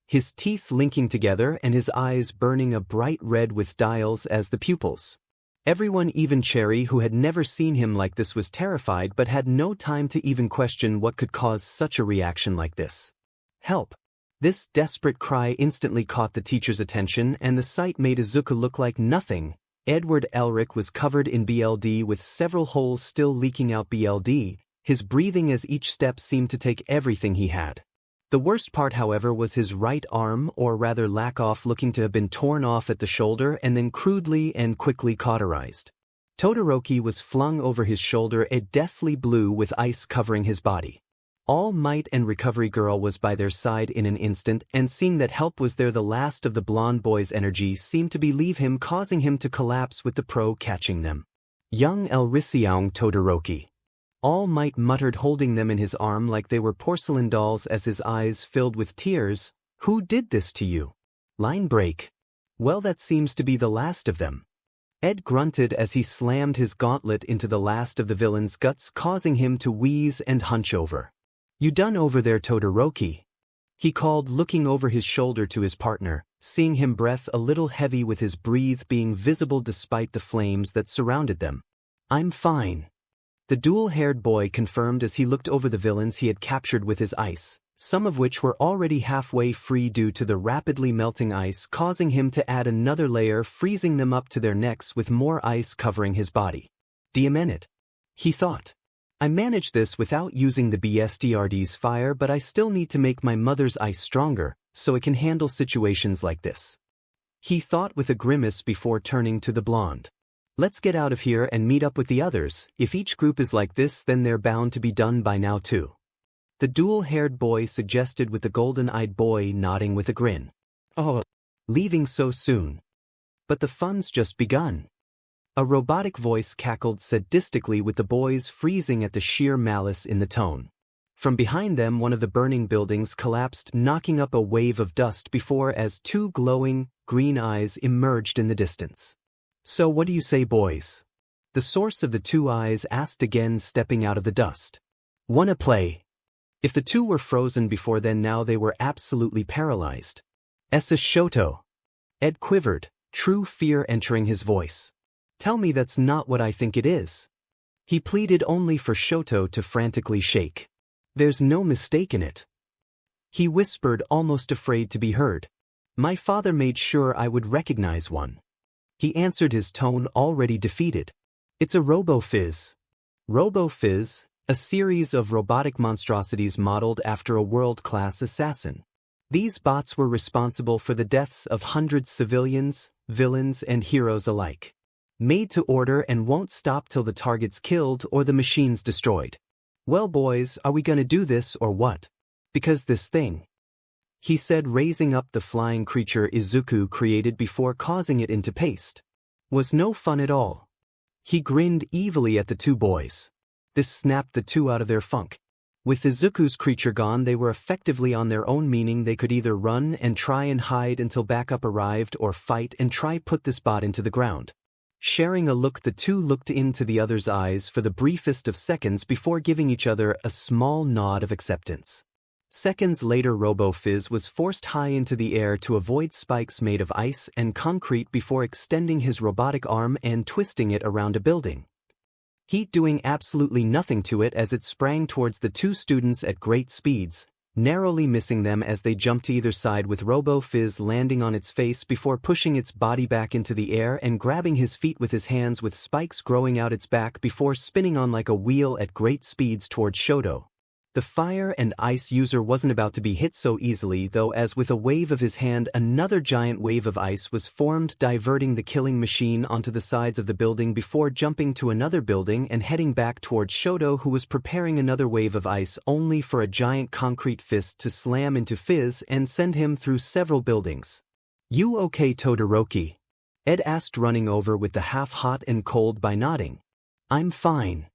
His teeth linking together and his eyes burning a bright red with dials as the pupils. Everyone, even Cherry, who had never seen him like this, was terrified but had no time to even question what could cause such a reaction like this. Help! This desperate cry instantly caught the teacher's attention, and the sight made Izuku look like nothing. Edward Elric was covered in BLD with several holes still leaking out BLD, his breathing as each step seemed to take everything he had. The worst part, however, was his right arm, or rather lack of, looking to have been torn off at the shoulder and then crudely and quickly cauterized. Todoroki was flung over his shoulder, a deathly blue with ice covering his body. All Might and Recovery Girl was by their side in an instant, and seeing that help was there, the last of the blonde boy's energy seemed to leave him, causing him to collapse with the pro catching them. Young Elrisiaung Todoroki. All Might muttered, holding them in his arm like they were porcelain dolls as his eyes filled with tears. Who did this to you? Line break. Well, that seems to be the last of them. Ed grunted as he slammed his gauntlet into the last of the villain's guts, causing him to wheeze and hunch over. You done over there, Todoroki? He called, looking over his shoulder to his partner, seeing him breath a little heavy with his breath being visible despite the flames that surrounded them. I'm fine. The dual-haired boy confirmed as he looked over the villains he had captured with his ice, some of which were already halfway free due to the rapidly melting ice, causing him to add another layer, freezing them up to their necks with more ice covering his body. Damn it, he thought. I managed this without using the BSDRD's fire, but I still need to make my mother's ice stronger, so it can handle situations like this. He thought with a grimace before turning to the blonde. Let's get out of here and meet up with the others. If each group is like this, then they're bound to be done by now too. The dual-haired boy suggested, with the golden-eyed boy nodding with a grin. Oh, leaving so soon. But the fun's just begun. A robotic voice cackled sadistically, with the boys freezing at the sheer malice in the tone. From behind them, one of the burning buildings collapsed, knocking up a wave of dust before as two glowing, green eyes emerged in the distance. So what do you say, boys? The source of the two eyes asked again, stepping out of the dust. Wanna play? If the two were frozen before then, now they were absolutely paralyzed. Essa Shoto. Ed quivered, true fear entering his voice. Tell me that's not what I think it is. He pleaded, only for Shoto to frantically shake. There's no mistake in it. He whispered, almost afraid to be heard. My father made sure I would recognize one. He answered, his tone already defeated. It's a Robo-Fizz. Robo-Fizz, a series of robotic monstrosities modeled after a world-class assassin. These bots were responsible for the deaths of hundreds of civilians, villains, and heroes alike. Made to order and won't stop till the target's killed or the machine's destroyed. Well, boys, are we gonna do this or what? Because this thing, he said, raising up the flying creature Izuku created before causing it into paste, was no fun at all. He grinned evilly at the two boys. This snapped the two out of their funk. With Izuku's creature gone, they were effectively on their own, meaning they could either run and try and hide until backup arrived, or fight and try put this bot into the ground. Sharing a look, the two looked into the other's eyes for the briefest of seconds before giving each other a small nod of acceptance. Seconds later, Robo-Fizz was forced high into the air to avoid spikes made of ice and concrete before extending his robotic arm and twisting it around a building. Heat doing absolutely nothing to it as it sprang towards the two students at great speeds, narrowly missing them as they jumped to either side, with Robo-Fizz landing on its face before pushing its body back into the air and grabbing his feet with his hands, with spikes growing out its back before spinning on like a wheel at great speeds towards Shoto. The fire and ice user wasn't about to be hit so easily, though, as with a wave of his hand another giant wave of ice was formed, diverting the killing machine onto the sides of the building before jumping to another building and heading back towards Shoto, who was preparing another wave of ice, only for a giant concrete fist to slam into Fizz and send him through several buildings. You okay, Todoroki? Ed asked, running over with the half hot and cold by nodding. I'm fine.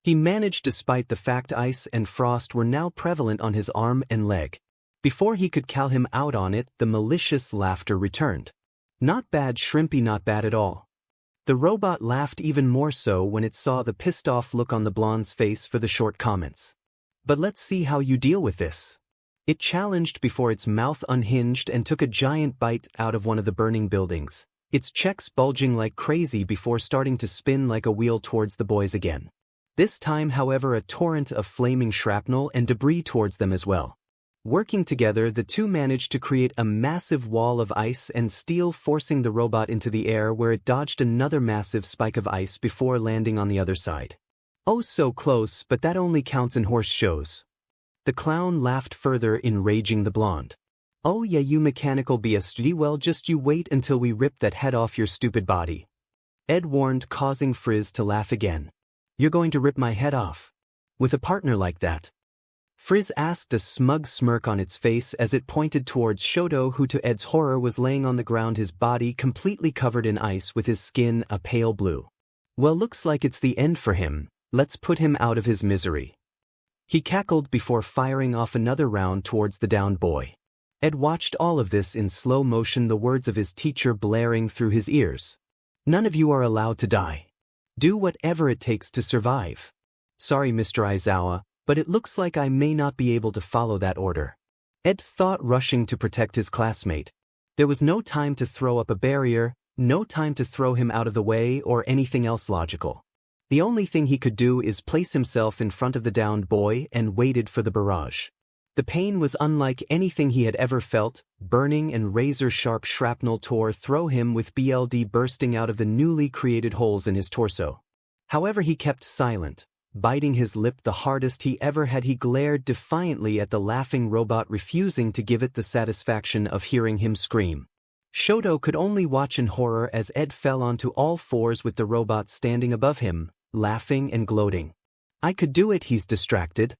He managed, despite the fact ice and frost were now prevalent on his arm and leg. Before he could call him out on it, the malicious laughter returned. Not bad, Shrimpy, not bad at all. The robot laughed even more so when it saw the pissed-off look on the blonde's face for the short comments. But let's see how you deal with this. It challenged before its mouth unhinged and took a giant bite out of one of the burning buildings, its checks bulging like crazy before starting to spin like a wheel towards the boys again. This time, however, a torrent of flaming shrapnel and debris towards them as well. Working together, the two managed to create a massive wall of ice and steel, forcing the robot into the air where it dodged another massive spike of ice before landing on the other side. Oh, so close, but that only counts in horse shows. The clown laughed further, enraging the blonde. Oh yeah, you mechanical beastie, well just you wait until we rip that head off your stupid body. Ed warned, causing Frizz to laugh again. You're going to rip my head off? With a partner like that? Frizz asked, a smug smirk on its face as it pointed towards Shoto, who to Ed's horror was laying on the ground, his body completely covered in ice with his skin a pale blue. Well, looks like it's the end for him. Let's put him out of his misery. He cackled before firing off another round towards the downed boy. Ed watched all of this in slow motion, the words of his teacher blaring through his ears. None of you are allowed to die. Do whatever it takes to survive. Sorry, Mr. Aizawa, but it looks like I may not be able to follow that order. Ed thought, rushing to protect his classmate. There was no time to throw up a barrier, no time to throw him out of the way or anything else logical. The only thing he could do is place himself in front of the downed boy and waited for the barrage. The pain was unlike anything he had ever felt. Burning and razor-sharp shrapnel tore through him, with BLD bursting out of the newly created holes in his torso. However, he kept silent, biting his lip the hardest he ever had. He glared defiantly at the laughing robot, refusing to give it the satisfaction of hearing him scream. Shoto could only watch in horror as Ed fell onto all fours with the robot standing above him, laughing and gloating. I could do it, he's distracted.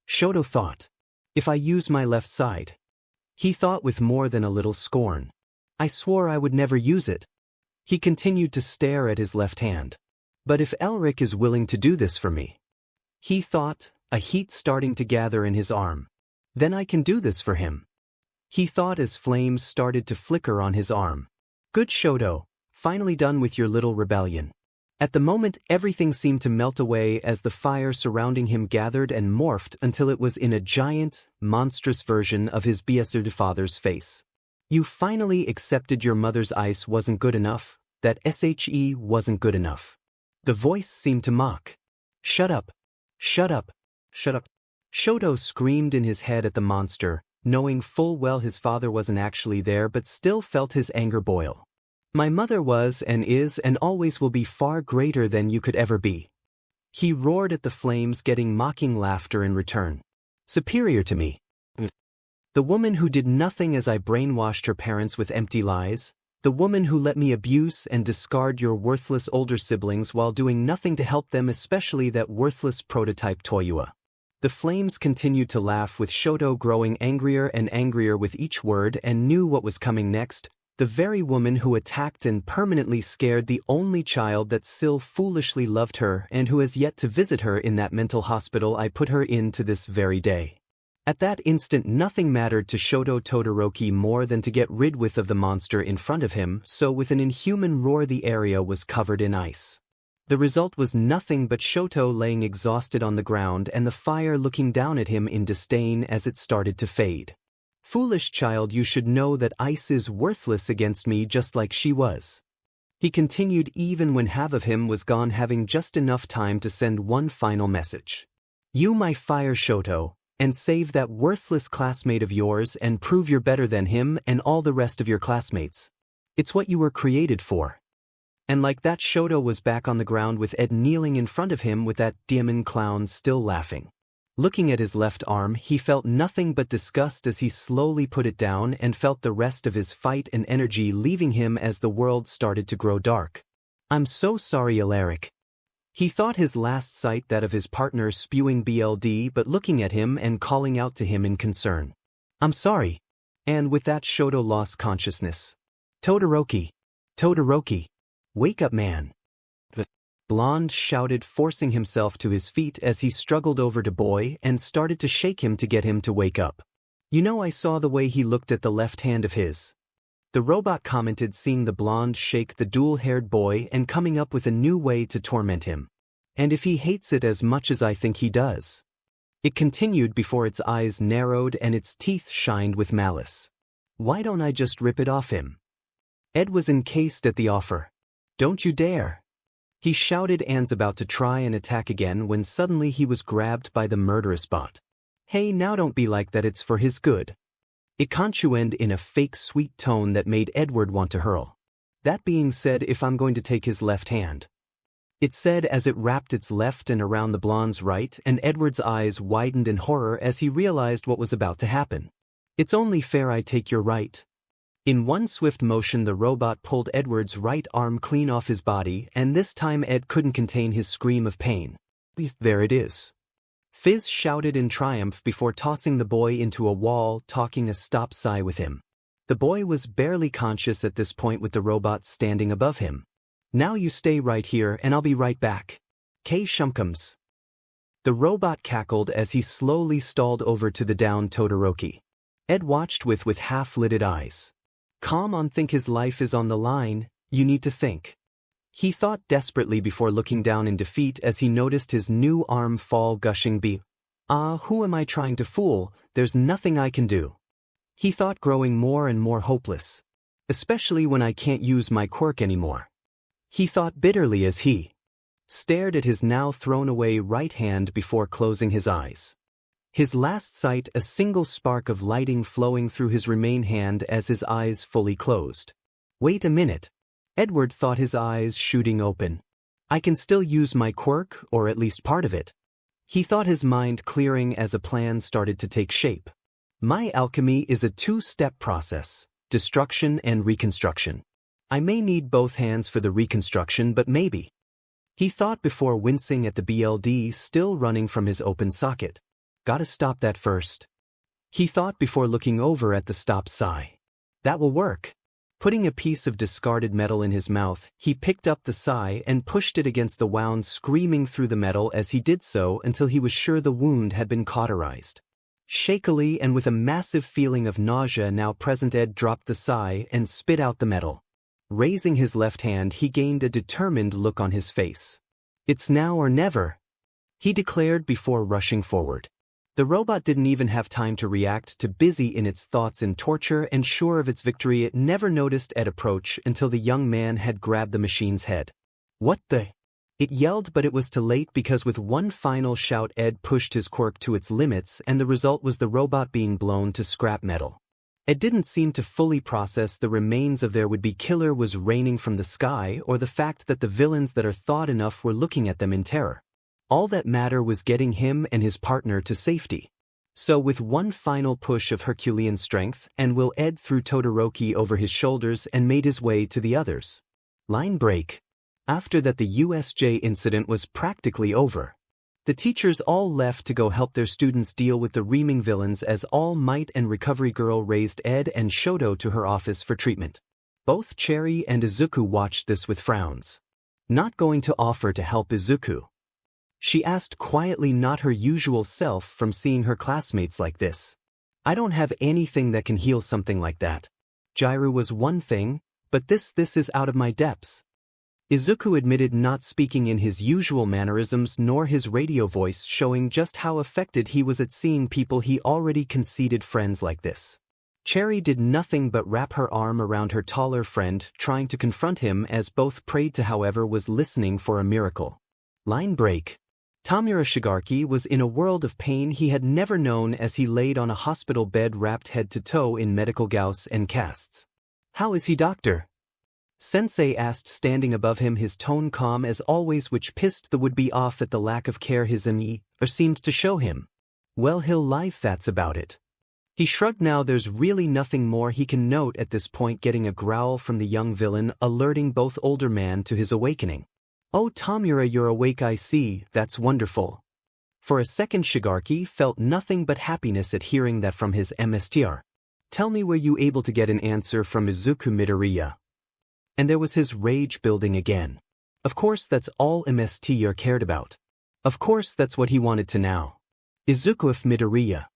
Shoto thought. If I use my left side. He thought with more than a little scorn. I swore I would never use it. He continued to stare at his left hand. But if Elric is willing to do this for me, he thought, a heat starting to gather in his arm, then I can do this for him. He thought as flames started to flicker on his arm. Good, Shoto, finally done with your little rebellion. At the moment, everything seemed to melt away as the fire surrounding him gathered and morphed until it was in a giant, monstrous version of his bastard father's face. You finally accepted your mother's ice wasn't good enough, that SHE wasn't good enough. The voice seemed to mock. Shut up. Shut up. Shut up. Shoto screamed in his head at the monster, knowing full well his father wasn't actually there, but still felt his anger boil. My mother was and is and always will be far greater than you could ever be. He roared at the flames, getting mocking laughter in return. Superior to me. The woman who did nothing as I brainwashed her parents with empty lies. The woman who let me abuse and discard your worthless older siblings while doing nothing to help them, especially that worthless prototype Toyua. The flames continued to laugh, with Shoto growing angrier and angrier with each word, and knew what was coming next. The very woman who attacked and permanently scared the only child that still foolishly loved her and who has yet to visit her in that mental hospital I put her in to this very day. At that instant, nothing mattered to Shoto Todoroki more than to get rid of the monster in front of him, so with an inhuman roar the area was covered in ice. The result was nothing but Shoto laying exhausted on the ground and the fire looking down at him in disdain as it started to fade. Foolish child, you should know that ice is worthless against me, just like she was. He continued even when half of him was gone, having just enough time to send one final message. You my fire, Shoto, and save that worthless classmate of yours and prove you're better than him and all the rest of your classmates. It's what you were created for. And like that, Shoto was back on the ground with Ed kneeling in front of him with that demon clown still laughing. Looking at his left arm, he felt nothing but disgust as he slowly put it down and felt the rest of his fight and energy leaving him as the world started to grow dark. I'm so sorry, Alaric. He thought his last sight that of his partner spewing BLD but looking at him and calling out to him in concern. I'm sorry. And with that, Shoto lost consciousness. Todoroki. Todoroki. Wake up, man. The blonde shouted, forcing himself to his feet as he struggled over to boy and started to shake him to get him to wake up. You know, I saw the way he looked at the left hand of his. The robot commented, seeing the blonde shake the dual-haired boy and coming up with a new way to torment him. And if he hates it as much as I think he does. It continued before its eyes narrowed and its teeth shined with malice. Why don't I just rip it off him? Ed was encased at the offer. Don't you dare. He shouted, and's about to try and attack again when suddenly he was grabbed by the murderous bot. Hey, now don't be like that, it's for his good. It conchuened in a fake sweet tone that made Edward want to hurl. That being said, if I'm going to take his left hand. It said as it wrapped its left and around the blonde's right, and Edward's eyes widened in horror as he realized what was about to happen. It's only fair I take your right. In one swift motion, the robot pulled Edward's right arm clean off his body, and this time Ed couldn't contain his scream of pain. There it is. Fizz shouted in triumph before tossing the boy into a wall, talking a stop sigh with him. The boy was barely conscious at this point with the robot standing above him. Now you stay right here and I'll be right back. K shumkums. The robot cackled as he slowly stalled over to the downed Todoroki. Ed watched with half-lidded eyes. Calm on, think his life is on the line, you need to think. He thought desperately before looking down in defeat as he noticed his new arm fall, gushing who am I trying to fool? There's nothing I can do. He thought, growing more and more hopeless. Especially when I can't use my quirk anymore. He thought bitterly as he stared at his now thrown-away right hand before closing his eyes. His last sight, a single spark of lighting flowing through his remaining hand as his eyes fully closed. Wait a minute. Edward thought, his eyes shooting open. I can still use my quirk, or at least part of it. He thought, his mind clearing as a plan started to take shape. My alchemy is a two-step process, destruction and reconstruction. I may need both hands for the reconstruction, but maybe. He thought before wincing at the BLD still running from his open socket. Gotta stop that first. He thought before looking over at the stop sign. That will work. Putting a piece of discarded metal in his mouth, he picked up the sigh and pushed it against the wound, screaming through the metal as he did so until he was sure the wound had been cauterized. Shakily and with a massive feeling of nausea now present, Ed dropped the sigh and spit out the metal. Raising his left hand, he gained a determined look on his face. It's now or never, he declared before rushing forward. The robot didn't even have time to react, too busy in its thoughts and torture, and sure of its victory it never noticed Ed approach until the young man had grabbed the machine's head. What the? It yelled, but it was too late because with one final shout Ed pushed his quirk to its limits, and the result was the robot being blown to scrap metal. Ed didn't seem to fully process the remains of their would-be killer was raining from the sky, or the fact that the villains that are thought enough were looking at them in terror. All that mattered was getting him and his partner to safety. So with one final push of Herculean strength, and Will Ed threw Todoroki over his shoulders and made his way to the others. Line break. After that, the USJ incident was practically over. The teachers all left to go help their students deal with the reaming villains as All Might and Recovery Girl raised Ed and Shoto to her office for treatment. Both Cherry and Izuku watched this with frowns. Not going to offer to help Izuku. She asked quietly, not her usual self from seeing her classmates like this. I don't have anything that can heal something like that. Jiru was one thing, but this is out of my depths. Izuku admitted, not speaking in his usual mannerisms nor his radio voice, showing just how affected he was at seeing people he already conceded friends like this. Cherry did nothing but wrap her arm around her taller friend, trying to confront him as both prayed to, however, was listening for a miracle. Line break. Tamura Shigaraki was in a world of pain he had never known as he laid on a hospital bed wrapped head to toe in medical gauze and casts. How is he, doctor? Sensei asked, standing above him, his tone calm as always, which pissed the would-be off at the lack of care his seemed to show him. Well, he'll live, that's about it. He shrugged. Now there's really nothing more he can note at this point, getting a growl from the young villain, alerting both older man to his awakening. Oh, Tamura, you're awake, I see, that's wonderful. For a second Shigaraki felt nothing but happiness at hearing that from his MSTR. Tell me, were you able to get an answer from Izuku Midoriya? And there was his rage building again. Of course that's all MSTR cared about. Of course that's what he wanted to know. Izuku Midoriya.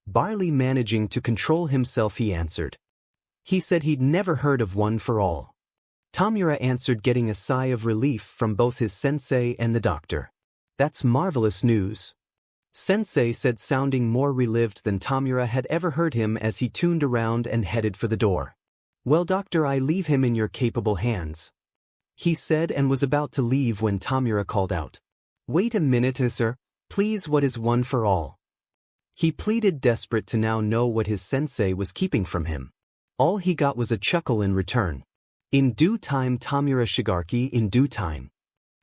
Barely managing to control himself, he answered. He said he'd never heard of one for all. Tamura answered, getting a sigh of relief from both his sensei and the doctor. That's marvelous news. Sensei said, sounding more relieved than Tamura had ever heard him as he turned around and headed for the door. Well, doctor, I leave him in your capable hands. He said, and was about to leave when Tamura called out. Wait a minute, sir. Please, what is one for all? He pleaded, desperate to now know what his sensei was keeping from him. All he got was a chuckle in return. In due time, Tamura Shigaraki, in due time.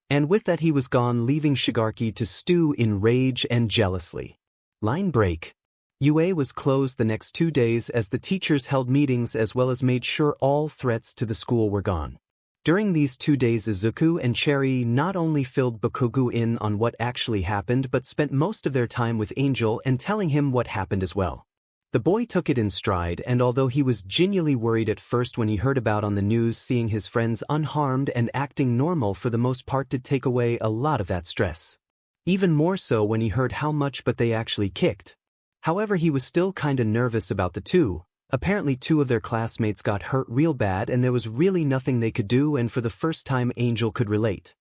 And with that he was gone, leaving Shigaraki to stew in rage and jealously. Line break. UA was closed the next 2 days as the teachers held meetings as well as made sure all threats to the school were gone. During these 2 days, Izuku and Cherry not only filled Bakugo in on what actually happened but spent most of their time with Angel and telling him what happened as well. The boy took it in stride, and although he was genuinely worried at first when he heard about on the news seeing his friends unharmed and acting normal, for the most part did take away a lot of that stress. Even more so when he heard how much but they actually kicked. However, he was still kinda nervous about the two. Apparently 2 of their classmates got hurt real bad and there was really nothing they could do, and for the first time Angel could relate.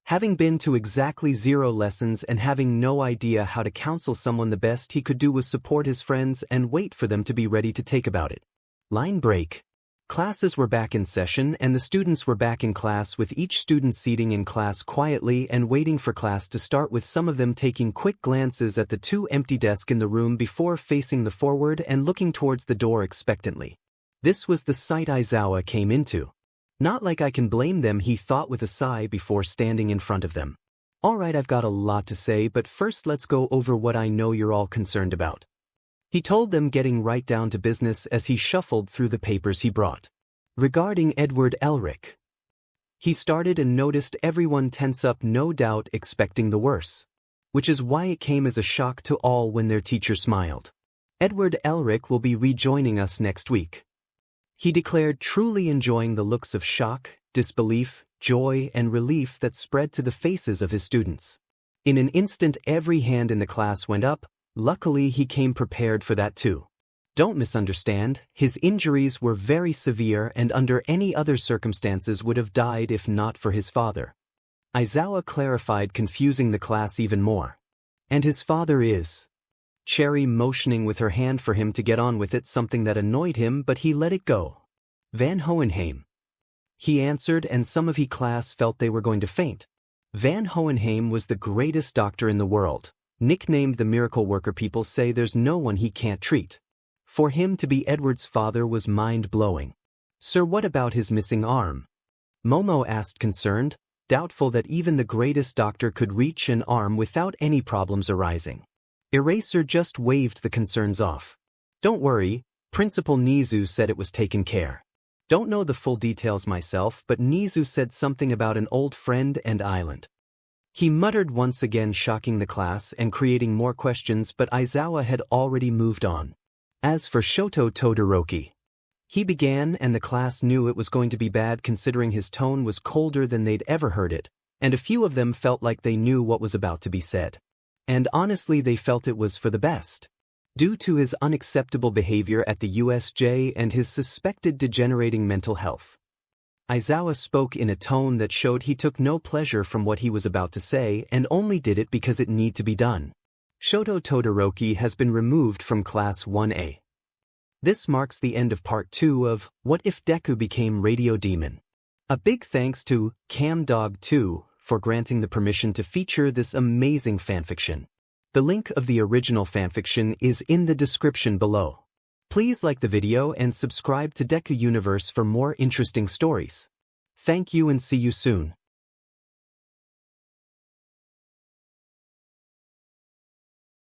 Having been to exactly 0 lessons and having no idea how to counsel someone, the best he could do was support his friends and wait for them to be ready to take about it. Line break. Classes were back in session and the students were back in class, with each student seating in class quietly and waiting for class to start, with some of them taking quick glances at the 2 empty desks in the room before facing the forward and looking towards the door expectantly. This was the sight Aizawa came into. Not like I can blame them, he thought with a sigh before standing in front of them. Alright, I've got a lot to say, but first let's go over what I know you're all concerned about. He told them, getting right down to business as he shuffled through the papers he brought. Regarding Edward Elric. He started and noticed everyone tense up, no doubt expecting the worst. Which is why it came as a shock to all when their teacher smiled. Edward Elric will be rejoining us next week. He declared, truly enjoying the looks of shock, disbelief, joy, and relief that spread to the faces of his students. In an instant every hand in the class went up. Luckily he came prepared for that too. Don't misunderstand, his injuries were very severe and under any other circumstances would have died if not for his father. Aizawa clarified, confusing the class even more. And his father is? Cherry motioning with her hand for him to get on with it, something that annoyed him but he let it go. Van Hohenheim. He answered, and some of his class felt they were going to faint. Van Hohenheim was the greatest doctor in the world. Nicknamed the miracle worker, people say there's no one he can't treat. For him to be Edward's father was mind-blowing. Sir, what about his missing arm? Momo asked, concerned, doubtful that even the greatest doctor could reach an arm without any problems arising. Eraser just waved the concerns off. Don't worry, Principal Nizu said it was taken care. Don't know the full details myself, but Nizu said something about an old friend and island. He muttered, once again shocking the class and creating more questions, but Aizawa had already moved on. As for Shoto Todoroki, he began, and the class knew it was going to be bad considering his tone was colder than they'd ever heard it, and a few of them felt like they knew what was about to be said. And honestly they felt it was for the best. Due to his unacceptable behavior at the USJ and his suspected degenerating mental health. Aizawa spoke in a tone that showed he took no pleasure from what he was about to say and only did it because it needed to be done. Shoto Todoroki has been removed from Class 1A. This marks the end of Part 2 of What If Deku Became Radio Demon. A big thanks to CamDog2 for granting the permission to feature this amazing fanfiction. The link of the original fanfiction is in the description below. Please like the video and subscribe to Deku Universe for more interesting stories. Thank you and see you soon.